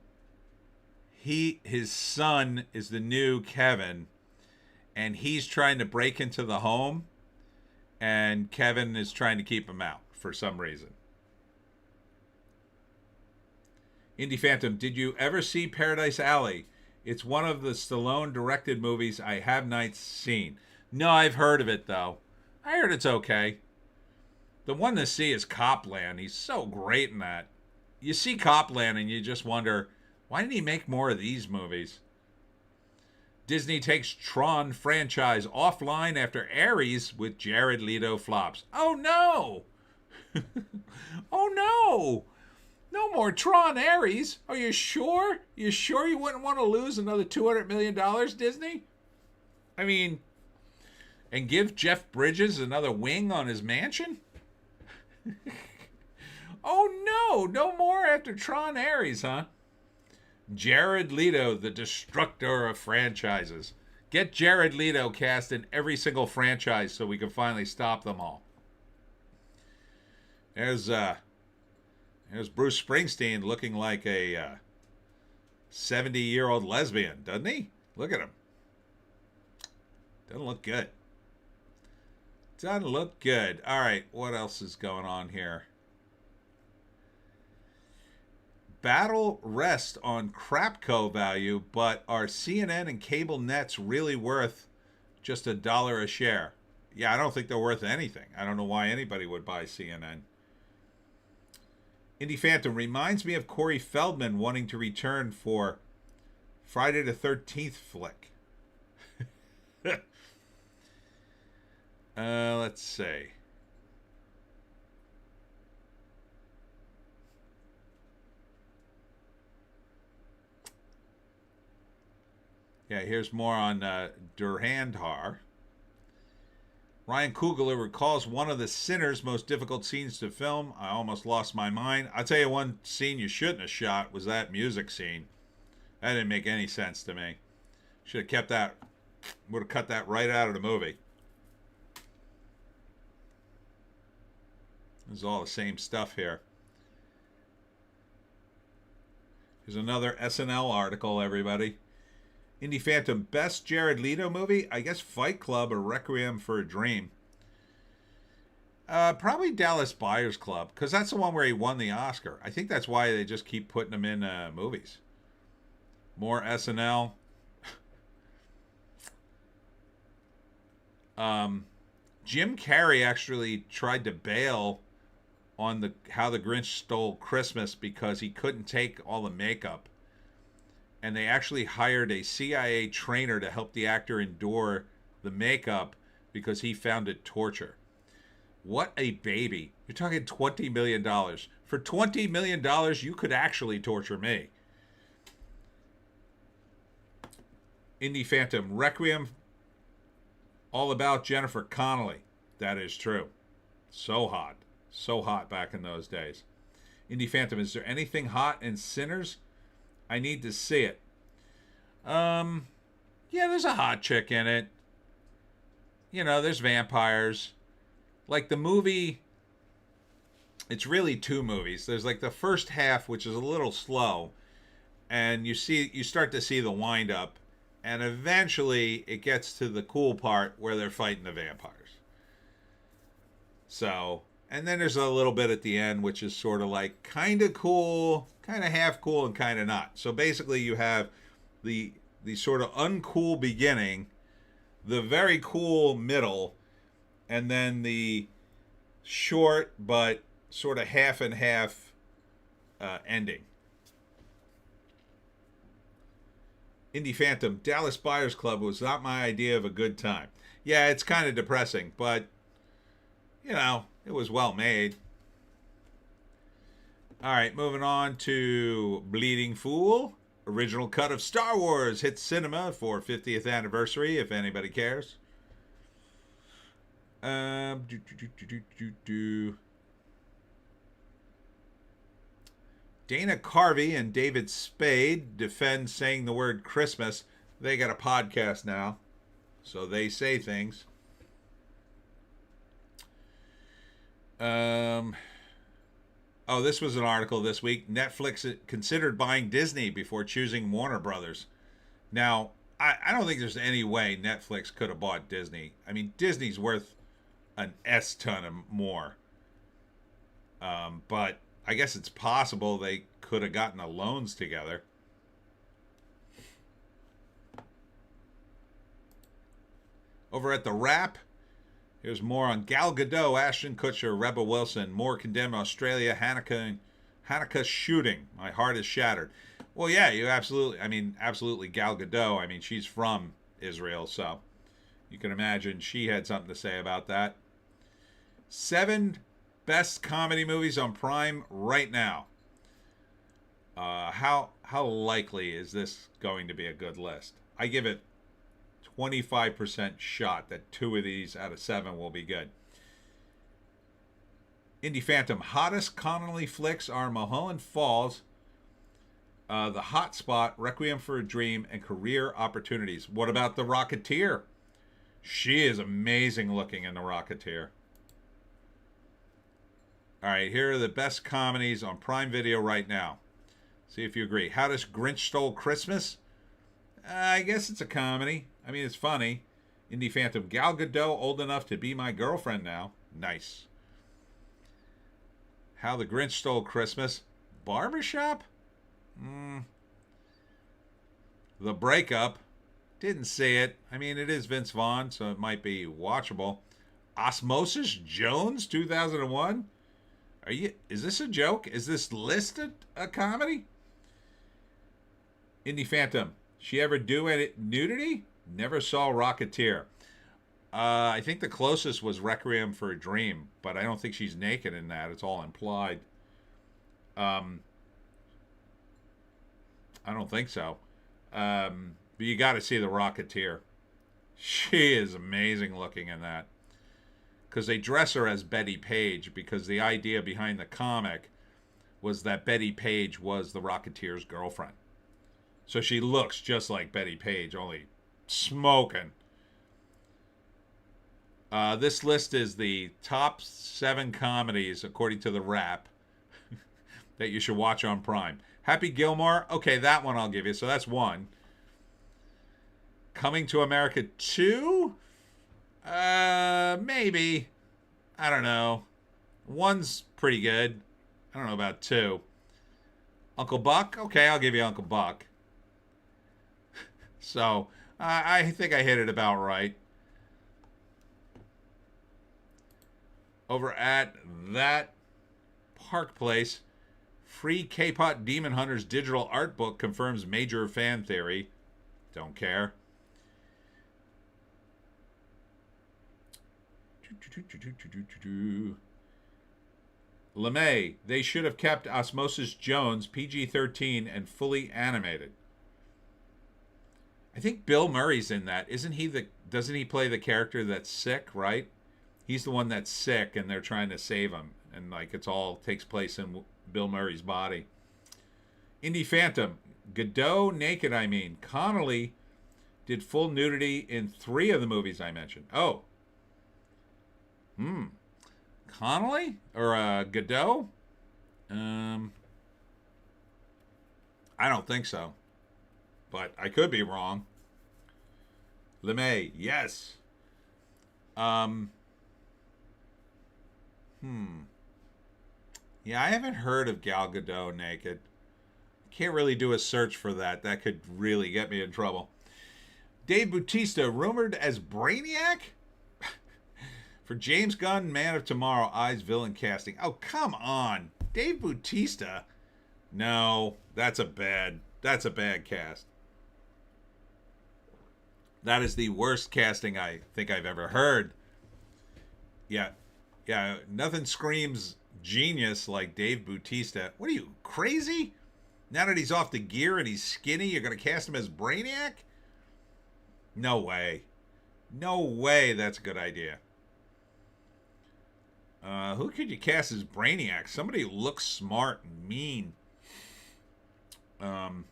his son is the new Kevin, and he's trying to break into the home, and Kevin is trying to keep him out for some reason. Indie Phantom, did you ever see Paradise Alley? It's one of the Stallone-directed movies I have not seen. No, I've heard of it, though. I heard it's okay. The one to see is Copland. He's so great in that. You see Copland and you just wonder, why didn't he make more of these movies? Disney takes Tron franchise offline after Ares with Jared Leto flops. Oh, no! Oh, no! No more Tron Ares. Are you sure? You sure you wouldn't want to lose another $200 million, Disney? I mean, and give Jeff Bridges another wing on his mansion? Oh, no. No more after Tron Ares, huh? Jared Leto, the destructor of franchises. Get Jared Leto cast in every single franchise so we can finally stop them all. There's Bruce Springsteen looking like a 70-year-old lesbian, doesn't he? Look at him. Doesn't look good. Doesn't look good. All right, what else is going on here? Battle rests on Crapco value, but are CNN and cable nets really worth just $1 a share? Yeah, I don't think they're worth anything. I don't know why anybody would buy CNN. Indie Phantom reminds me of Corey Feldman wanting to return for Friday the 13th flick. Let's see. Yeah, here's more on Durandar. Ryan Coogler recalls one of the Sinner's most difficult scenes to film. I almost lost my mind. I'll tell you one scene you shouldn't have shot was that music scene. That didn't make any sense to me. Should have kept that. Would have cut that right out of the movie. This is all the same stuff here. Here's another SNL article, everybody. Indie Phantom, best Jared Leto movie? I guess Fight Club or Requiem for a Dream. Probably Dallas Buyers Club, because that's the one where he won the Oscar. I think that's why they just keep putting him in movies. More SNL. Jim Carrey actually tried to bail on the How the Grinch Stole Christmas because he couldn't take all the makeup. And they actually hired a CIA trainer to help the actor endure the makeup because he found it torture. What a baby. You're talking $20 million. For $20 million, you could actually torture me. Indie Phantom, Requiem, all about Jennifer Connelly. That is true. So hot. So hot back in those days. Indie Phantom, is there anything hot in Sinners? I need to see it. Yeah, there's a hot chick in it. You know, there's vampires. Like the movie, it's really two movies. There's like the first half, which is a little slow, and you start to see the wind up, and eventually it gets to the cool part where they're fighting the vampires. So, and then there's a little bit at the end, which is sort of like kind of cool, kind of half cool, and kind of not. So basically you have the sort of uncool beginning, the very cool middle, and then the short but sort of half and half ending. Indie Phantom, Dallas Buyers Club was not my idea of a good time. Yeah, it's kind of depressing, but, you know, it was well made. All right, moving on to Bleeding Fool. Original cut of Star Wars hits cinema for 50th anniversary, if anybody cares. Dana Carvey and David Spade defend saying the word Christmas. They got a podcast now, so they say things. Oh, this was an article this week. Netflix considered buying Disney before choosing Warner Brothers. Now, I don't think there's any way Netflix could have bought Disney. I mean, Disney's worth an S-ton of more. But I guess it's possible they could have gotten the loans together. Over at The Wrap, here's more on Gal Gadot, Ashton Kutcher, Rebel Wilson. More condemn Australia, Hanukkah shooting. My heart is shattered. Well, yeah, absolutely Gal Gadot. I mean, she's from Israel, so you can imagine she had something to say about that. 7 best comedy movies on Prime right now. How likely is this going to be a good list? I give it 25% shot that 2 of these out of 7 will be good. Indie Phantom, hottest Connolly flicks are Mulholland Falls, The Hot Spot, Requiem for a Dream, and Career Opportunities. What about The Rocketeer? She is amazing looking in The Rocketeer. All right, here are the best comedies on Prime Video right now. See if you agree. How Does Grinch Stole Christmas? I guess it's a comedy. I mean, it's funny. Indie Phantom, Gal Gadot, Old Enough to Be My Girlfriend Now. Nice. How the Grinch Stole Christmas? Barbershop? The Breakup. Didn't see it. I mean, it is Vince Vaughn, so it might be watchable. Osmosis Jones, 2001. Is this a joke? Is this listed a comedy? Indie Phantom. She ever do any nudity? Never saw Rocketeer. I think the closest was Requiem for a Dream, but I don't think she's naked in that. It's all implied. I don't think so. But you got to see The Rocketeer. She is amazing looking in that. Because they dress her as Betty Page, because the idea behind the comic was that Betty Page was the Rocketeer's girlfriend. So she looks just like Betty Page, only smoking. This list is the top 7 comedies, according to the Wrap, that you should watch on Prime. Happy Gilmore. Okay, that one I'll give you. So that's 1. Coming to America 2? Maybe. I don't know. 1's pretty good. I don't know about 2. Uncle Buck? Okay, I'll give you Uncle Buck. So, I think I hit it about right. Over at that Park Place, Free K-Pot Demon Hunters digital art book confirms major fan theory. Don't care. LeMay, they should have kept Osmosis Jones PG-13 and fully animated. I think Bill Murray's in that. Doesn't he play the character that's sick, right? He's the one that's sick and they're trying to save him. And like it's all takes place in Bill Murray's body. Indie Phantom, Godot naked, I mean. Connolly did full nudity in 3 of the movies I mentioned. Oh. Connolly? Or Godot? I don't think so. But I could be wrong. LeMay, yes. Yeah, I haven't heard of Gal Gadot naked. Can't really do a search for that. That could really get me in trouble. Dave Bautista, rumored as Brainiac? For James Gunn, Man of Tomorrow, Eyes villain casting. Oh, come on. Dave Bautista? No, that's a bad cast. That is the worst casting I think I've ever heard. Yeah, nothing screams genius like Dave Bautista. What are you, crazy? Now that he's off the gear and he's skinny, you're going to cast him as Brainiac? No way. No way that's a good idea. Who could you cast as Brainiac? Somebody who looks smart and mean. I'll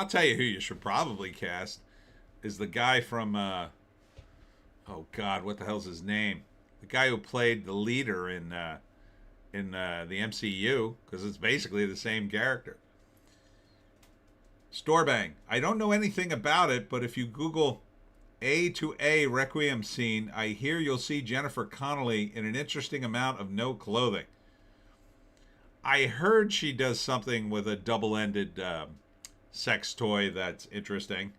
tell you who you should probably cast is the guy from oh God, what the hell's his name? The guy who played the leader in the MCU, because it's basically the same character. Storebang. I don't know anything about it, but if you Google A to A Requiem scene, I hear you'll see Jennifer Connelly in an interesting amount of no clothing. I heard she does something with a double-ended sex toy that's interesting,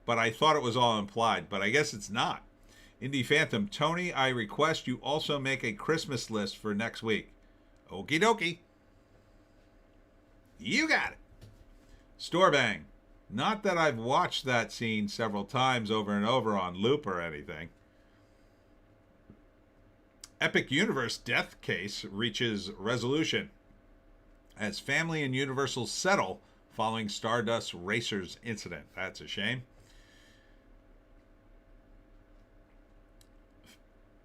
but I thought it was all implied, but I guess it's not. Indie Phantom, Tony, I request you also make a Christmas list for next week. Okie dokie. You got it. Storebang. Not that I've watched that scene several times over and over on loop or anything. Epic Universe death case reaches resolution as family and Universal settle following Stardust Racers incident. That's a shame.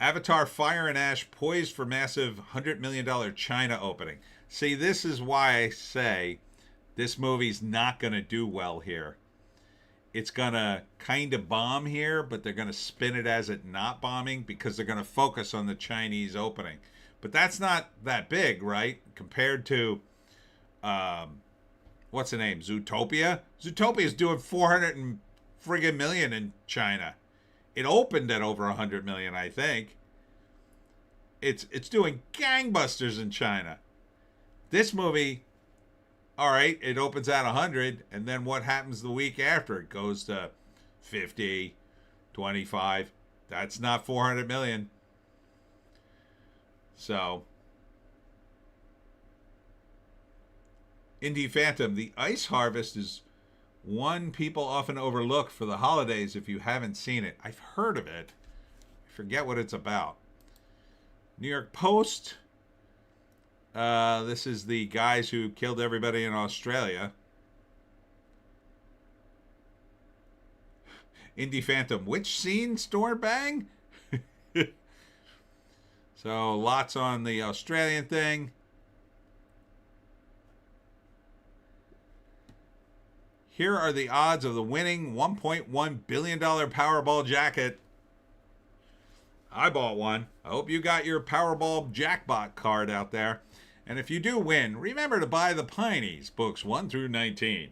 Avatar Fire and Ash poised for massive $100 million China opening. See, this is why I say this movie's not going to do well here. It's going to kind of bomb here, but they're going to spin it as it not bombing because they're going to focus on the Chinese opening. But that's not that big, right? Compared to, what's the name? Zootopia? Zootopia is doing 400 and friggin' million in China. It opened at over 100 million, I think. It's doing gangbusters in China. This movie, all right, it opens at 100, and then what happens the week after? It goes to 50, 25. That's not 400 million. So, Indie Phantom, the ice harvest is one people often overlook for the holidays if you haven't seen it. I've heard of it. I forget what it's about. New York Post. This is the guys who killed everybody in Australia. Indie Phantom. Which scene? Store bang? So lots on the Australian thing. Here are the odds of the winning $1.1 billion Powerball jacket. I bought one. I hope you got your Powerball jackpot card out there. And if you do win, remember to buy the Pineys, books 1 through 19.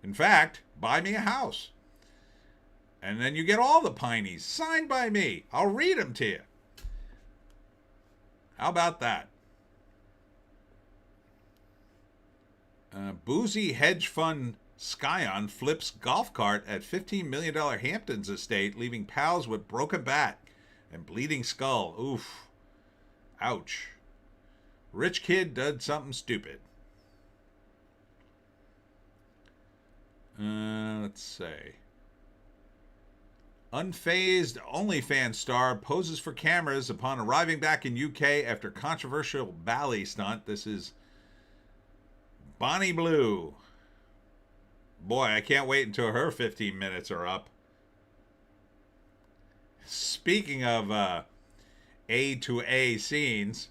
In fact, buy me a house. And then you get all the Pineys signed by me. I'll read them to you. How about that? Boozy hedge fund Scion flips golf cart at $15 million Hamptons estate, leaving pals with broken bat and bleeding skull. Oof. Ouch. Rich kid did something stupid. Let's see. Unfazed OnlyFans star poses for cameras upon arriving back in UK after controversial ballet stunt. This is Bonnie Blue. Boy, I can't wait until her 15 minutes are up. Speaking of A to A scenes.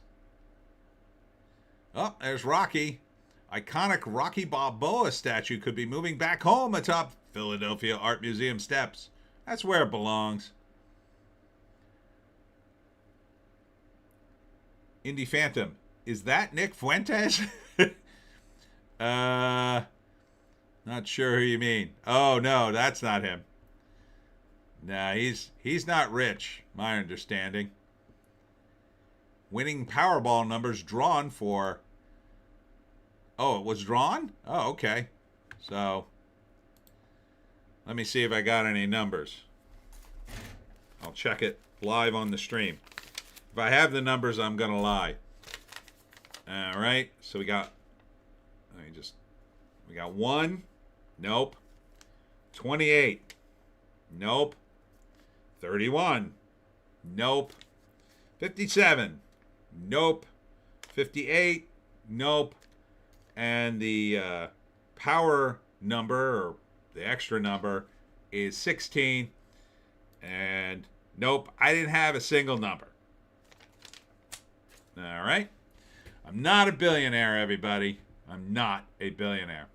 Oh, there's Rocky. Iconic Rocky Balboa statue could be moving back home atop Philadelphia Art Museum steps. That's where it belongs. Indie Phantom. Is that Nick Fuentes? Not sure who you mean. Oh, no, that's not him. Nah, he's not rich, my understanding. Winning Powerball numbers drawn for... Oh, it was drawn? Oh, okay. So, let me see if I got any numbers. I'll check it live on the stream. If I have the numbers, I'm going to lie. All right. So we got 1. Nope. 28. Nope. 31. Nope. 57. Nope. 58. Nope. And the power number, or the extra number, is 16. And nope, I didn't have a single number. All right. I'm not a billionaire, everybody. I'm not a billionaire.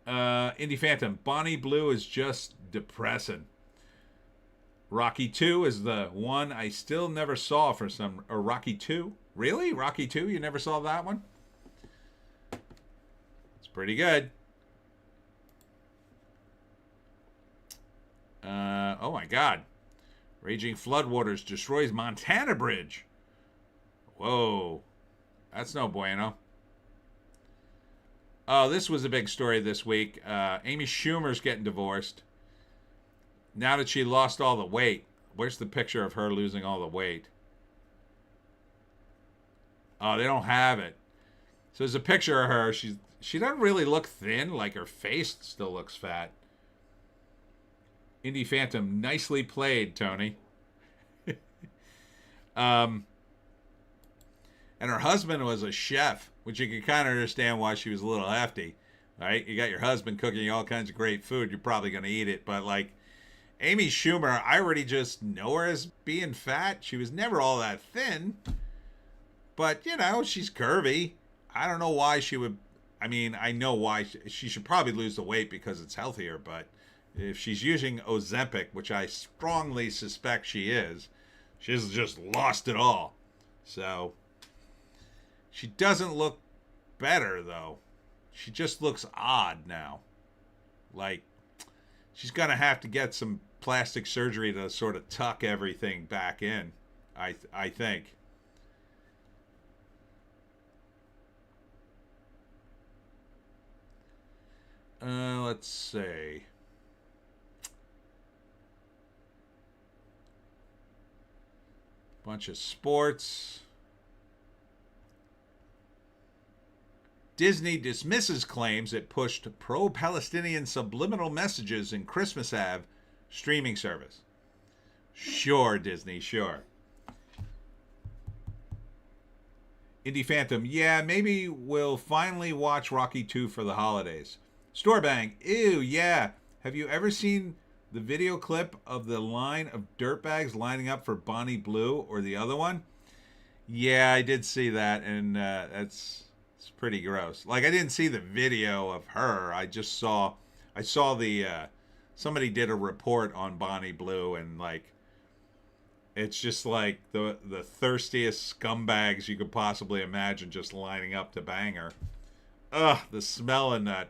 Indie Phantom. Bonnie Blue is just depressing. Rocky 2 is the one I still never saw for some... Or Rocky 2? Really? Rocky 2? You never saw that one? It's pretty good. Oh my God. Raging floodwaters destroys Montana Bridge. Whoa. That's no bueno. Oh, this was a big story this week. Amy Schumer's getting divorced. Now that she lost all the weight. Where's the picture of her losing all the weight? Oh, they don't have it. So there's a picture of her. She doesn't really look thin. Like her face still looks fat. Indie Phantom, nicely played, Tony. And her husband was a chef, which you can kind of understand why she was a little hefty, right? You got your husband cooking you all kinds of great food. You're probably going to eat it. But like Amy Schumer, I already just know her as being fat. She was never all that thin. But, you know, she's curvy. I don't know why she would. I mean, I know why she should probably lose the weight because it's healthier, but if she's using Ozempic, which I strongly suspect she is, she's just lost it all. So she doesn't look better, though. She just looks odd now. Like, she's going to have to get some plastic surgery to sort of tuck everything back in, I think. Let's see. Bunch of sports. Disney dismisses claims it pushed pro-Palestinian subliminal messages in Christmas Ave streaming service. Sure, Disney, sure. Indie Phantom, yeah, maybe we'll finally watch Rocky 2 for the holidays. Storebang, ew, yeah. Have you ever seen the video clip of the line of dirtbags lining up for Bonnie Blue or the other one? Yeah, I did see that, and it's pretty gross. Like, I didn't see the video of her. I saw the somebody did a report on Bonnie Blue, and like, it's just like the thirstiest scumbags you could possibly imagine just lining up to bang her. Ugh, the smell in that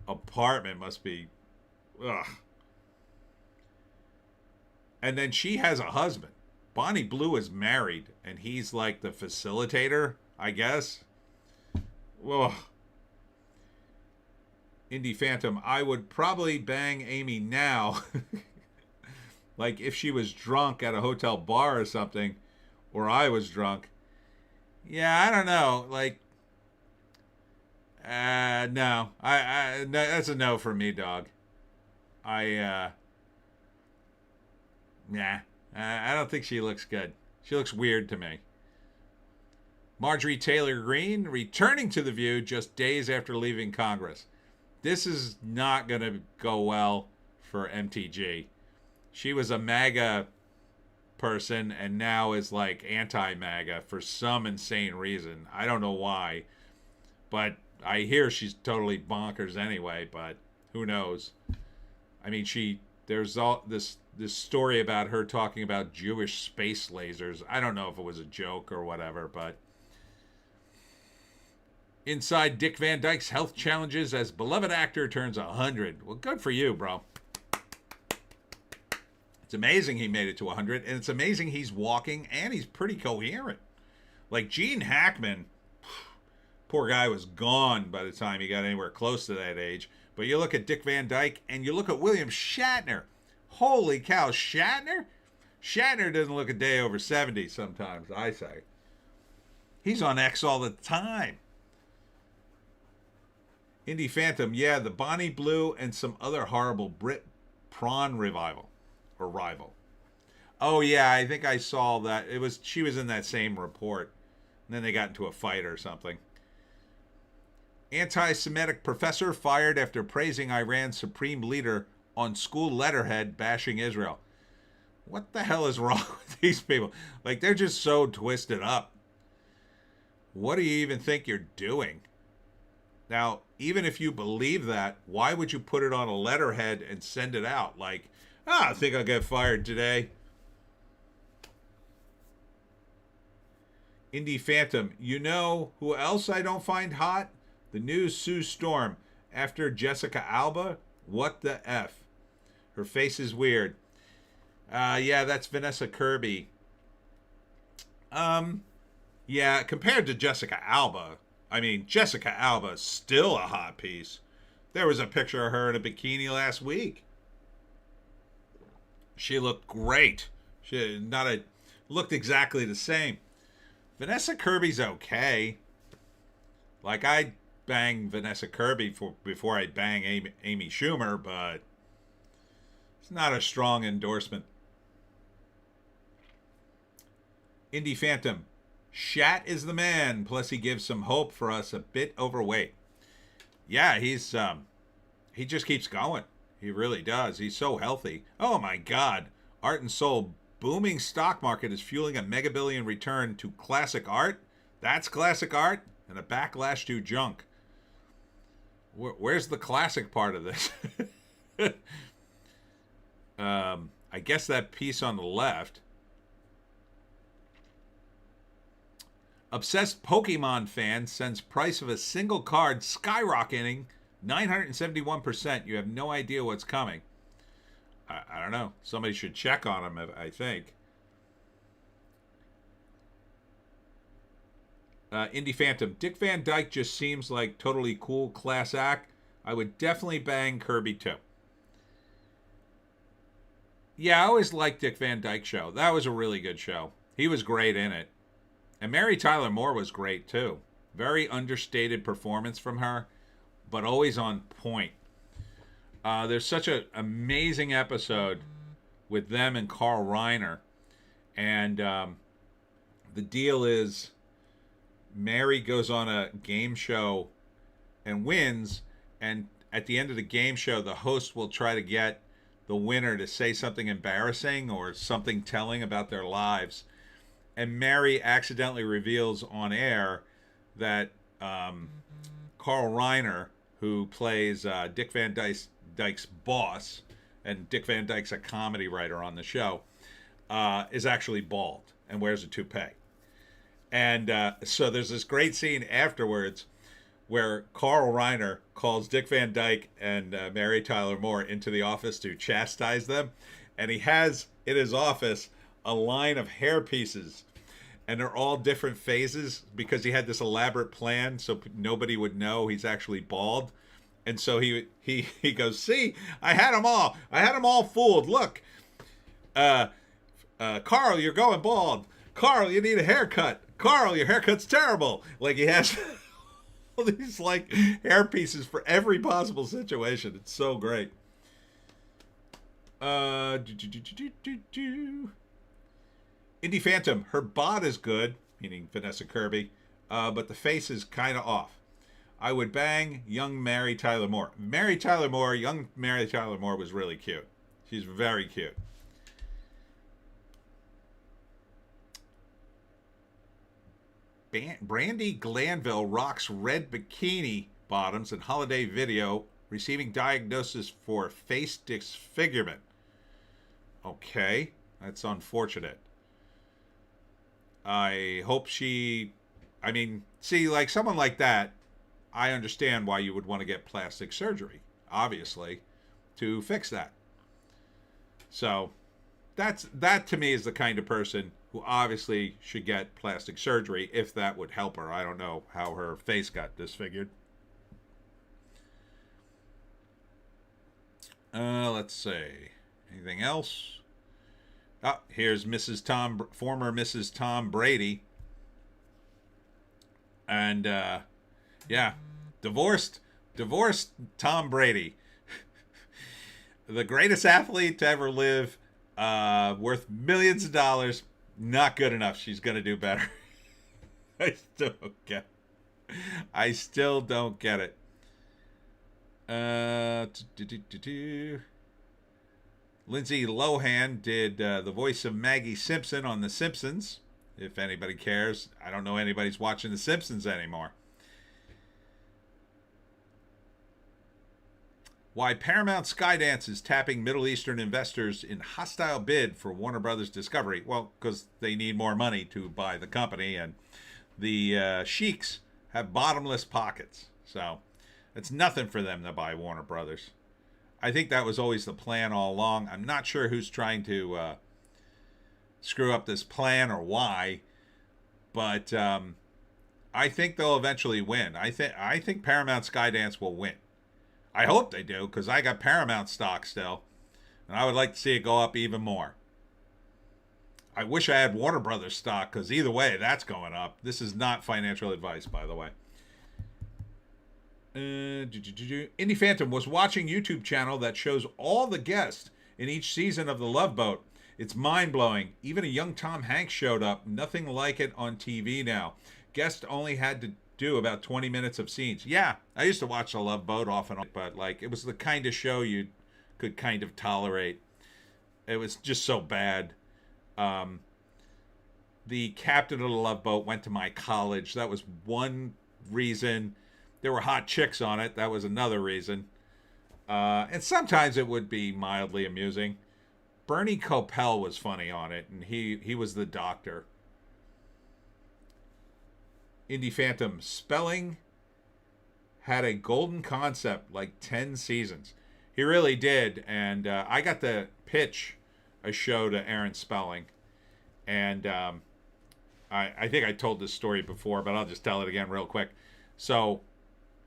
apartment must be, ugh. And then she has a husband. Bonnie Blue is married, and he's like the facilitator, I guess. Ugh. Indie Phantom, I would probably bang Amy now. Like if she was drunk at a hotel bar or something, or I was drunk. Yeah, I don't know. Like, no. No, that's a no for me, dog. Nah. I don't think she looks good. She looks weird to me. Marjorie Taylor Greene returning to The View just days after leaving Congress. This is not going to go well for MTG. She was a MAGA person and now is like anti-MAGA for some insane reason. I don't know why. But I hear she's totally bonkers anyway, but who knows? I mean, there's all this story about her talking about Jewish space lasers. I don't know if it was a joke or whatever, but inside Dick Van Dyke's health challenges as beloved actor turns 100. Well, good for you, bro. It's amazing he made it to 100, and it's amazing he's walking and he's pretty coherent. Like Gene Hackman, poor guy was gone by the time he got anywhere close to that age. But you look at Dick Van Dyke and you look at William Shatner. Holy cow, Shatner? Shatner doesn't look a day over 70 sometimes, I say. He's on X all the time. Indie Phantom, yeah, the Bonnie Blue and some other horrible Brit prawn revival. Or rival. Oh yeah, I think I saw that. She was in that same report. And then they got into a fight or something. Anti-Semitic professor fired after praising Iran's supreme leader on school letterhead bashing Israel. What the hell is wrong with these people? Like, they're just so twisted up. What do you even think you're doing? Now, even if you believe that, why would you put it on a letterhead and send it out? Like, I think I'll get fired today. Indie Phantom, you know who else I don't find hot? The new Sue Storm. After Jessica Alba, what the F? Her face is weird. Yeah, that's Vanessa Kirby. Yeah, compared to Jessica Alba, I mean, Jessica Alba's still a hot piece. There was a picture of her in a bikini last week. She looked great. She looked exactly the same. Vanessa Kirby's okay. Like, I'd bang Vanessa Kirby before I'd bang Amy Schumer, but it's not a strong endorsement. Indie Phantom, Shat is the man. Plus, he gives some hope for us a bit overweight. Yeah, he just keeps going. He really does. He's so healthy. Oh my God. Art and Soul. Booming stock market is fueling a mega billion return to classic art. That's classic art and a backlash to junk. Where's the classic part of this? I guess that piece on the left. Obsessed Pokemon fan sends price of a single card skyrocketing 971%. You have no idea what's coming. I don't know. Somebody should check on him, I think. Indie Phantom. Dick Van Dyke just seems like totally cool class act. I would definitely bang Kirby too. Yeah, I always liked Dick Van Dyke show. That was a really good show. He was great in it. And Mary Tyler Moore was great too. Very understated performance from her, but always on point. There's such an amazing episode with them and Carl Reiner. And the deal is Mary goes on a game show and wins. And at the end of the game show, the host will try to get the winner to say something embarrassing or something telling about their lives. And Mary accidentally reveals on air that Carl Reiner, who plays Dick Van Dyke's boss, and Dick Van Dyke's a comedy writer on the show, is actually bald and wears a toupee. And so there's this great scene afterwards where Carl Reiner calls Dick Van Dyke and Mary Tyler Moore into the office to chastise them. And he has in his office a line of hair pieces, and they're all different phases because he had this elaborate plan so nobody would know he's actually bald. And so he goes, see, I had them all fooled. Look, Carl, you're going bald. Carl, you need a haircut. Carl, your haircut's terrible. Like, he has all these like hair pieces for every possible situation. It's so great. Indie Phantom, her bod is good, meaning Vanessa Kirby, but the face is kind of off. I would bang young Mary Tyler Moore. Young Mary Tyler Moore was really cute. She's very cute. Brandy Glanville rocks red bikini bottoms in holiday video, receiving diagnosis for face disfigurement. Okay, that's unfortunate. I hope like someone like that, I understand why you would want to get plastic surgery, obviously, to fix that. So that to me is the kind of person who obviously should get plastic surgery if that would help her. I don't know how her face got disfigured. Let's see. Anything else? Oh, here's former Mrs. Tom Brady. And, yeah, divorced Tom Brady. The greatest athlete to ever live, worth millions of dollars. Not good enough. She's going to do better. I still don't get it. Lindsay Lohan did the voice of Maggie Simpson on The Simpsons. If anybody cares. I don't know anybody's watching The Simpsons anymore. Why Paramount Skydance is tapping Middle Eastern investors in hostile bid for Warner Brothers Discovery. Well, because they need more money to buy the company, and the sheiks have bottomless pockets. So it's nothing for them to buy Warner Brothers. I think that was always the plan all along. I'm not sure who's trying to screw up this plan or why, but I think they'll eventually win. I think Paramount Skydance will win. I hope they do, because I got Paramount stock still, and I would like to see it go up even more. I wish I had Warner Brothers stock, because either way, that's going up. This is not financial advice, by the way. Indie Phantom was watching YouTube channel that shows all the guests in each season of The Love Boat. It's mind-blowing. Even a young Tom Hanks showed up. Nothing like it on TV now. Guests only had to do about 20 minutes of scenes. Yeah, I used to watch The Love Boat off and on, but like it was the kind of show you could kind of tolerate. It was just so bad. The captain of the Love Boat went to my college. That was one reason. There were hot chicks on it. That was another reason. And sometimes it would be mildly amusing. Bernie Coppell was funny on it, and he was the doctor. Indie Phantom, spelling had a golden concept like 10 seasons. He really did, and I got to pitch a show to Aaron Spelling, and I think I told this story before, but I'll just tell it again real quick. So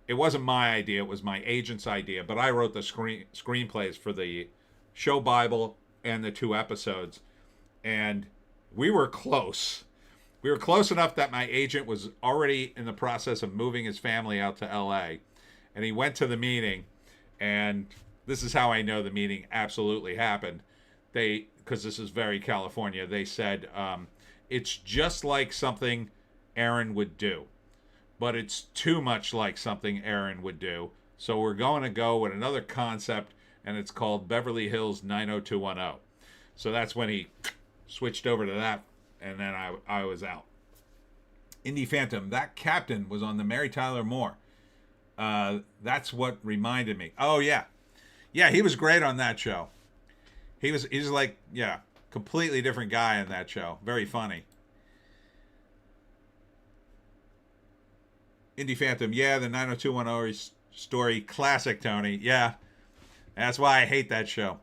it wasn't my idea, it was my agent's idea, but I wrote the screenplays for the show Bible and the 2 episodes, and we were close. We were close enough that my agent was already in the process of moving his family out to LA, and he went to the meeting, and this is how I know the meeting absolutely happened. Because this is very California, they said, it's just like something Aaron would do, but it's too much like something Aaron would do, so we're going to go with another concept, and it's called Beverly Hills 90210. So that's when he switched over to that, and then I was out. Indie Phantom, that captain was on the Mary Tyler Moore. That's what reminded me. Oh, yeah. Yeah, he was great on that show. He's like, yeah, completely different guy in that show. Very funny. Indie Phantom, yeah, the 90210 story, classic, Tony. Yeah, that's why I hate that show.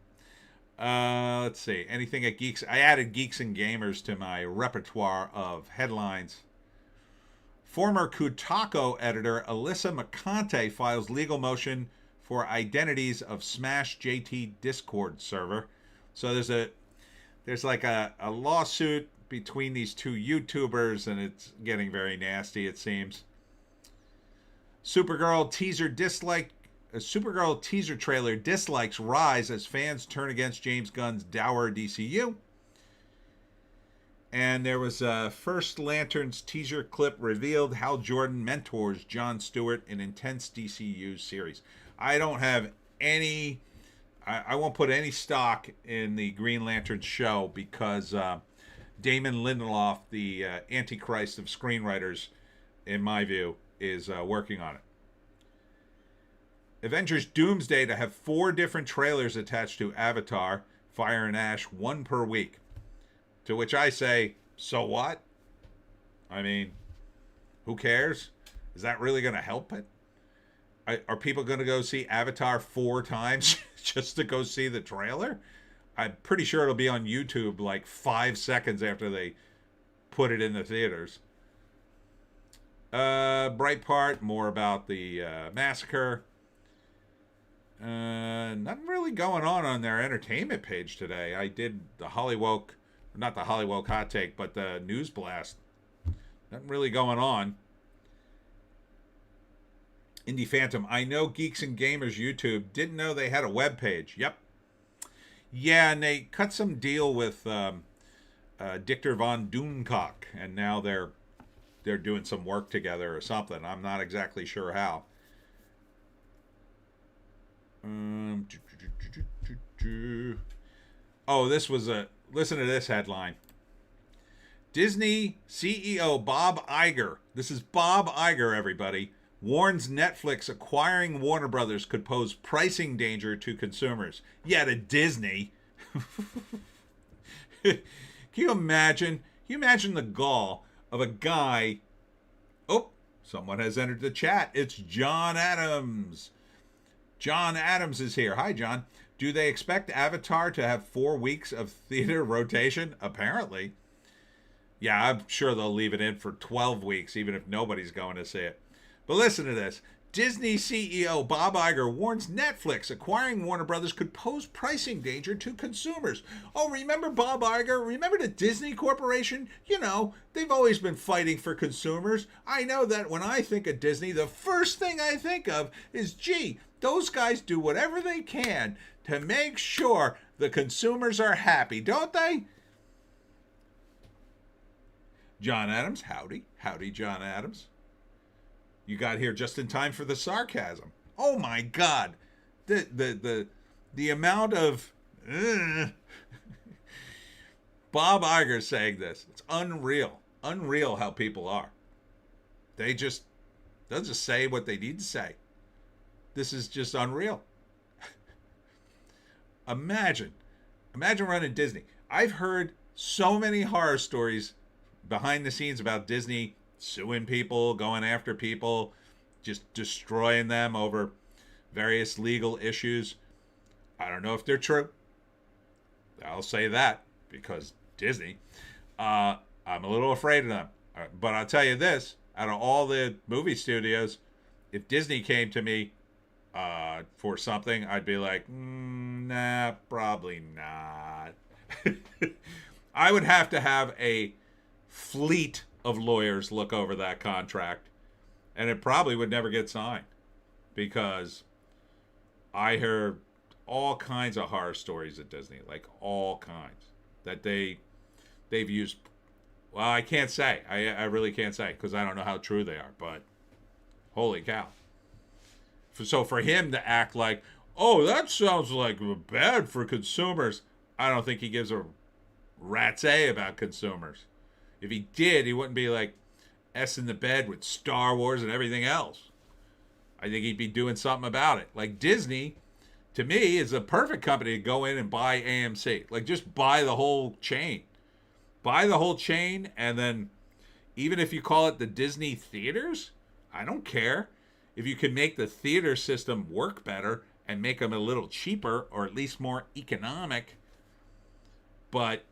Let's see. Anything at Geeks? I added Geeks and Gamers to my repertoire of headlines. Former Kotaku editor Alyssa McConte files legal motion for identities of Smash JT Discord server. So there's like a lawsuit between these 2 YouTubers, and it's getting very nasty, it seems. Supergirl teaser trailer dislikes rise as fans turn against James Gunn's dour DCU. And there was a First Lantern's teaser clip revealed Hal Jordan mentors Jon Stewart in intense DCU series. I don't have any... I won't put any stock in the Green Lantern show because Damon Lindelof, the Antichrist of screenwriters, in my view, is working on it. Avengers Doomsday to have 4 different trailers attached to Avatar, Fire and Ash, 1 per week. To which I say, so what? I mean, who cares? Is that really going to help it? Are people going to go see Avatar 4 times just to go see the trailer? I'm pretty sure it'll be on YouTube like 5 seconds after they put it in the theaters. Breitbart, more about the massacre. Nothing really going on their entertainment page today. I did the Hollywoke, not the Hollywoke hot take, but the news blast. Nothing really going on. Indie Phantom, I know Geeks and Gamers YouTube. Didn't know they had a web page. Yep. Yeah, and they cut some deal with Dictor von Doomcock, and now they're doing some work together or something. I'm not exactly sure how. Oh, this was listen to this headline. Disney CEO Bob Iger, this is Bob Iger, everybody, warns Netflix acquiring Warner Brothers could pose pricing danger to consumers. Yeah, to Disney. Can you imagine? Can you imagine the gall of a guy? Oh, someone has entered the chat. It's John Adams. John Adams is here. Hi, John. Do they expect Avatar to have 4 weeks of theater rotation? Apparently. Yeah, I'm sure they'll leave it in for 12 weeks, even if nobody's going to see it. But listen to this. Disney CEO Bob Iger warns Netflix acquiring Warner Brothers could pose pricing danger to consumers. Oh, remember Bob Iger? Remember the Disney Corporation? You know, they've always been fighting for consumers. I know that when I think of Disney, the first thing I think of is, gee, those guys do whatever they can to make sure the consumers are happy, don't they? John Adams, howdy. Howdy, John Adams. You got here just in time for the sarcasm. Oh my God, the amount of Bob Iger saying this. It's unreal. Unreal how people are. They'll just say what they need to say. This is just unreal. Imagine running Disney. I've heard so many horror stories behind the scenes about Disney suing people, going after people, just destroying them over various legal issues. I don't know if they're true. I'll say that because Disney. I'm a little afraid of them. But I'll tell you this, out of all the movie studios, if Disney came to me for something, I'd be like, nah, probably not. I would have to have a fleet of lawyers look over that contract, and it probably would never get signed because I heard all kinds of horror stories at Disney, like all kinds, that they've used. Well, I can't say. I really can't say because I don't know how true they are, but holy cow. So for him to act like, oh, that sounds like bad for consumers, I don't think he gives a rat's A about consumers. If he did, he wouldn't be like in the bed with Star Wars and everything else. I think he'd be doing something about it. Like Disney, to me, is a perfect company to go in and buy AMC. Like just buy the whole chain. Buy the whole chain, and then even if you call it the Disney theaters, I don't care. If you can make the theater system work better and make them a little cheaper or at least more economic. But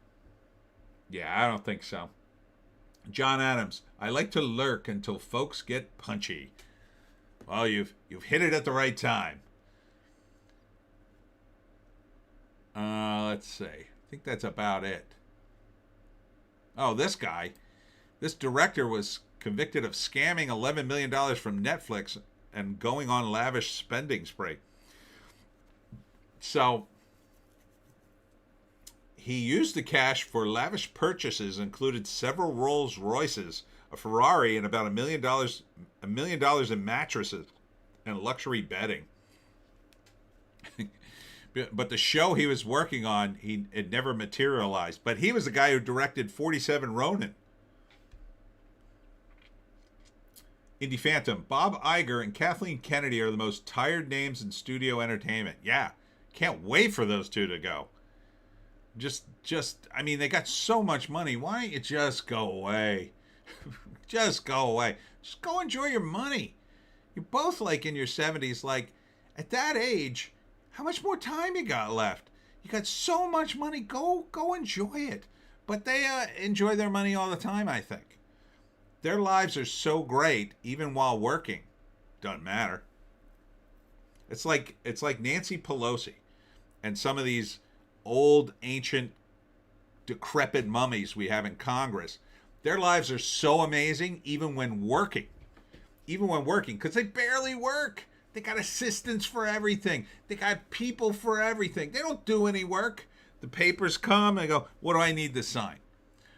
yeah, I don't think so. John Adams, I like to lurk until folks get punchy. Well, you've hit it at the right time. Let's see. I think that's about it. Oh, this director was convicted of scamming $11 million from Netflix and going on lavish spending spree. So he used the cash for lavish purchases, included several Rolls Royces, a Ferrari, and about $1 million in mattresses and luxury bedding. But the show he was working on, it never materialized. But he was the guy who directed 47 Ronin. Indie Phantom, Bob Iger and Kathleen Kennedy are the most tired names in studio entertainment. Yeah, can't wait for those two to go. I mean, they got so much money. Why don't you just go away? Just go away. Just go enjoy your money. You're both like in your 70s. Like, at that age, how much more time you got left? You got so much money. Go enjoy it. But they enjoy their money all the time, I think. Their lives are so great, even while working. Doesn't matter. It's like Nancy Pelosi and some of these old, ancient, decrepit mummies we have in Congress. Their lives are so amazing, even when working. Even when working, because they barely work. They got assistants for everything. They got people for everything. They don't do any work. The papers come and go, what do I need to sign?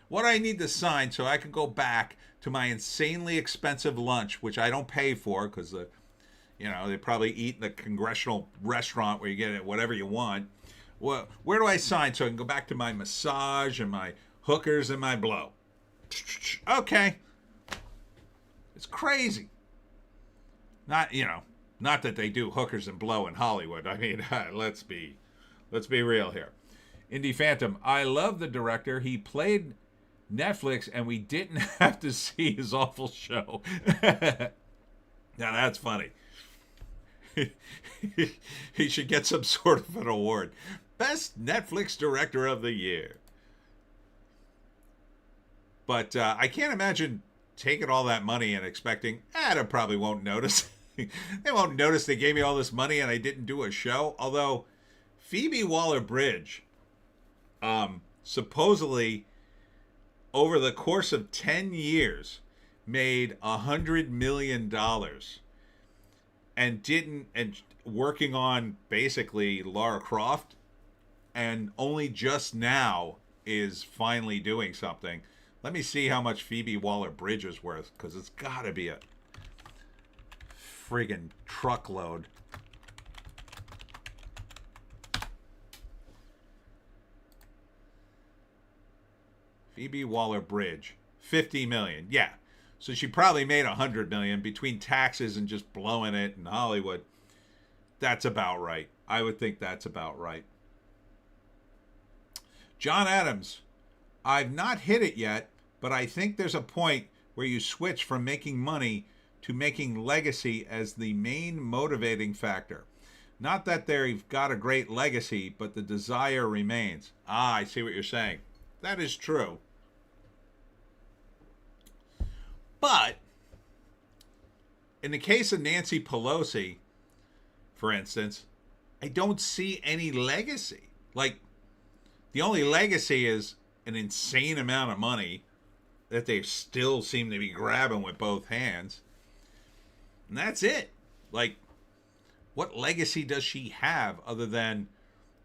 What do I need to sign so I can go back to my insanely expensive lunch, which I don't pay for because they probably eat in the congressional restaurant where you get it whatever you want. Well, where do I sign so I can go back to my massage and my hookers and my blow? Okay. It's crazy. Not that they do hookers and blow in Hollywood. I mean, let's be real here. Indie Phantom, I love the director. He played Netflix and we didn't have to see his awful show. Now that's funny. He should get some sort of an award. Best Netflix Director of the Year. But I can't imagine taking all that money and expecting, they probably won't notice. They won't notice they gave me all this money and I didn't do a show. Although Phoebe Waller-Bridge supposedly over the course of 10 years made $100 million and working on basically Lara Croft, and only just now is finally doing something. Let me see how much Phoebe Waller-Bridge is worth, because it's got to be a friggin' truckload. Phoebe Waller-Bridge, 50 million. Yeah. So she probably made 100 million between taxes and just blowing it in Hollywood. That's about right. I would think that's about right. John Adams, I've not hit it yet, but I think there's a point where you switch from making money to making legacy as the main motivating factor. Not that they've got a great legacy, but the desire remains. Ah, I see what you're saying. That is true. But in the case of Nancy Pelosi, for instance, I don't see any legacy. Like, the only legacy is an insane amount of money that they still seem to be grabbing with both hands. And that's it. Like, what legacy does she have other than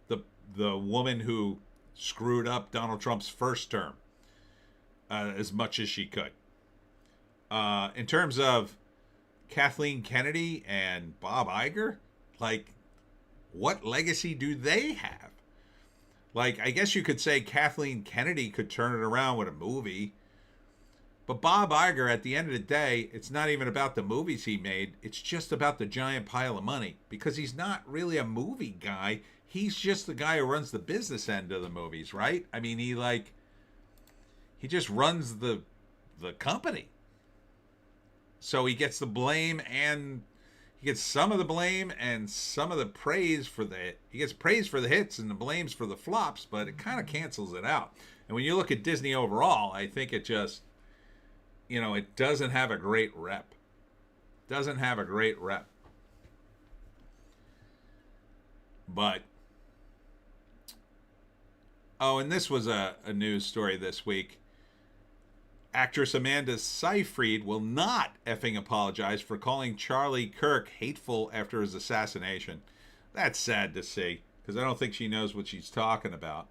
the woman who screwed up Donald Trump's first term as much as she could? In terms of Kathleen Kennedy and Bob Iger, like, what legacy do they have? Like, I guess you could say Kathleen Kennedy could turn it around with a movie. But Bob Iger, at the end of the day, it's not even about the movies he made. It's just about the giant pile of money. Because he's not really a movie guy. He's just the guy who runs the business end of the movies, right? I mean, he just runs the company. So he gets the blame, and he gets some of the blame and some of the praise for he gets praise for the hits and the blames for the flops, but it kind of cancels it out. And when you look at Disney overall, I think it just, it doesn't have a great rep. Doesn't have a great rep. But, and this was a news story this week. Actress Amanda Seyfried will not effing apologize for calling Charlie Kirk hateful after his assassination. That's sad to see, because I don't think she knows what she's talking about.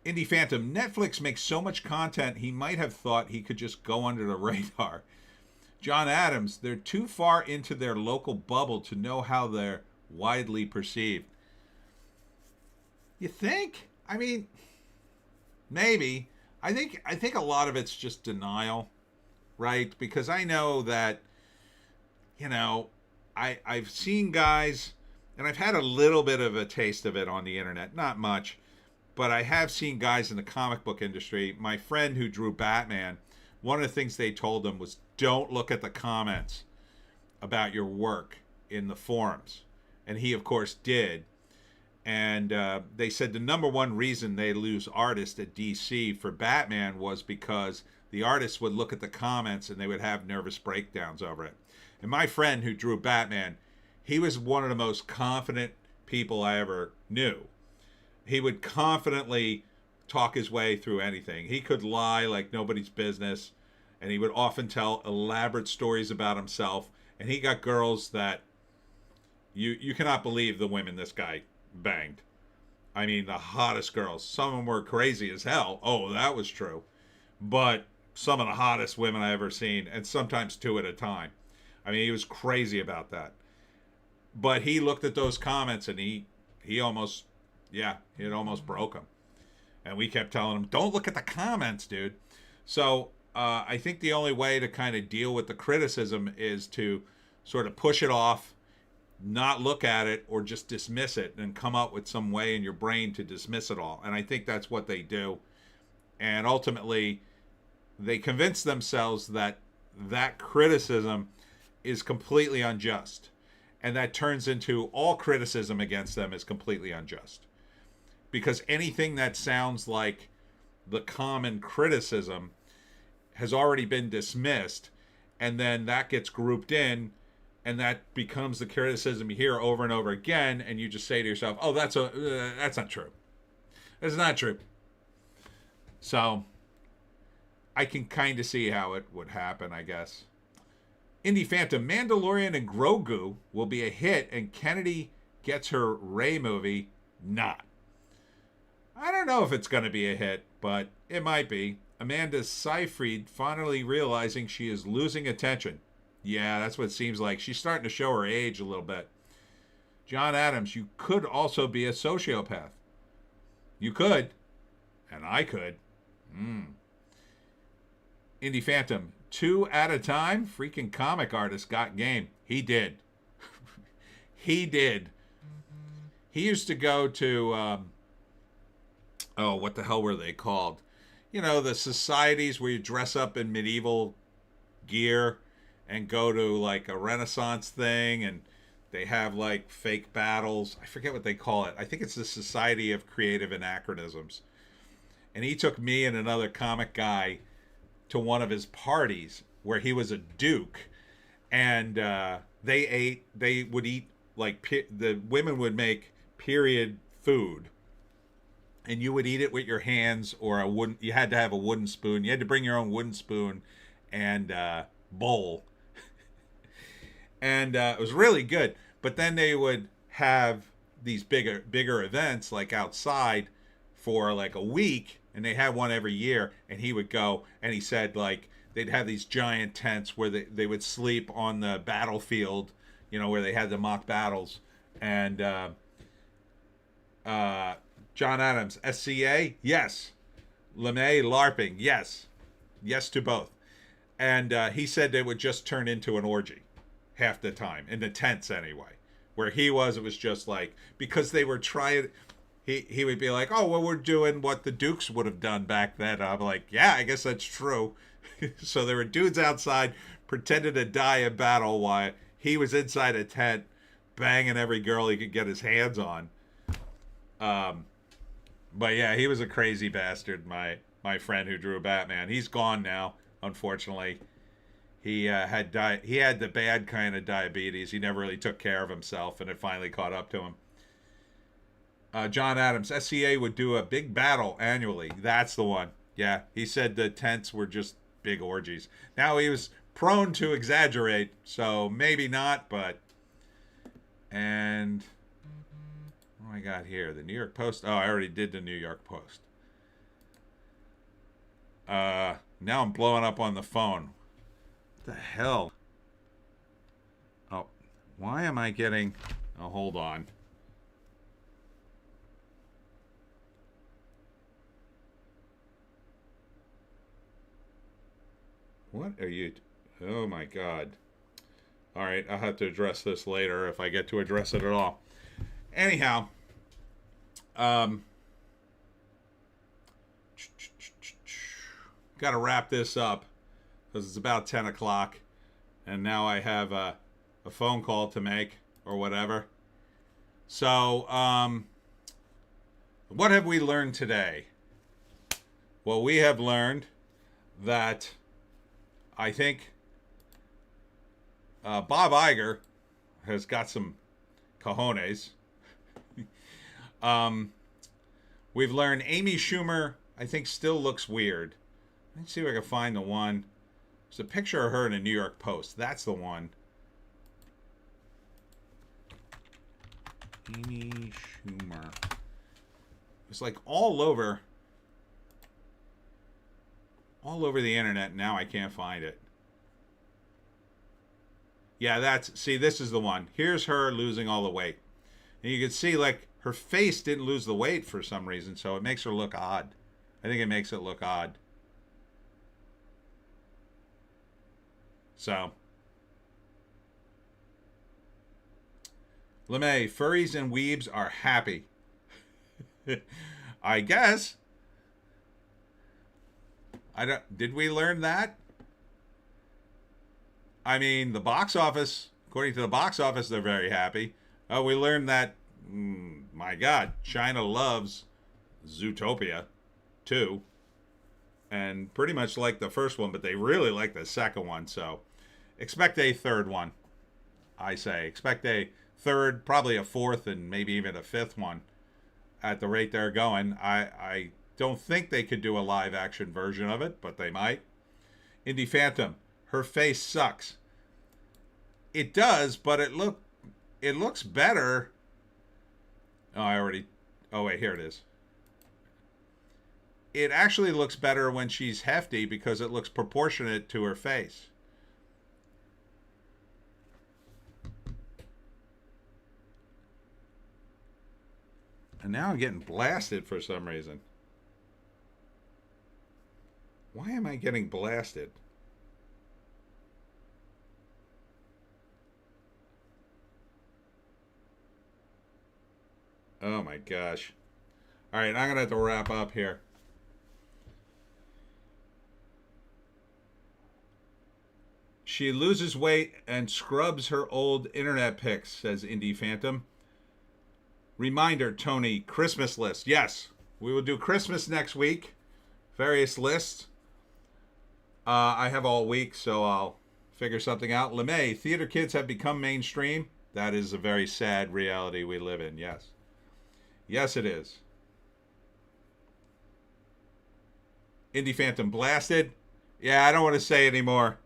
Indie Phantom, Netflix makes so much content he might have thought he could just go under the radar. John Adams, they're too far into their local bubble to know how they're widely perceived. You think? I mean, maybe. I think a lot of it's just denial, right? Because I know that, I've seen guys, and I've had a little bit of a taste of it on the internet, not much, but I have seen guys in the comic book industry. My friend who drew Batman, one of the things they told him was, don't look at the comments about your work in the forums. And he, of course, did. And they said the number one reason they lose artists at DC for Batman was because the artists would look at the comments and they would have nervous breakdowns over it. And my friend who drew Batman, he was one of the most confident people I ever knew. He would confidently talk his way through anything. He could lie like nobody's business, and he would often tell elaborate stories about himself. And he got girls that you cannot believe the women this guy banged. I mean, the hottest girls. Some of them were crazy as hell. Oh, that was true. But some of the hottest women I ever seen, and sometimes two at a time. I mean, he was crazy about that. But he looked at those comments and he almost, it almost broke him. And we kept telling him, don't look at the comments, dude. So I think the only way to kind of deal with the criticism is to sort of push it off, not look at it, or just dismiss it and come up with some way in your brain to dismiss it all. And I think that's what they do. And ultimately, they convince themselves that that criticism is completely unjust. And that turns into all criticism against them is completely unjust. Because anything that sounds like the common criticism has already been dismissed. And then that gets grouped in. And that becomes the criticism you hear over and over again, and you just say to yourself, "Oh, that's not true. That's not true." So, I can kind of see how it would happen, I guess. Indie Phantom, Mandalorian and Grogu will be a hit, and Kennedy gets her Rey movie not. I don't know if it's going to be a hit, but it might be. Amanda Seyfried finally realizing she is losing attention. Yeah, that's what it seems like. She's starting to show her age a little bit. John Adams, you could also be a sociopath. You could. And I could. Indie Phantom, 2 at a time? Freaking comic artist got game. He did. He did. He used to go to, oh, what the hell were they called? You know, the societies where you dress up in medieval gear and go to like a Renaissance thing, and they have like fake battles. I forget what they call it. I think it's the Society of Creative Anachronisms. And he took me and another comic guy to one of his parties where he was a duke, and they would eat like the women would make period food, and you would eat it with your hands or a wooden. You had to have a wooden spoon. You had to bring your own wooden spoon and bowl, and it was really good. But then they would have these bigger events like outside for like a week, and they had one every year. And he would go, and he said like they'd have these giant tents where they would sleep on the battlefield, you know, where they had the mock battles. And John Adams, SCA, yes. LeMay, LARPing, yes. Yes to both. And he said they would just turn into an orgy half the time, in the tents anyway. Where he was, it was just like, because they were trying, he would be like, oh, well, we're doing what the Dukes would have done back then. I'm like, yeah, I guess that's true. So there were dudes outside pretending to die in battle while he was inside a tent banging every girl he could get his hands on. But yeah, he was a crazy bastard, my friend who drew Batman. He's gone now, unfortunately. He had the bad kind of diabetes. He never really took care of himself, and it finally caught up to him. John Adams, SCA would do a big battle annually. That's the one. Yeah, he said the tents were just big orgies. Now, he was prone to exaggerate, so maybe not, but... And... what do I got here? The New York Post. Oh, I already did the New York Post. Now I'm blowing up on the phone. What the hell? Oh, why am I getting... oh, hold on. What are you... oh my god. Alright, I'll have to address this later if I get to address it at all. Anyhow, got to wrap this up because it's about 10 o'clock, and now I have a phone call to make or whatever. So, what have we learned today? Well, we have learned that I think Bob Iger has got some cojones. We've learned Amy Schumer, I think, still looks weird. Let's see if I can find the one. There's a picture of her in a New York Post. That's the one. Amy Schumer. It's like all over the internet. Now I can't find it. Yeah, see, this is the one. Here's her losing all the weight. And you can see, like, her face didn't lose the weight for some reason, so it makes her look odd. I think it makes it look odd. So. LeMay, furries and weebs are happy. I guess. Did we learn that? I mean, the box office, according to the box office, they're very happy. Oh, we learned that, my God, China loves Zootopia, too. And pretty much like the first one, but they really like the second one. So expect a third one, I say. Expect a third, probably a fourth, and maybe even a fifth one at the rate they're going. I don't think they could do a live action version of it, but they might. Indie Phantom, her face sucks. It does, but it looks better. Oh, wait, here it is. It actually looks better when she's hefty because it looks proportionate to her face. And now I'm getting blasted for some reason. Why am I getting blasted? Oh my gosh. All right, I'm going to have to wrap up here. She loses weight and scrubs her old internet pics, says Indie Phantom. Reminder, Tony, Christmas list. Yes, we will do Christmas next week. Various lists. I have all week, so I'll figure something out. LeMay, theater kids have become mainstream. That is a very sad reality we live in, yes. Yes, it is. Indie Phantom blasted. Yeah, I don't want to say anymore.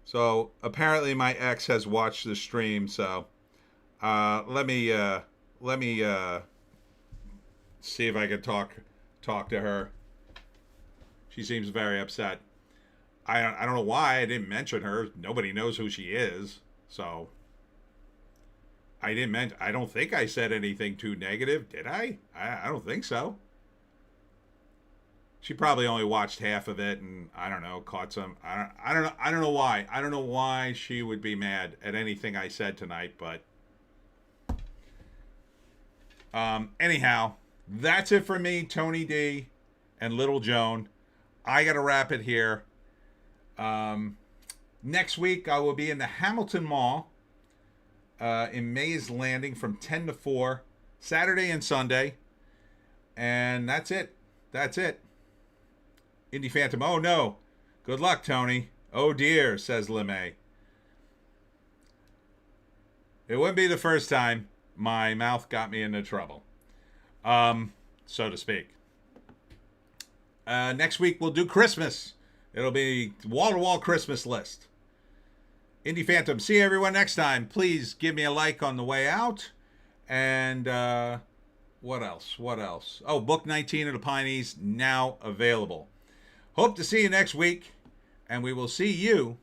So apparently my ex has watched the stream, so let me see if I can talk to her. She seems very upset. I don't know why I didn't mention her. Nobody knows who she is, so I don't think I said anything too negative, did I? I don't think so. She probably only watched half of it, and I don't know, caught some. I don't know. I don't know why. I don't know why she would be mad at anything I said tonight. But anyhow, that's it for me, Tony D, and Little Joan. I got to wrap it here. Next week I will be in the Hamilton Mall in Mays Landing from 10 to 4, Saturday and Sunday, and that's it. That's it. Indie Phantom, oh no. Good luck, Tony. Oh dear, says LeMay. It wouldn't be the first time my mouth got me into trouble. So to speak. Next week we'll do Christmas. It'll be wall-to-wall Christmas list. Indie Phantom, see everyone next time. Please give me a like on the way out. And what else? What else? Oh, book 19 of the Pineys now available. Hope to see you next week, and we will see you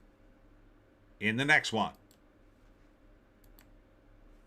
in the next one.